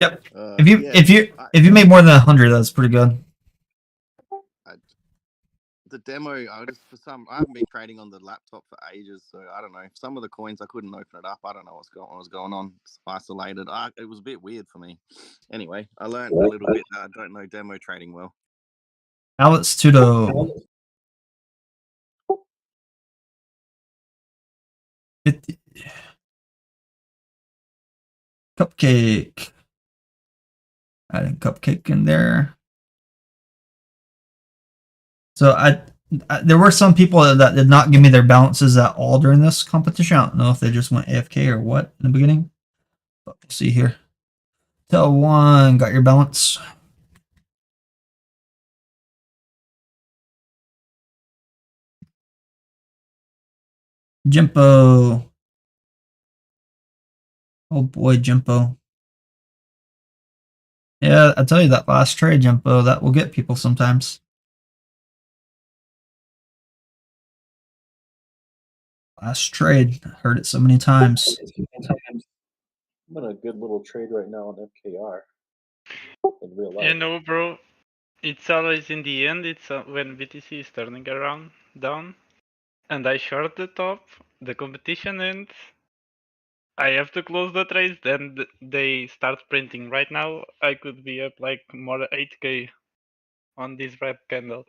Yep. If you make more than 100, that's pretty good. The demo, I haven't been trading on the laptop for ages, so I don't know. Some of the coins I couldn't open it up. I don't know what was going on. It's isolated. It was a bit weird for me. Anyway, I learned a little bit. I don't know demo trading well. Alex Tudo. 50. Cupcake. Adding cupcake in there. So there were some people that did not give me their balances at all during this competition. I don't know if they just went AFK or what in the beginning. But we'll see here. Tell one, got your balance. Jimpo. Oh boy, Jimpo. Yeah, I tell you that last trade, Jimpo, that will get people sometimes. Last trade. Heard it so many times. I'm in a good little trade right now on MKR in real life. You know, bro, it's always in the end, it's when BTC is turning around down, and I short the top, the competition ends, I have to close the trades, then they start printing. Right now, I could be up like more 8k on this red candle.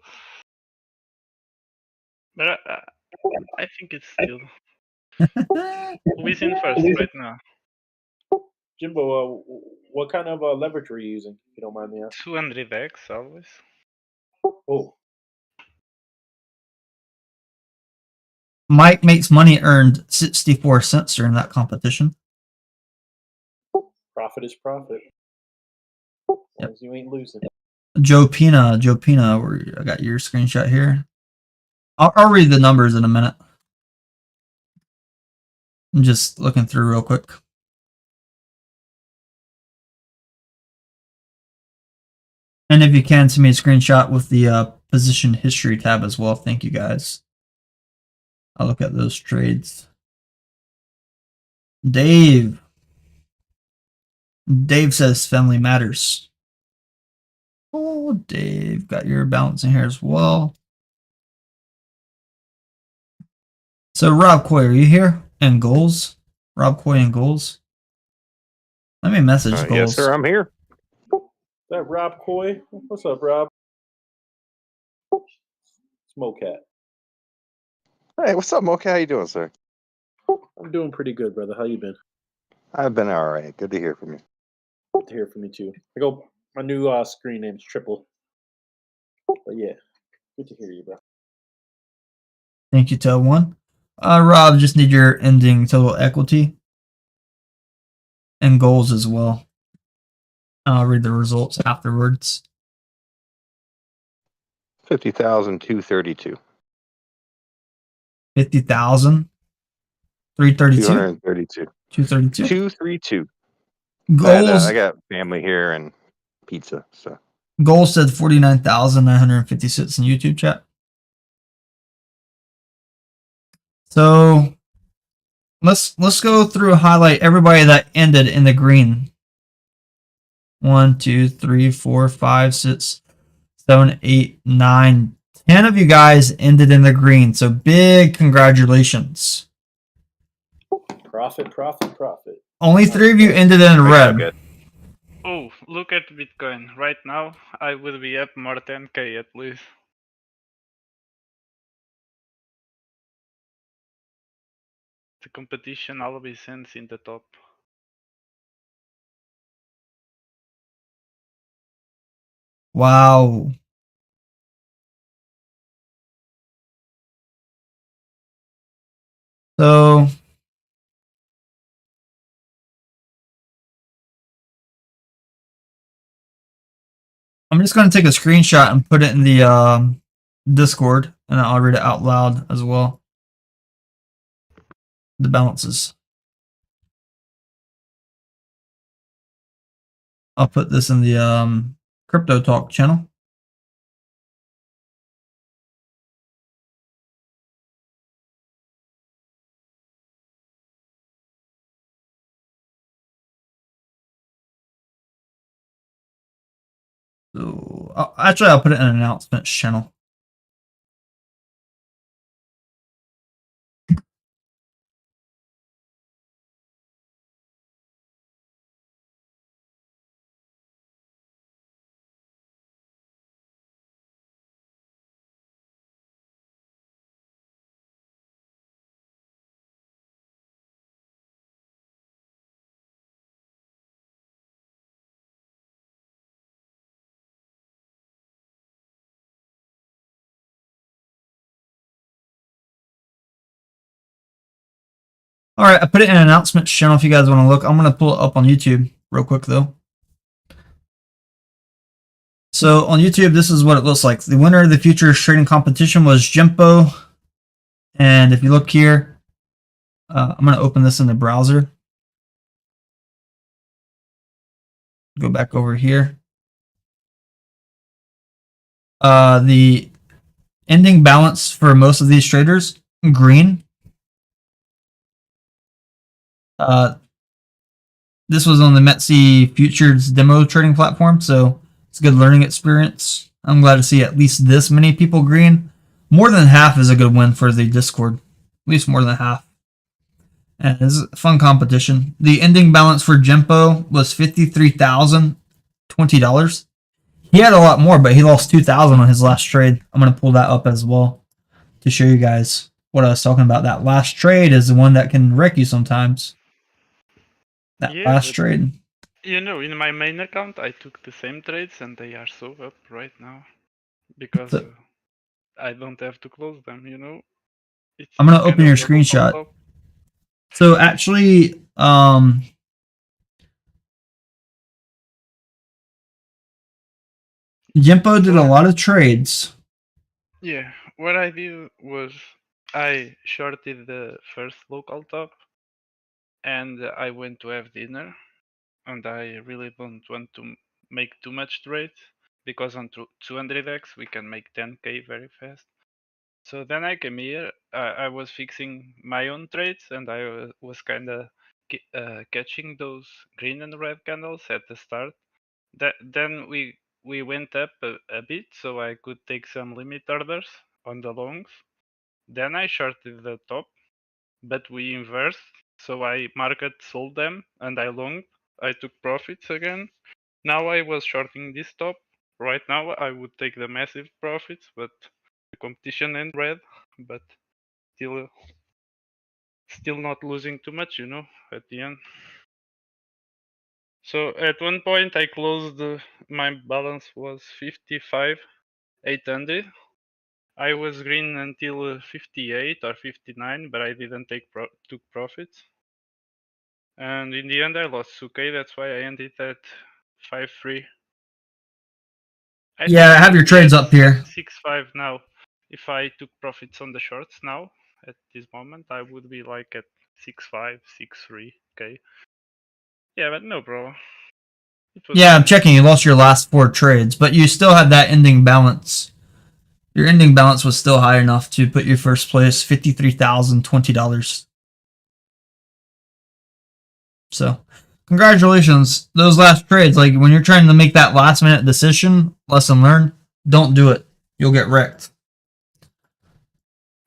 But I think it's still who's in first right now. Jimbo, what kind of leverage were you using, if you don't mind me asking? 200x always. Oh. Mike Makes Money earned 64 cents during that competition. Profit is profit. As long as you ain't losing. Joe Pina, I got your screenshot here. I'll read the numbers in a minute. I'm just looking through real quick. And if you can, send me a screenshot with the position history tab as well. Thank you guys. I'll look at those trades. Dave says family matters. Oh, Dave, got your balance in here as well. So Rob Coy, are you here? And goals? Rob Coy and goals? Let me message goals. Yes, sir, I'm here. Is that Rob Coy? What's up, Rob? Smokecat. Hey, what's up, Mocha? How you doing, sir? I'm doing pretty good, brother. How you been? I've been all right. Good to hear from you. Good to hear from you too. My new screen name's Triple. But yeah, good to hear you, bro. Thank you, Tel One. Rob, just need your ending total equity and goals as well. I'll read the results afterwards. 50,232. 50,000. 332. 232. 232. 232. Goals. I got family here and pizza. So goals said 49,956 in YouTube chat. So let's go through and highlight everybody that ended in the green. 1, 2, 3, 4, 5, 6, 7, 8, 9, 10 of you guys ended in the green. So big congratulations. Profit, profit, profit. Only 3 of you ended in red. Oh, look at Bitcoin. Right now, I would be up more 10k at least. The competition always ends in the top. Wow. So I'm just going to take a screenshot and put it in the Discord, and I'll read it out loud as well. The balances. I'll put this in the Crypto Talk channel. So actually, I'll put it in an announcements channel. All right, I put it in an announcements channel if you guys want to look. I'm going to pull it up on YouTube real quick, though. So on YouTube, this is what it looks like. The winner of the futures trading competition was Jimpo. And if you look here, I'm going to open this in the browser. Go back over here. The ending balance for most of these traders, green. This was on the Metsi Futures demo trading platform, so it's a good learning experience. I'm glad to see at least this many people green. More than half is a good win for the Discord. At least more than half. And it's a fun competition. The ending balance for Jimpo was $53,020. He had a lot more, but he lost $2,000 on his last trade. I'm going to pull that up as well to show you guys what I was talking about. That last trade is the one that can wreck you sometimes. That last trade. You know, in my main account, I took the same trades and they are so up right now because I don't have to close them, you know. I'm going to open your screenshot. So actually, Jimpo did a lot of trades. Yeah, what I did was I shorted the first local top and I went to have dinner, and I really don't want to make too much trades because on 200x we can make 10k very fast. So then I came here, I was fixing my own trades and I was kind of catching those green and red candles at the start. Then we went up a bit so I could take some limit orders on the longs. Then I shorted the top, but we inversed, so I market sold them and I longed. I took profits again. Now I was shorting this top. Right now I would take the massive profits, but the competition ended red, but still not losing too much, you know, at the end. So at one point I closed, my balance was 55,800. I was green until 58 or 59, but I didn't took profits. And in the end I lost 2k, that's why I ended at 5.3. Yeah, I have your trades up here. 6.5 now. If I took profits on the shorts now, at this moment, I would be like at 6.5, 6.3. Okay. Yeah, but no, bro. Yeah, I'm checking. You lost your last 4 trades, but you still had that ending balance. Your ending balance was still high enough to put your first place $53,020. So, congratulations. Those last trades, like when you're trying to make that last minute decision, lesson learned, don't do it. You'll get wrecked.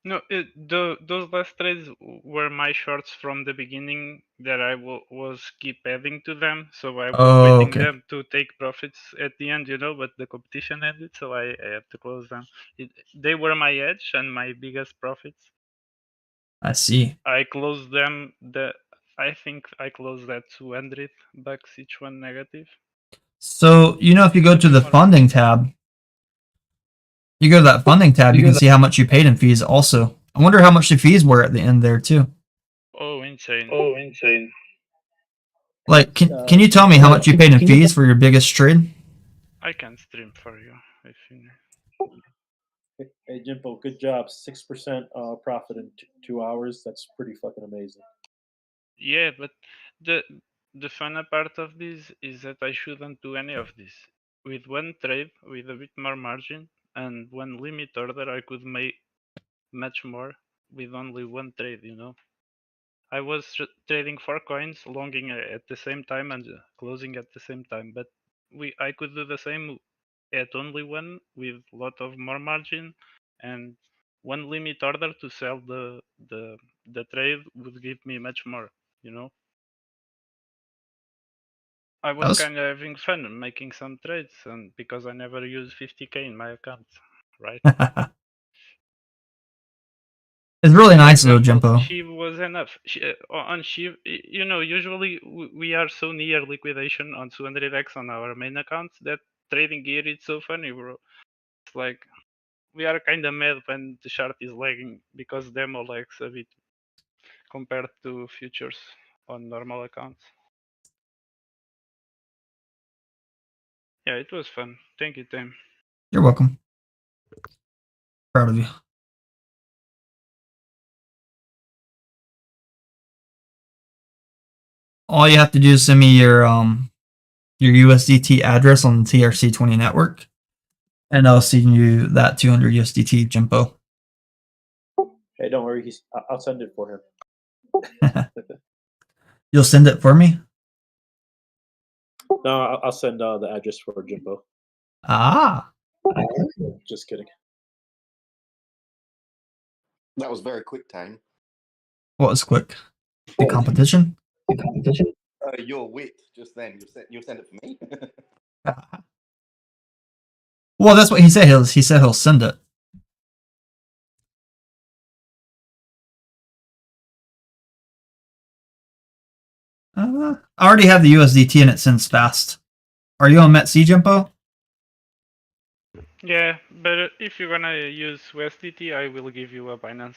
No, those last trades were my shorts from the beginning that I was keep adding to them. So I was waiting them to take profits at the end, but the competition ended, so I had to close them. They were my edge and my biggest profits. I see. I closed them. I think I closed at $200 each one negative. So, if you go to the funding tab, you go to that funding tab, you can see how much you paid in fees also. I wonder how much the fees were at the end there too. Oh, insane. Like, can you tell me how much you paid in fees for your biggest trade? I can stream for you if you need. Hey, Jimbo, good job. 6% profit in 2 hours. That's pretty fucking amazing. Yeah, but the funny part of this is that I shouldn't do any of this. With one trade, with a bit more margin, and one limit order, I could make much more with only one trade, I was trading 4 coins, longing at the same time and closing at the same time, but I could do the same at only one with lot of more margin, and one limit order to sell the trade would give me much more, I was kind of having fun making some trades, and because I never use 50k in my account, right? It's really nice though, Jimbo. Shiv was enough. On Shiv, usually we are so near liquidation on 200x on our main accounts that trading here is so funny, bro. It's like we are kind of mad when the chart is lagging because demo lags a bit compared to futures on normal accounts. Yeah, it was fun. Thank you, Tim. You're welcome. Proud of you. All you have to do is send me your USDT address on the TRC20 network, and I'll send you that 200 USDT, Jimbo. Hey, don't worry. I'll send it for him. You'll send it for me? No, I'll send the address for Jimbo. Ah. Just kidding. That was very quick, Tane. What was quick? The competition? Your wit just then. You'll send it for me. Well, that's what he said. He said he'll send it. I already have the USDT and it sends fast. Are you on METC, Jimbo? Yeah, but if you're gonna use USDT, I will give you a Binance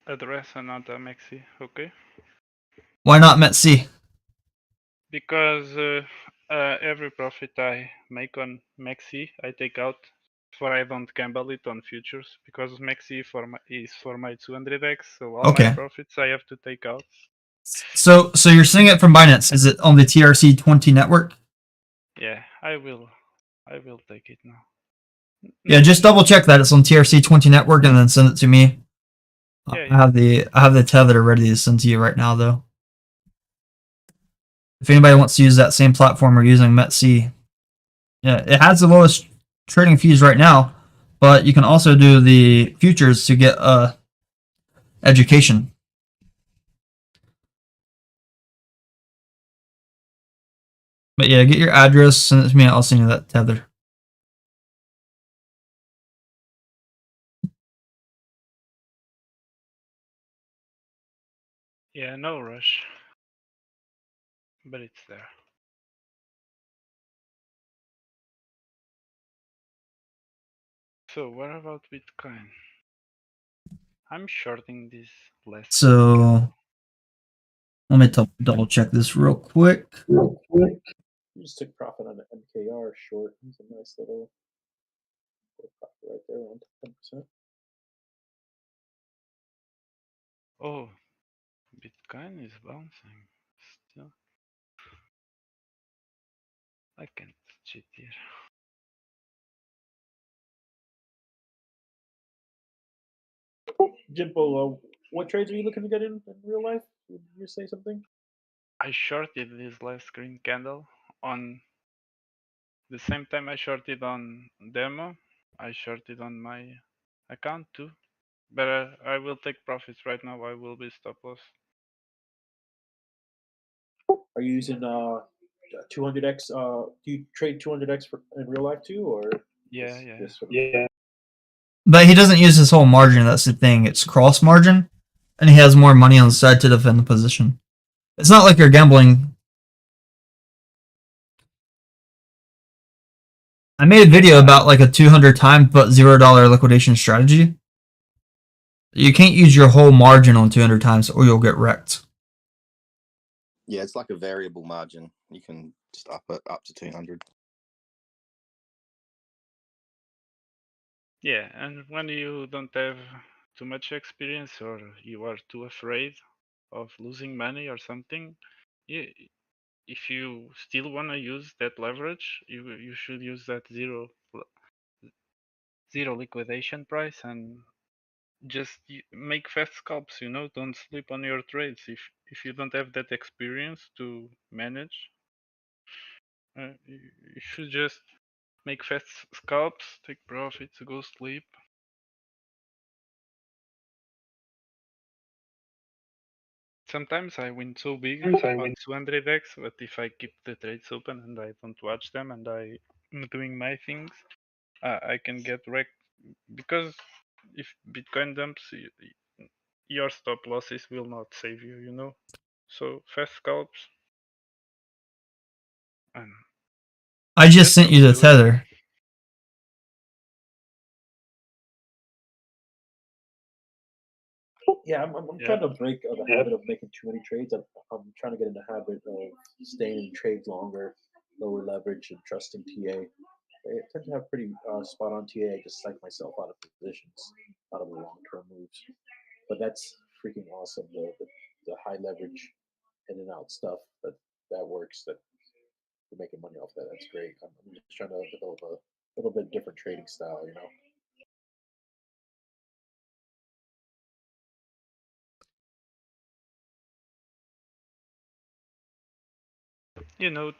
address and not a Mexi, okay? Why not METC? Because every profit I make on Mexi, I take out, for I don't gamble it on futures, because Mexi is for my 200x, so all my profits I have to take out. So you're seeing it from Binance. Is it on the TRC20 network? Yeah, I will take it now. Yeah, just double check that it's on TRC20 network and then send it to me. Yeah, I have the tether ready to send to you right now though. If anybody wants to use that same platform we're using, METC, yeah, it has the lowest trading fees right now, but you can also do the futures to get education. But yeah, get your address, send it to me, and I'll send you that tether. Yeah, no rush. But it's there. So what about Bitcoin? I'm shorting this less. So let me double check this real quick. You just took profit on the MKR short. It's a nice little profit right there, around 10%. Oh, Bitcoin is bouncing still. I can't cheat here. Jimbo, what trades are you looking to get in real life? Did you say something? I shorted this last green candle on the same time I shorted on demo. I shorted on my account too, but I will take profits right now. I will be stop loss. Are you using 200x? Do you trade 200x in real life too, or Yeah, yeah? But he doesn't use his whole margin. That's the thing. It's cross margin, and he has more money on the side to defend the position. It's not like you're gambling. I made a video about like a 200 times but $0 liquidation strategy. You can't use your whole margin on 200 times or you'll get wrecked. Yeah, it's like a variable margin. You can just up it up to 200. Yeah, and when you don't have too much experience or you are too afraid of losing money or something, if you still want to use that leverage, you should use that zero liquidation price and just make fast scalps. Don't sleep on your trades. If you don't have that experience to manage, you should just make fast scalps, take profits, go sleep. Sometimes I win so big on 200x, but if I keep the trades open and I don't watch them and I'm doing my things, I can get wrecked because if Bitcoin dumps, your stop losses will not save you. So fast scalps. And I just sent you the tether. Yeah, I'm trying to break the habit of making too many trades. I'm trying to get in the habit of staying in trades longer, lower leverage, and trusting TA. I tend to have pretty spot on TA. I just psych myself out of positions, out of the long term moves. But that's freaking awesome. The high leverage in and out stuff that works. That we're making money off that. That's great. I'm just trying to develop a little bit different trading style.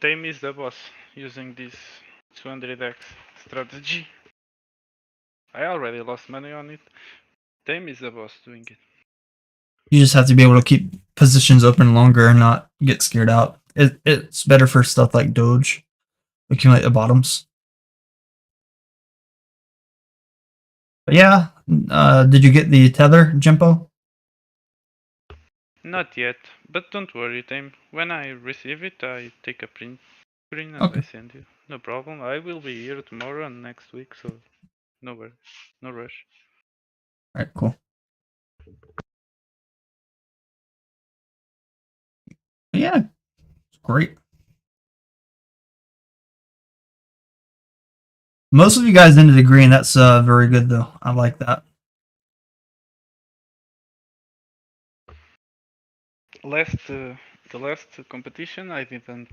Tame is the boss using this 200x strategy. I already lost money on it. Tame is the boss doing it. You just have to be able to keep positions open longer and not get scared out. It's better for stuff like Doge, accumulate the bottoms. But yeah, did you get the tether, Jimpo? Not yet, but don't worry, Tame. When I receive it, I take a print screen and Okay. I send you. No problem. I will be here tomorrow and next week, so no worries, no rush. Alright, cool. Yeah, it's great. Most of you guys ended green. That's very good, though. I like that. The last competition I didn't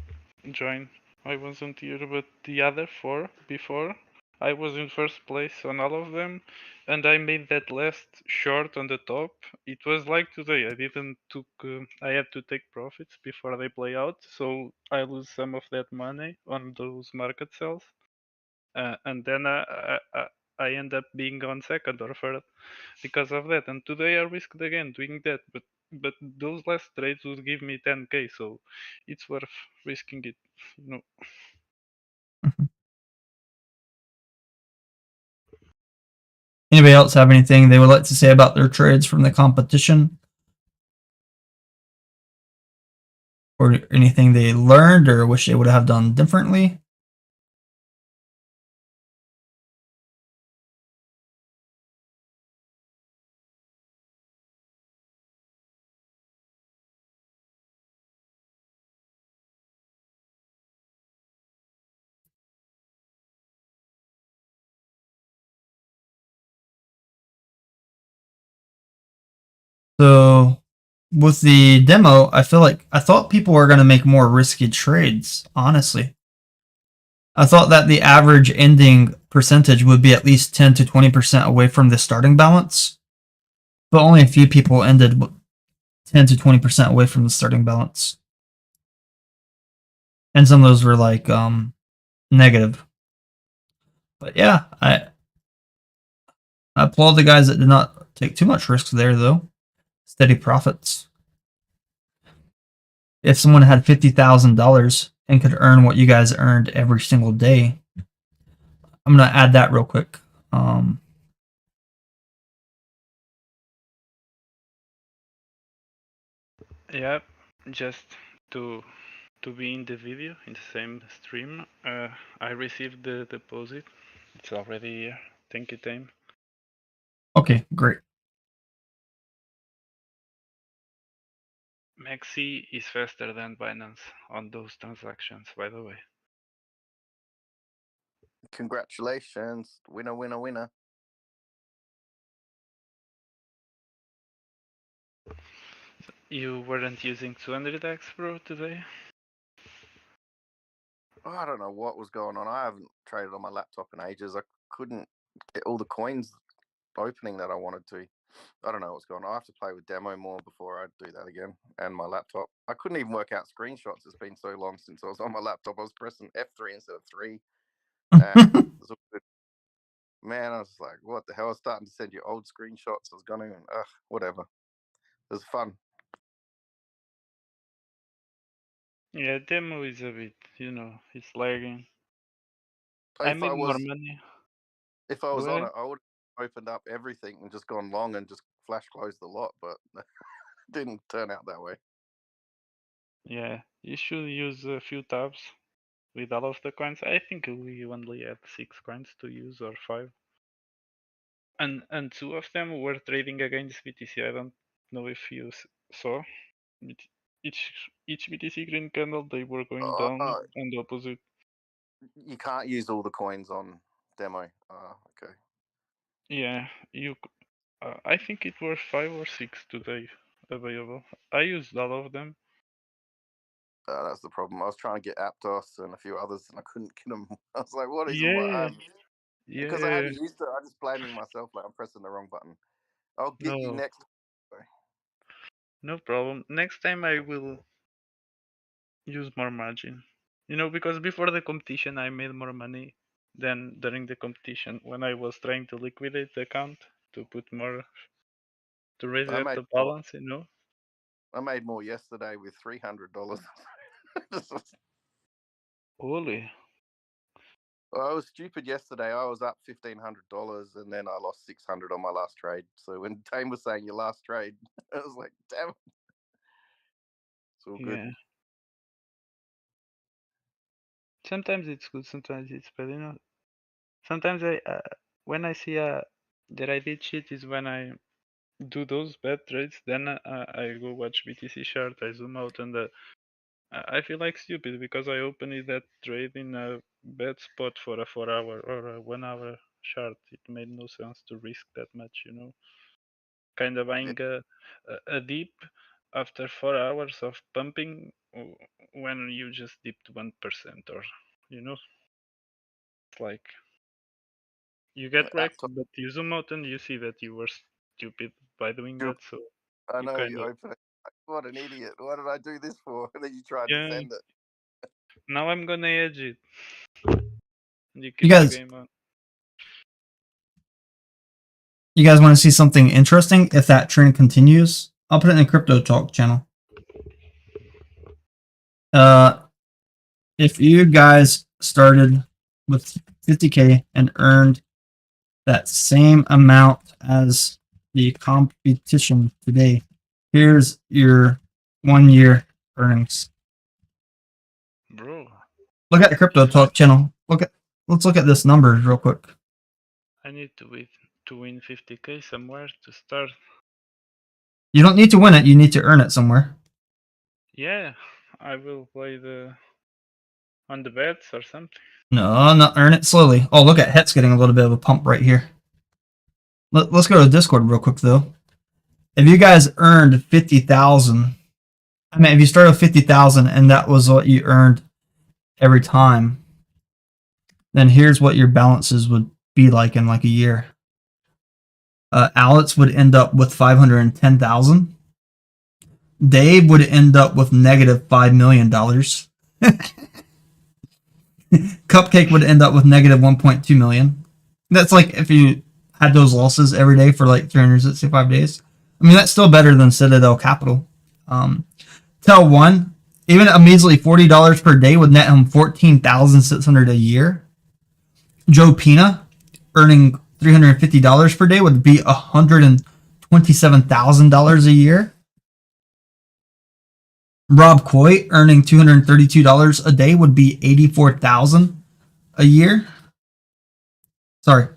join. I wasn't here, but the other 4 before, I was in first place on all of them, and I made that last short on the top. It was like today. I had to take profits before they play out, so I lose some of that money on those market sells, and then I end up being on second or third because of that. And today I risked again doing that, but those last trades would give me 10k, so it's worth risking it. Anybody else have anything they would like to say about their trades from the competition? Or anything they learned or wish they would have done differently? So with the demo, I thought people were going to make more risky trades, honestly. I thought that the average ending percentage would be at least 10 to 20% away from the starting balance, but only a few people ended 10 to 20% away from the starting balance. and some of those were like negative. But yeah, I applaud the guys that did not take too much risks there, though. Steady profits. If someone had $50,000 and could earn what you guys earned every single day, I'm gonna add that real quick. Yeah, just to be in the video, in the same stream, I received the deposit. It's already here. Thank you, Tame. Okay, great. Maxi is faster than Binance on those transactions, by the way. Congratulations. Winner, winner, winner. You weren't using 200x, bro, today? Oh, I don't know what was going on. I haven't traded on my laptop in ages. I couldn't get all the coins opening that I wanted to. I don't know what's going on. I have to play with demo more before I do that again. And my laptop. I couldn't even work out screenshots. It's been so long since I was on my laptop. I was pressing F3 instead of 3. And it was all good. Man, I was like, what the hell? I was starting to send you old screenshots. I was going to, whatever. It was fun. Yeah, demo is a bit, it's lagging. I made more money. If I was on it, I would have opened up everything and just gone long and just flash closed the lot, but didn't turn out that way. Yeah, you should use a few tabs with all of the coins. I think we only had 6 coins to use, or 5. And 2 of them were trading against BTC. I don't know if you saw. Each BTC green candle, they were going down and the opposite. You can't use all the coins on demo. Okay. Yeah, I think it were 5 or 6 today available. I used all of them. That's the problem. I was trying to get Aptos and a few others, and I couldn't get them. I was like, "What is Yeah. Because I hadn't used it, I just blaming myself like I'm pressing the wrong button. I'll get you next. No problem. Next time I will use more margin. Because before the competition I made more money than during the competition when I was trying to liquidate the account to put more, to reset the balance, I made more yesterday with $300. Holy. Well, I was stupid yesterday. I was up $1,500 and then I lost $600 on my last trade. So when Tame was saying your last trade, I was like, damn it. It's all good. Yeah. Sometimes it's good, sometimes it's bad, Sometimes when I see that I did shit is when I do those bad trades, then I go watch BTC chart, I zoom out, and I feel like stupid because I opened that trade in a bad spot for a 4-hour or a 1-hour chart. It made no sense to risk that much, Kind of buying a dip after 4 hours of pumping when you just dipped 1%, or, it's like you get wrecked, but you zoom out and you see that you were stupid by doing that. So I know you open it. What an idiot! What did I do this for? And then you tried to send it. Now I'm gonna edge it. You guys, the game on. You guys want to see something interesting? If that trend continues, I'll put it in the Crypto Talk channel. If you guys started with 50K and earned that same amount as the competition today, here's your 1-year earnings. Bro. Look at the Crypto Talk channel. Let's look at this numbers real quick. I need to win 50K somewhere to start. You don't need to win it, you need to earn it somewhere. Yeah, I will play on the bets or something. No, not earn it slowly. Oh, look at Het's getting a little bit of a pump right here. Let's go to Discord real quick though. If you guys earned 50,000, I mean, if you started with 50,000 and that was what you earned every time, then here's what your balances would be like in like a year. Alex would end up with 510,000. Dave would end up with negative $5 million. Cupcake would end up with negative 1.2 million. That's like if you had those losses every day for like 365 days. I mean, that's still better than Citadel Capital. Tell One, even a measly $40 per day would net him $14,600 a year. Joe Pina, earning $350 per day, would be $127,000 a year. Rob Coy, earning $232 a day, would be $84,000 a year. Sorry,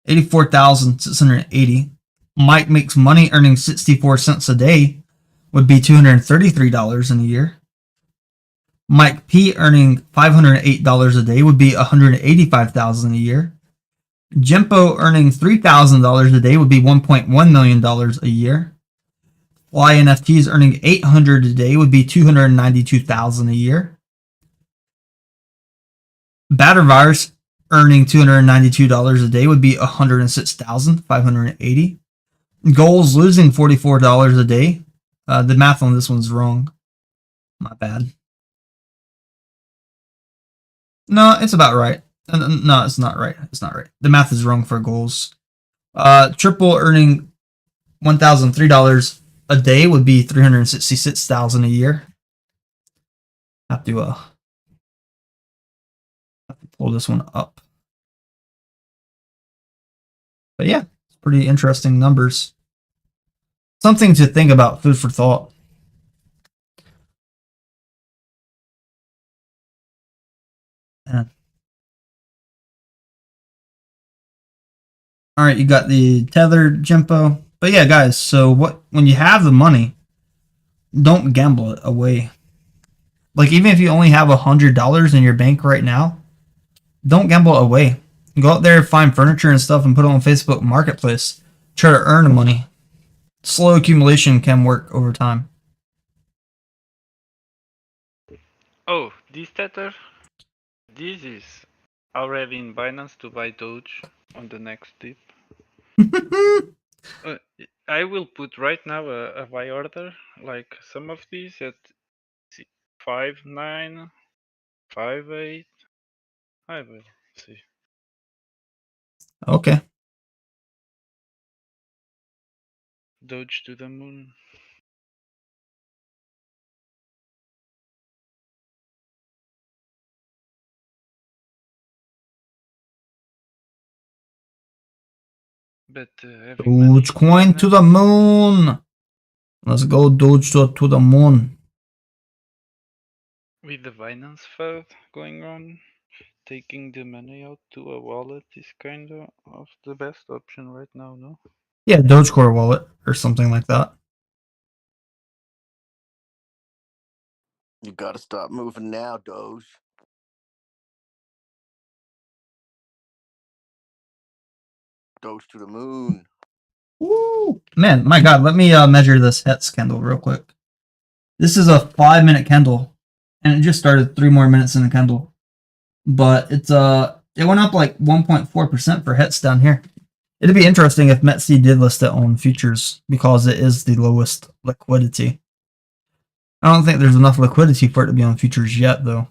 $84,680. Mike Makes Money, earning 64 cents a day, would be $233 in a year. Mike P, earning $508 a day, would be $185,000 a year. Jimpo, earning $3,000 a day, would be $1.1 million a year. Fly NFTs, earning $800 a day, would be $292,000 a year. Battervirus, earning $292 a day, would be $106,580. Goals, losing $44 a day. The math on this one's wrong. My bad. No, it's about right. No, it's not right. It's not right. The math is wrong for goals. Triple, earning $1,003 a day, would be $366,000 a year. Have to pull this one up. But yeah, it's pretty interesting numbers. Something to think about, food for thought. Yeah. All right, you got the Tether, Jimpo. But yeah, guys, so when you have the money, don't gamble it away. Like, even if you only have $100 in your bank right now, don't gamble it away. Go out there, find furniture and stuff, and put it on Facebook Marketplace. Try to earn the money. Slow accumulation can work over time. Oh, this Tether? This is already in Binance to buy Doge on the next dip. I will put right now a buy order, like some of these at 5.9, 5.8. I will see. Okay. Doge to the moon. But Dogecoin to the moon. Let's go Doge to the moon. With the Binance Fed going on, taking the money out to a wallet is kind of the best option right now, no? Yeah, Dogecoin wallet or something like that. You gotta start moving now, Doge. Doge to the moon. Woo! Man, my God, let me measure this Hetz candle real quick. This is a 5-minute candle, and it just started 3 more minutes in the candle. But it went up like 1.4% for Hetz down here. It'd be interesting if METC did list it on futures because it is the lowest liquidity. I don't think there's enough liquidity for it to be on futures yet, though.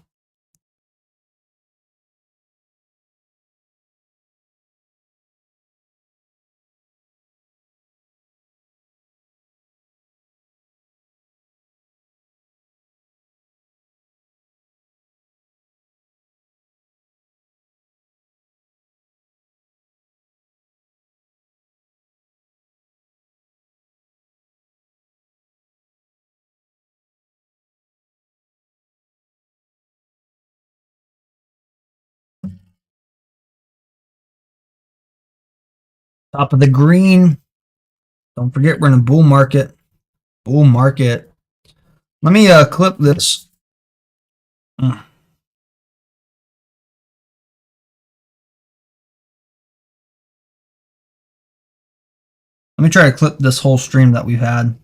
Top of the green. Don't forget we're in a bull market. Bull market. Let me clip this. Let me try to clip this whole stream that we've had.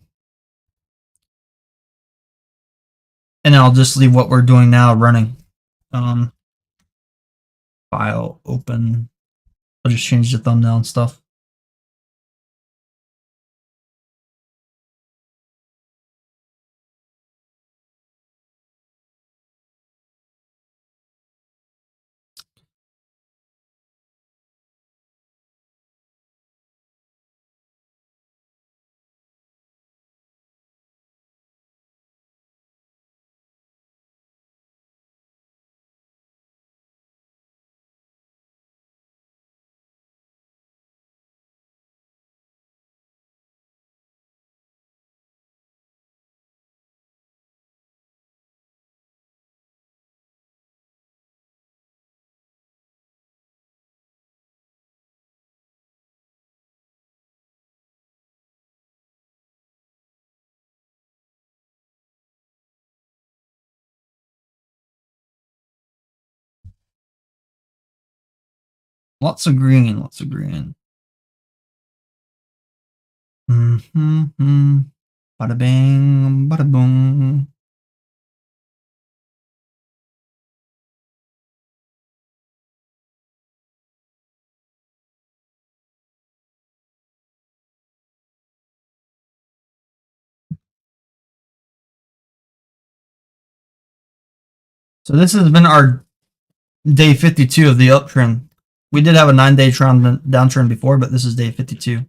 And I'll just leave what we're doing now running. File open. I'll just change the thumbnail and stuff. Lots of green, lots of green. Bada bing, bada boom. So this has been our day 52 of the uptrend. We did have a 9-day downtrend before, but this is day 52.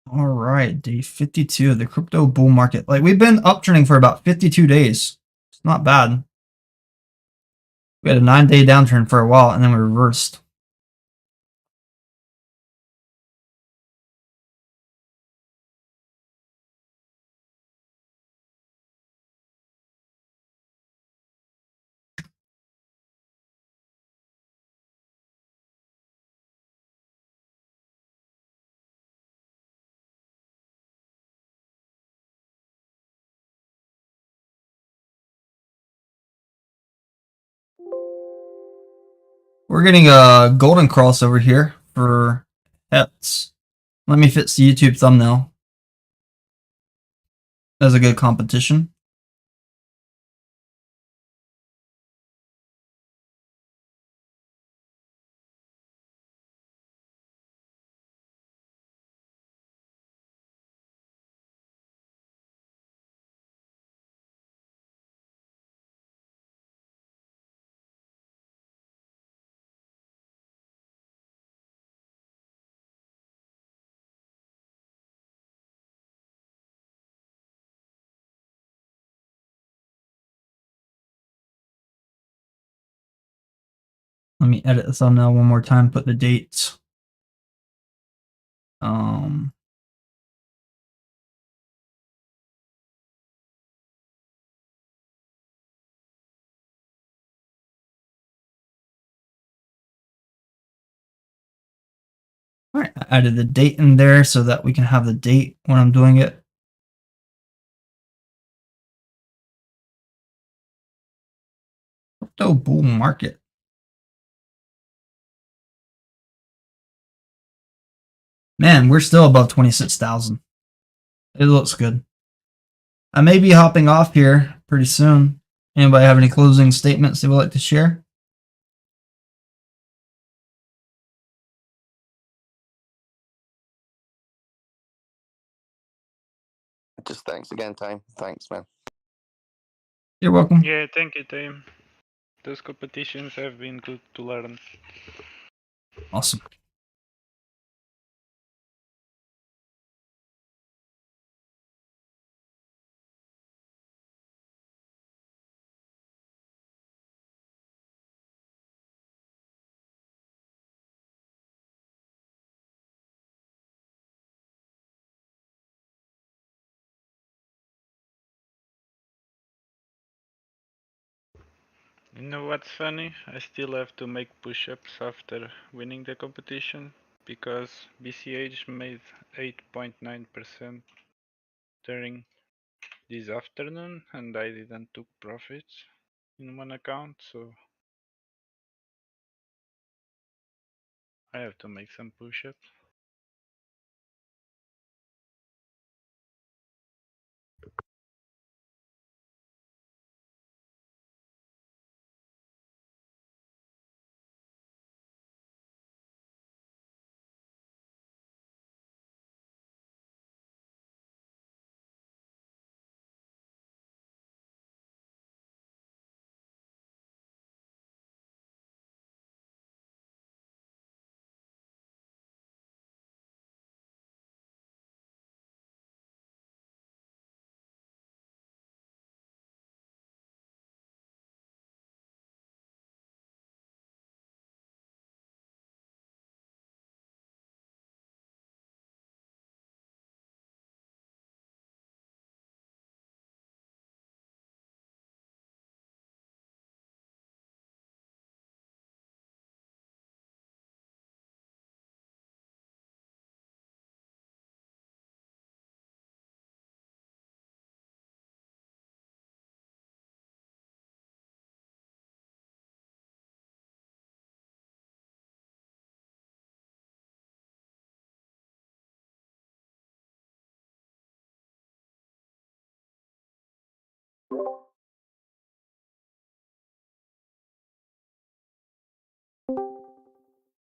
All right, day 52 of the crypto bull market. Like, we've been uptrending for about 52 days. It's not bad. We had a 9-day downturn for a while, and then we reversed. We're getting a golden crossover here for hets. Let me fix the YouTube thumbnail. That's a good competition. Let me edit the thumbnail one more time, put the dates. All right, I added the date in there so that we can have the date when I'm doing it. Crypto bull market. Man, we're still above 26,000. It looks good. I may be hopping off here pretty soon. Anybody have any closing statements they would like to share? Just thanks again, Tame. Thanks, man. You're welcome. Yeah, thank you, Tim. Those competitions have been good to learn. Awesome. You know what's funny? I still have to make push-ups after winning the competition because BCH made 8.9% during this afternoon and I didn't took profits in one account, so I have to make some push-ups.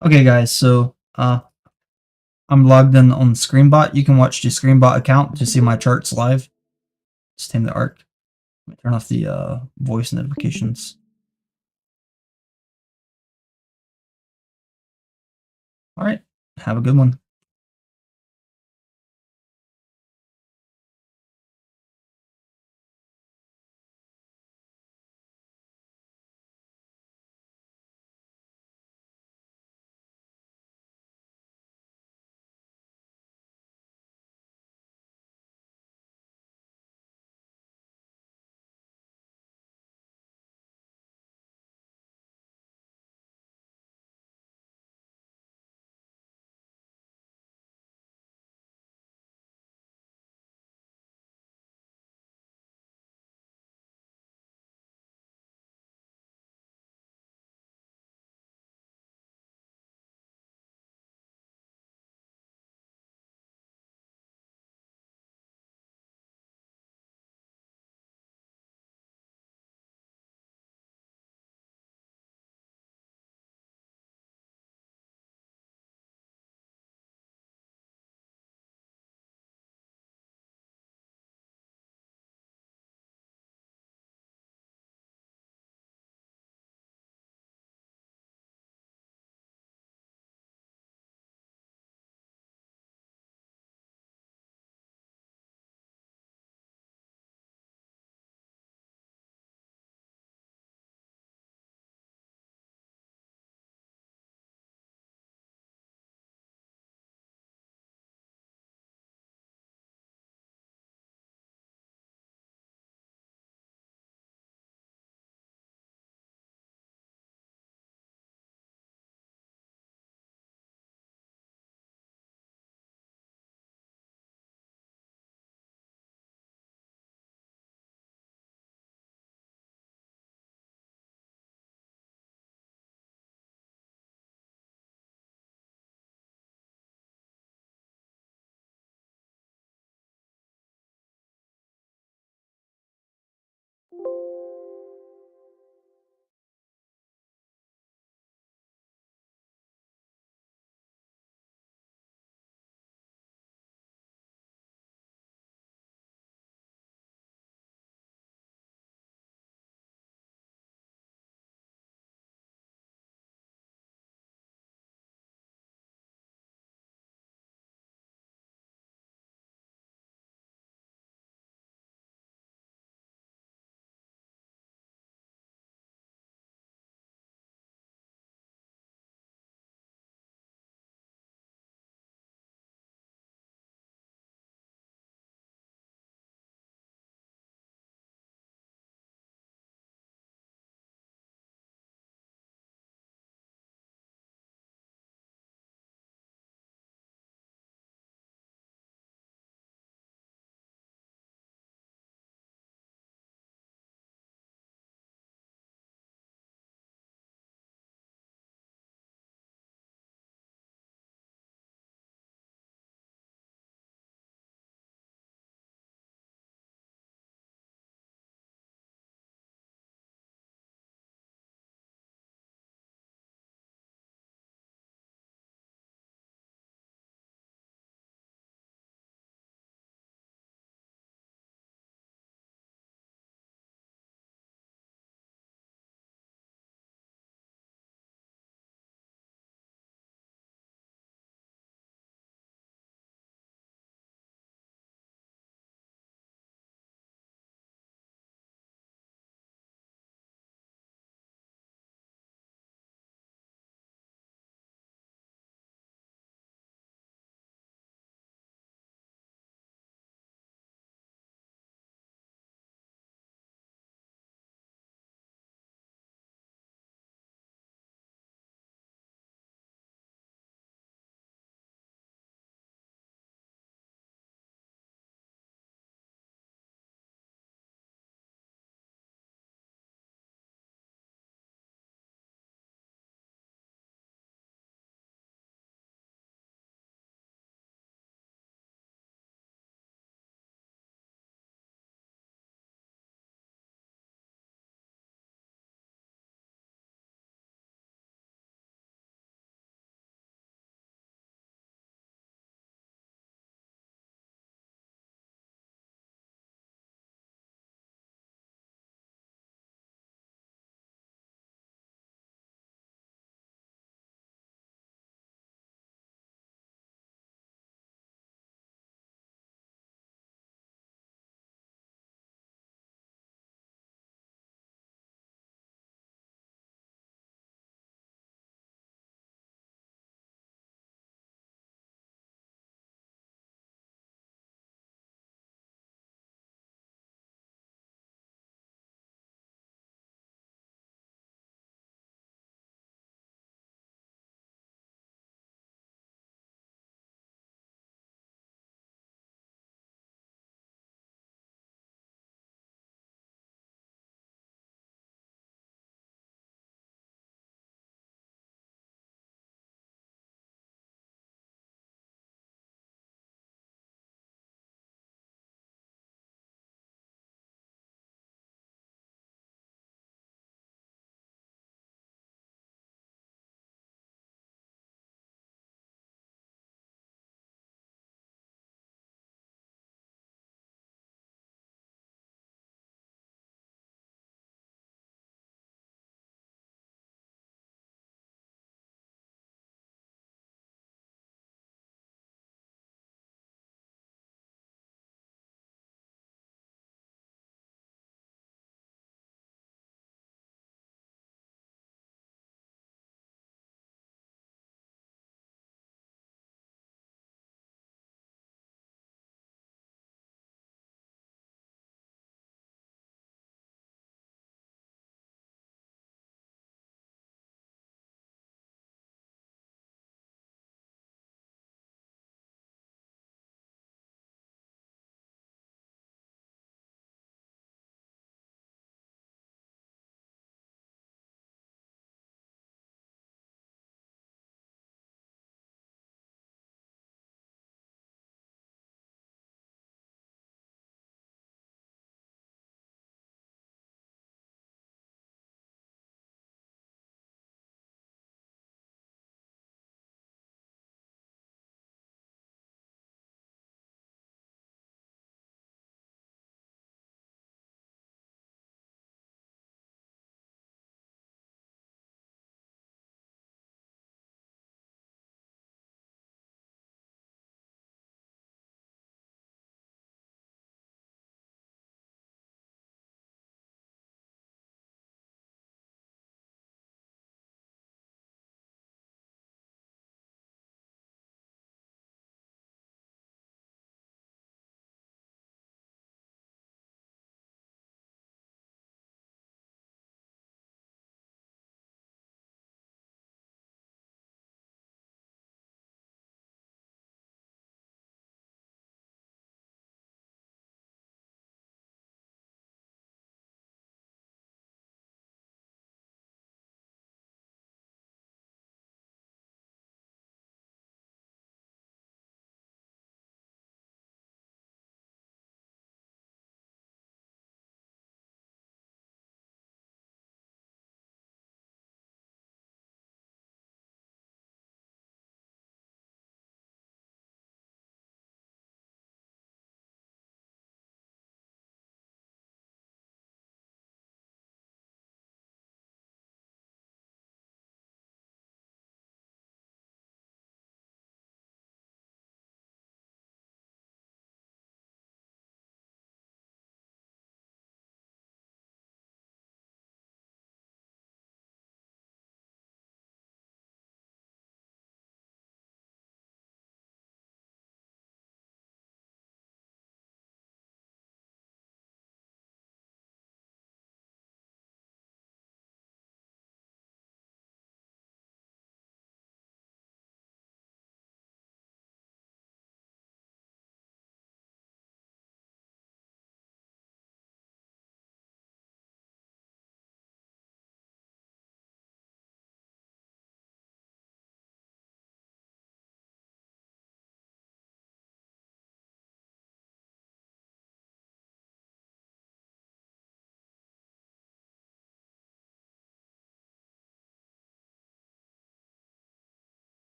Okay, guys, so I'm logged in on ScreenBot. You can watch the ScreenBot account to see my charts live. It's Tametheark. Let me turn off the voice notifications. All right, have a good one.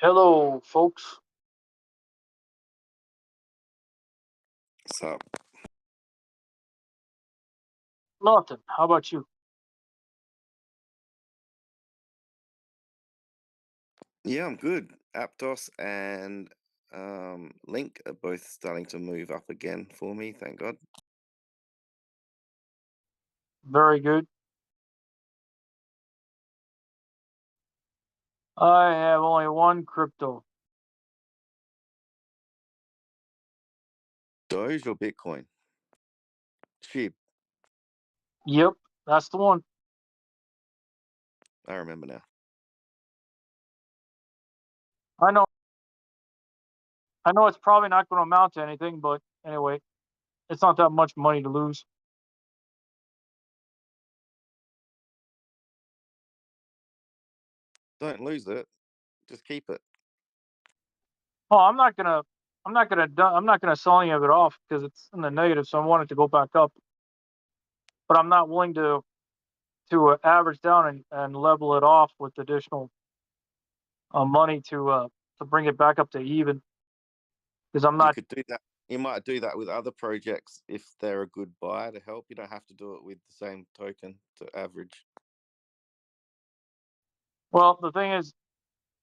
Hello, folks. What's up? Nothing. How about you? Yeah, I'm good. Aptos and Link are both starting to move up again for me, thank God. Very good. I have only one crypto. Doge or Bitcoin? Cheap. Yep, that's the one. I remember now. I know. I know it's probably not going to amount to anything, but anyway, it's not that much money to lose. Don't lose it. Just keep it. Oh, I'm not gonna sell any of it off because it's in the negative, so I want it to go back up. But I'm not willing to average down and level it off with additional money to bring it back up to even. Because I'm You not. could do that. You might do that with other projects if they're a good buy to help. You don't have to do it with the same token to average. Well, the thing is,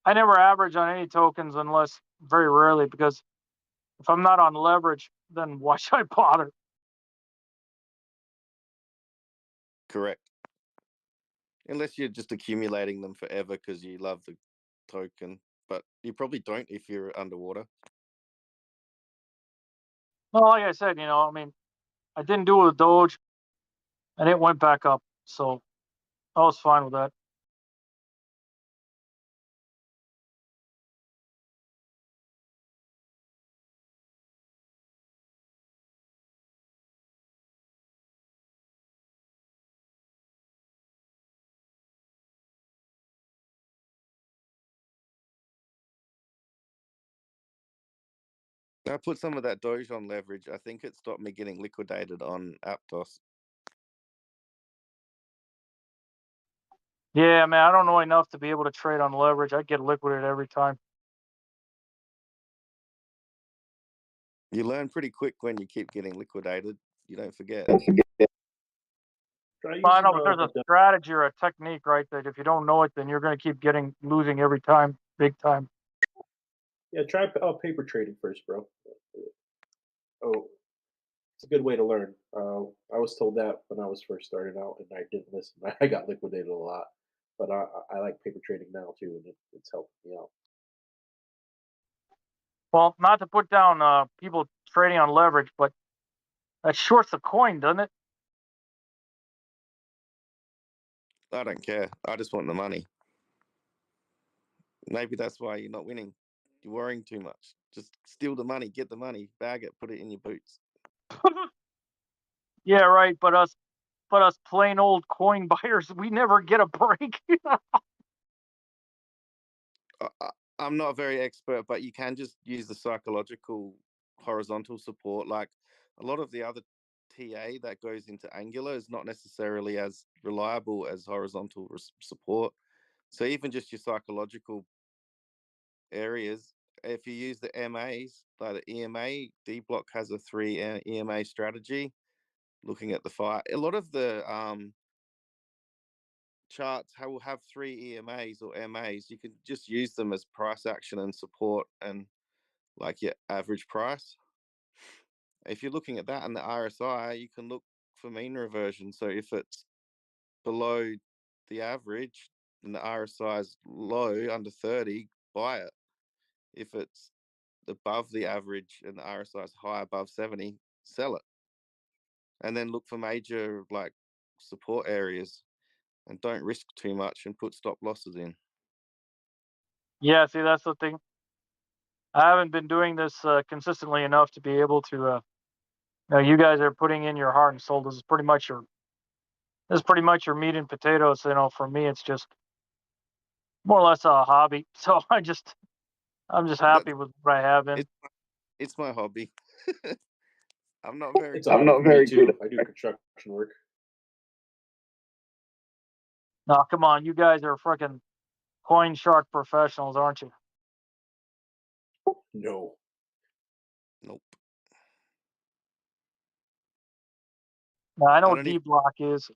I never average on any tokens unless very rarely, because if I'm not on leverage, then why should I bother? Correct. Unless you're just accumulating them forever because you love the token, but you probably don't if you're underwater. Well, like I said, I mean, I didn't do it with Doge, and it went back up, so I was fine with that. I put some of that Doge on leverage. I think it stopped me getting liquidated on Aptos. Yeah, man, I don't know enough to be able to trade on leverage. I get liquidated every time. You learn pretty quick when you keep getting liquidated. You don't forget. Try Well, I using know, but there's a strategy or a technique, right? That if you don't know it, then you're going to keep losing every time, big time. Yeah, try paper trading first, bro. Oh, it's a good way to learn. I was told that when I was first starting out, and I didn't listen. I got liquidated a lot, but I like paper trading now too, and it's helping me out. Well, not to put down people trading on leverage, but that shorts the coin, doesn't it? I don't care. I just want the money. Maybe that's why you're not winning. You're worrying too much. Just steal the money, get the money, bag it, put it in your boots. Yeah, right. But us plain old coin buyers, we never get a break. I'm not very expert, but you can just use the psychological horizontal support. Like a lot of the other TA that goes into Angular is not necessarily as reliable as horizontal support. So even just your psychological areas, if you use the MAs, like the EMA, D Block has a 3 EMA strategy. Looking at the fire, a lot of the charts will have 3 EMAs or MAs. You can just use them as price action and support and like your average price. If you're looking at that and the RSI, you can look for mean reversion. So if it's below the average and the RSI is low, under 30, buy it. If it's above the average and the RSI is high, above 70, sell it. And then look for major like support areas and don't risk too much and put stop losses in. Yeah, see, that's the thing. I haven't been doing this consistently enough to be able to. You guys are putting in your heart and soul. This is pretty much your meat and potatoes. For me, it's just more or less a hobby. So I'm just happy with what I have in. It's my hobby. I'm not very. It's a hobby for me too. I do construction work. No, come on, you guys are freaking coin shark professionals, aren't you? No. Nope. Now, I know I what don't D even. block is.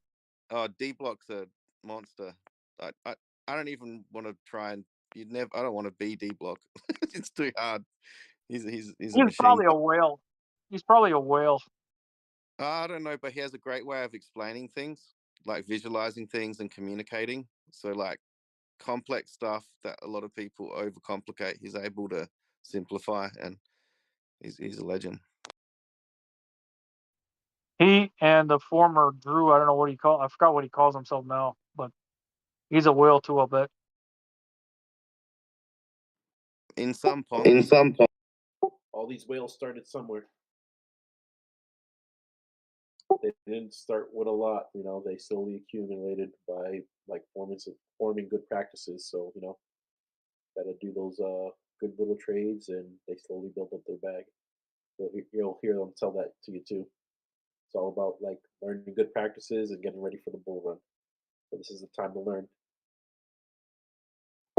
Oh, D Block's a monster. I don't even want to try and. You'd never. I don't want to be D Block. It's too hard. He's a He's machine. probably a whale. He's probably a whale. I don't know, but he has a great way of explaining things, like visualizing things and communicating. So, like complex stuff that a lot of people overcomplicate, he's able to simplify, and he's a legend. He and the former Drew, I don't know what I forgot what he calls himself now, but he's a whale too, I'll bet. In some ponds. All these whales started somewhere. They didn't start with a lot, they slowly accumulated by like forming good practices. So, gotta do those good little trades, and they slowly build up their bag. You'll hear them tell that to you too. It's all about like learning good practices and getting ready for the bull run. So this is the time to learn.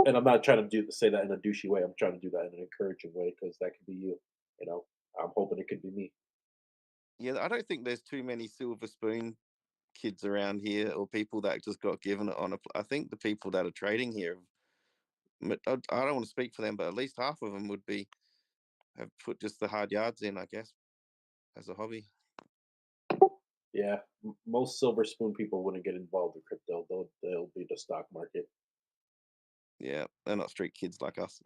And I'm not trying to say that in a douchey way. I'm trying to do that in an encouraging way, because that could be you. I'm hoping it could be me. Yeah, I don't think there's too many silver spoon kids around here, or people that just got given it on I think the people that are trading here, I don't want to speak for them, but at least half of them have put just the hard yards in, I guess, as a hobby. Yeah, most silver spoon people wouldn't get involved in crypto. They'll be the stock market. Yeah, they're not street kids like us.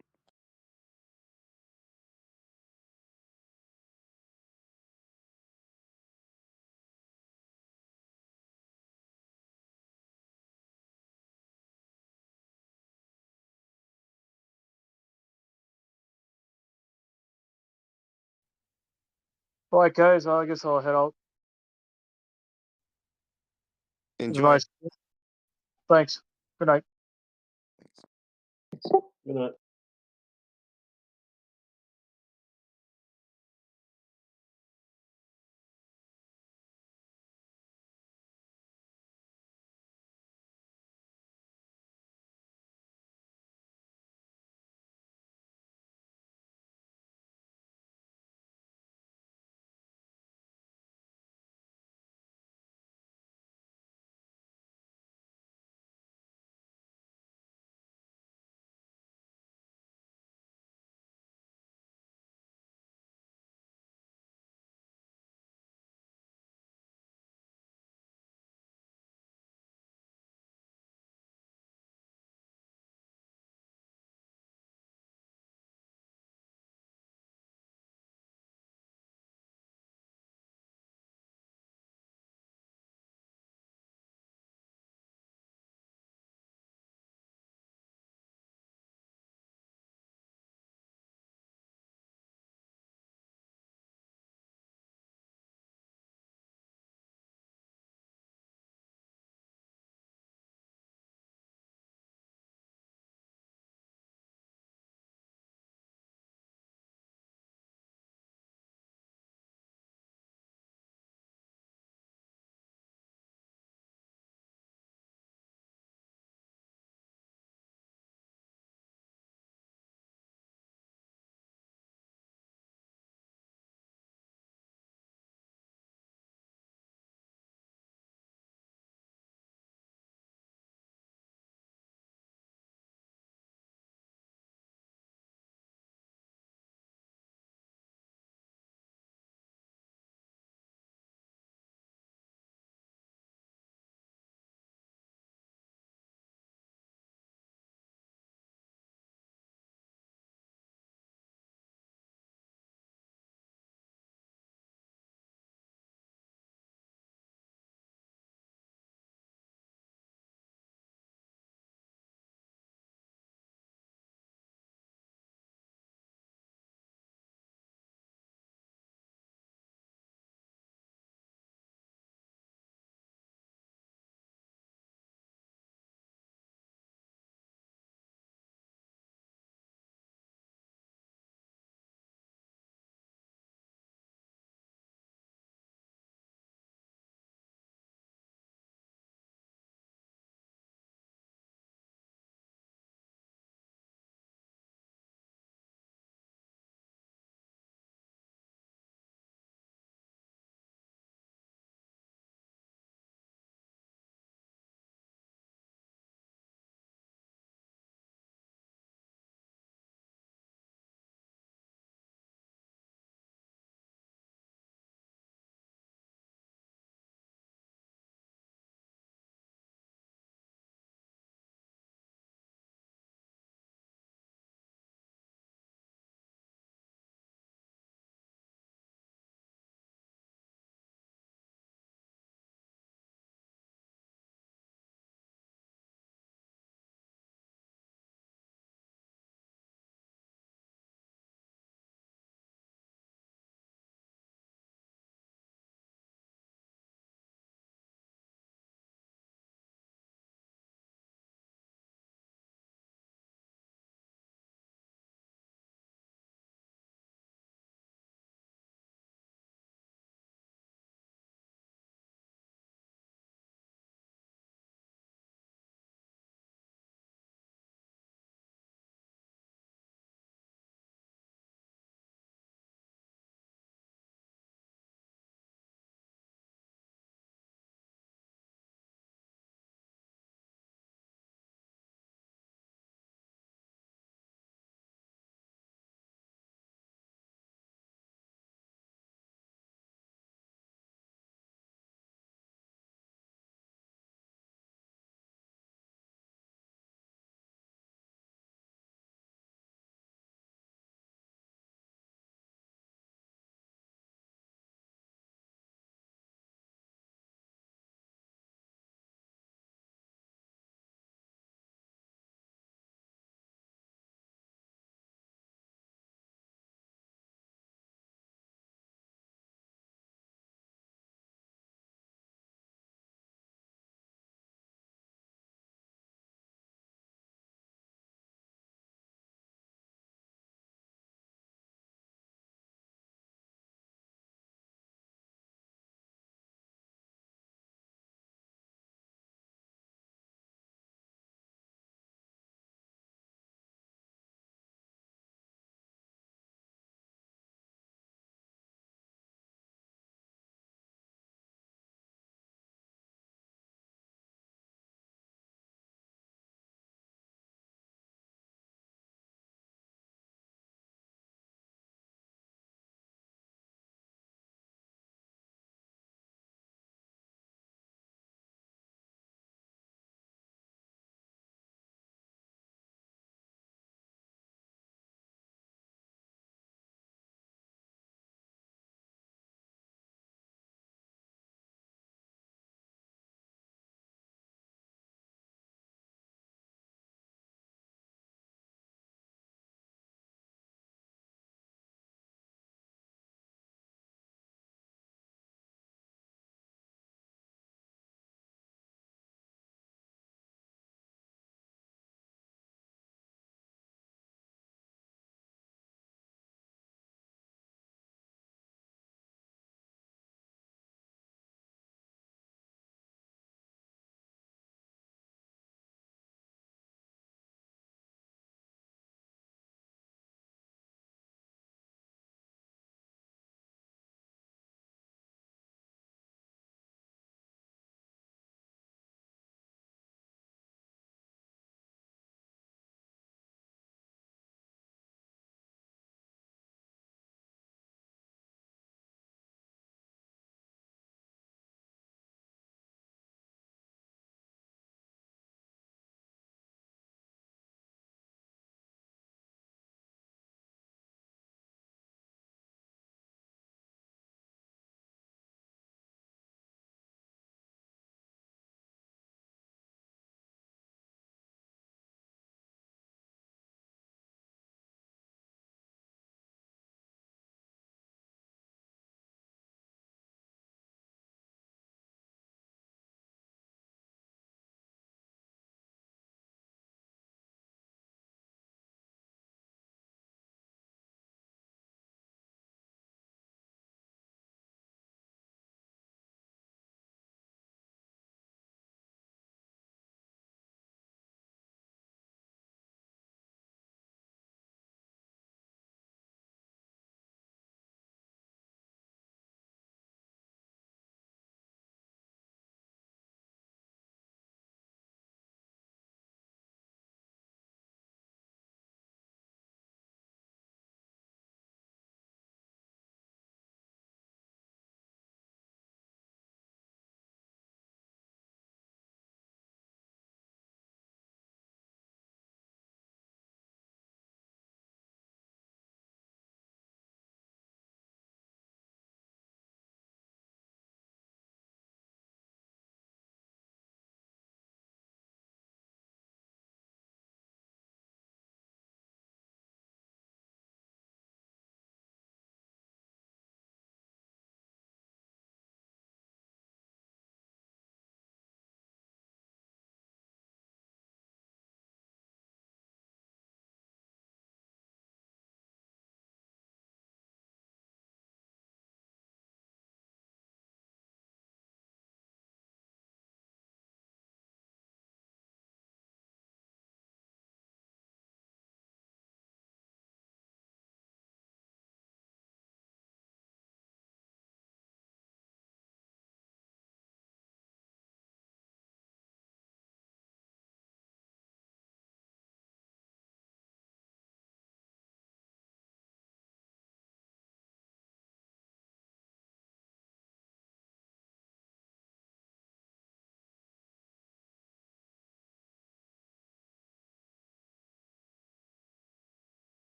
All right, guys, I guess I'll head out. Enjoy. Nice. Thanks. Good night. Good night.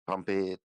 Pump it.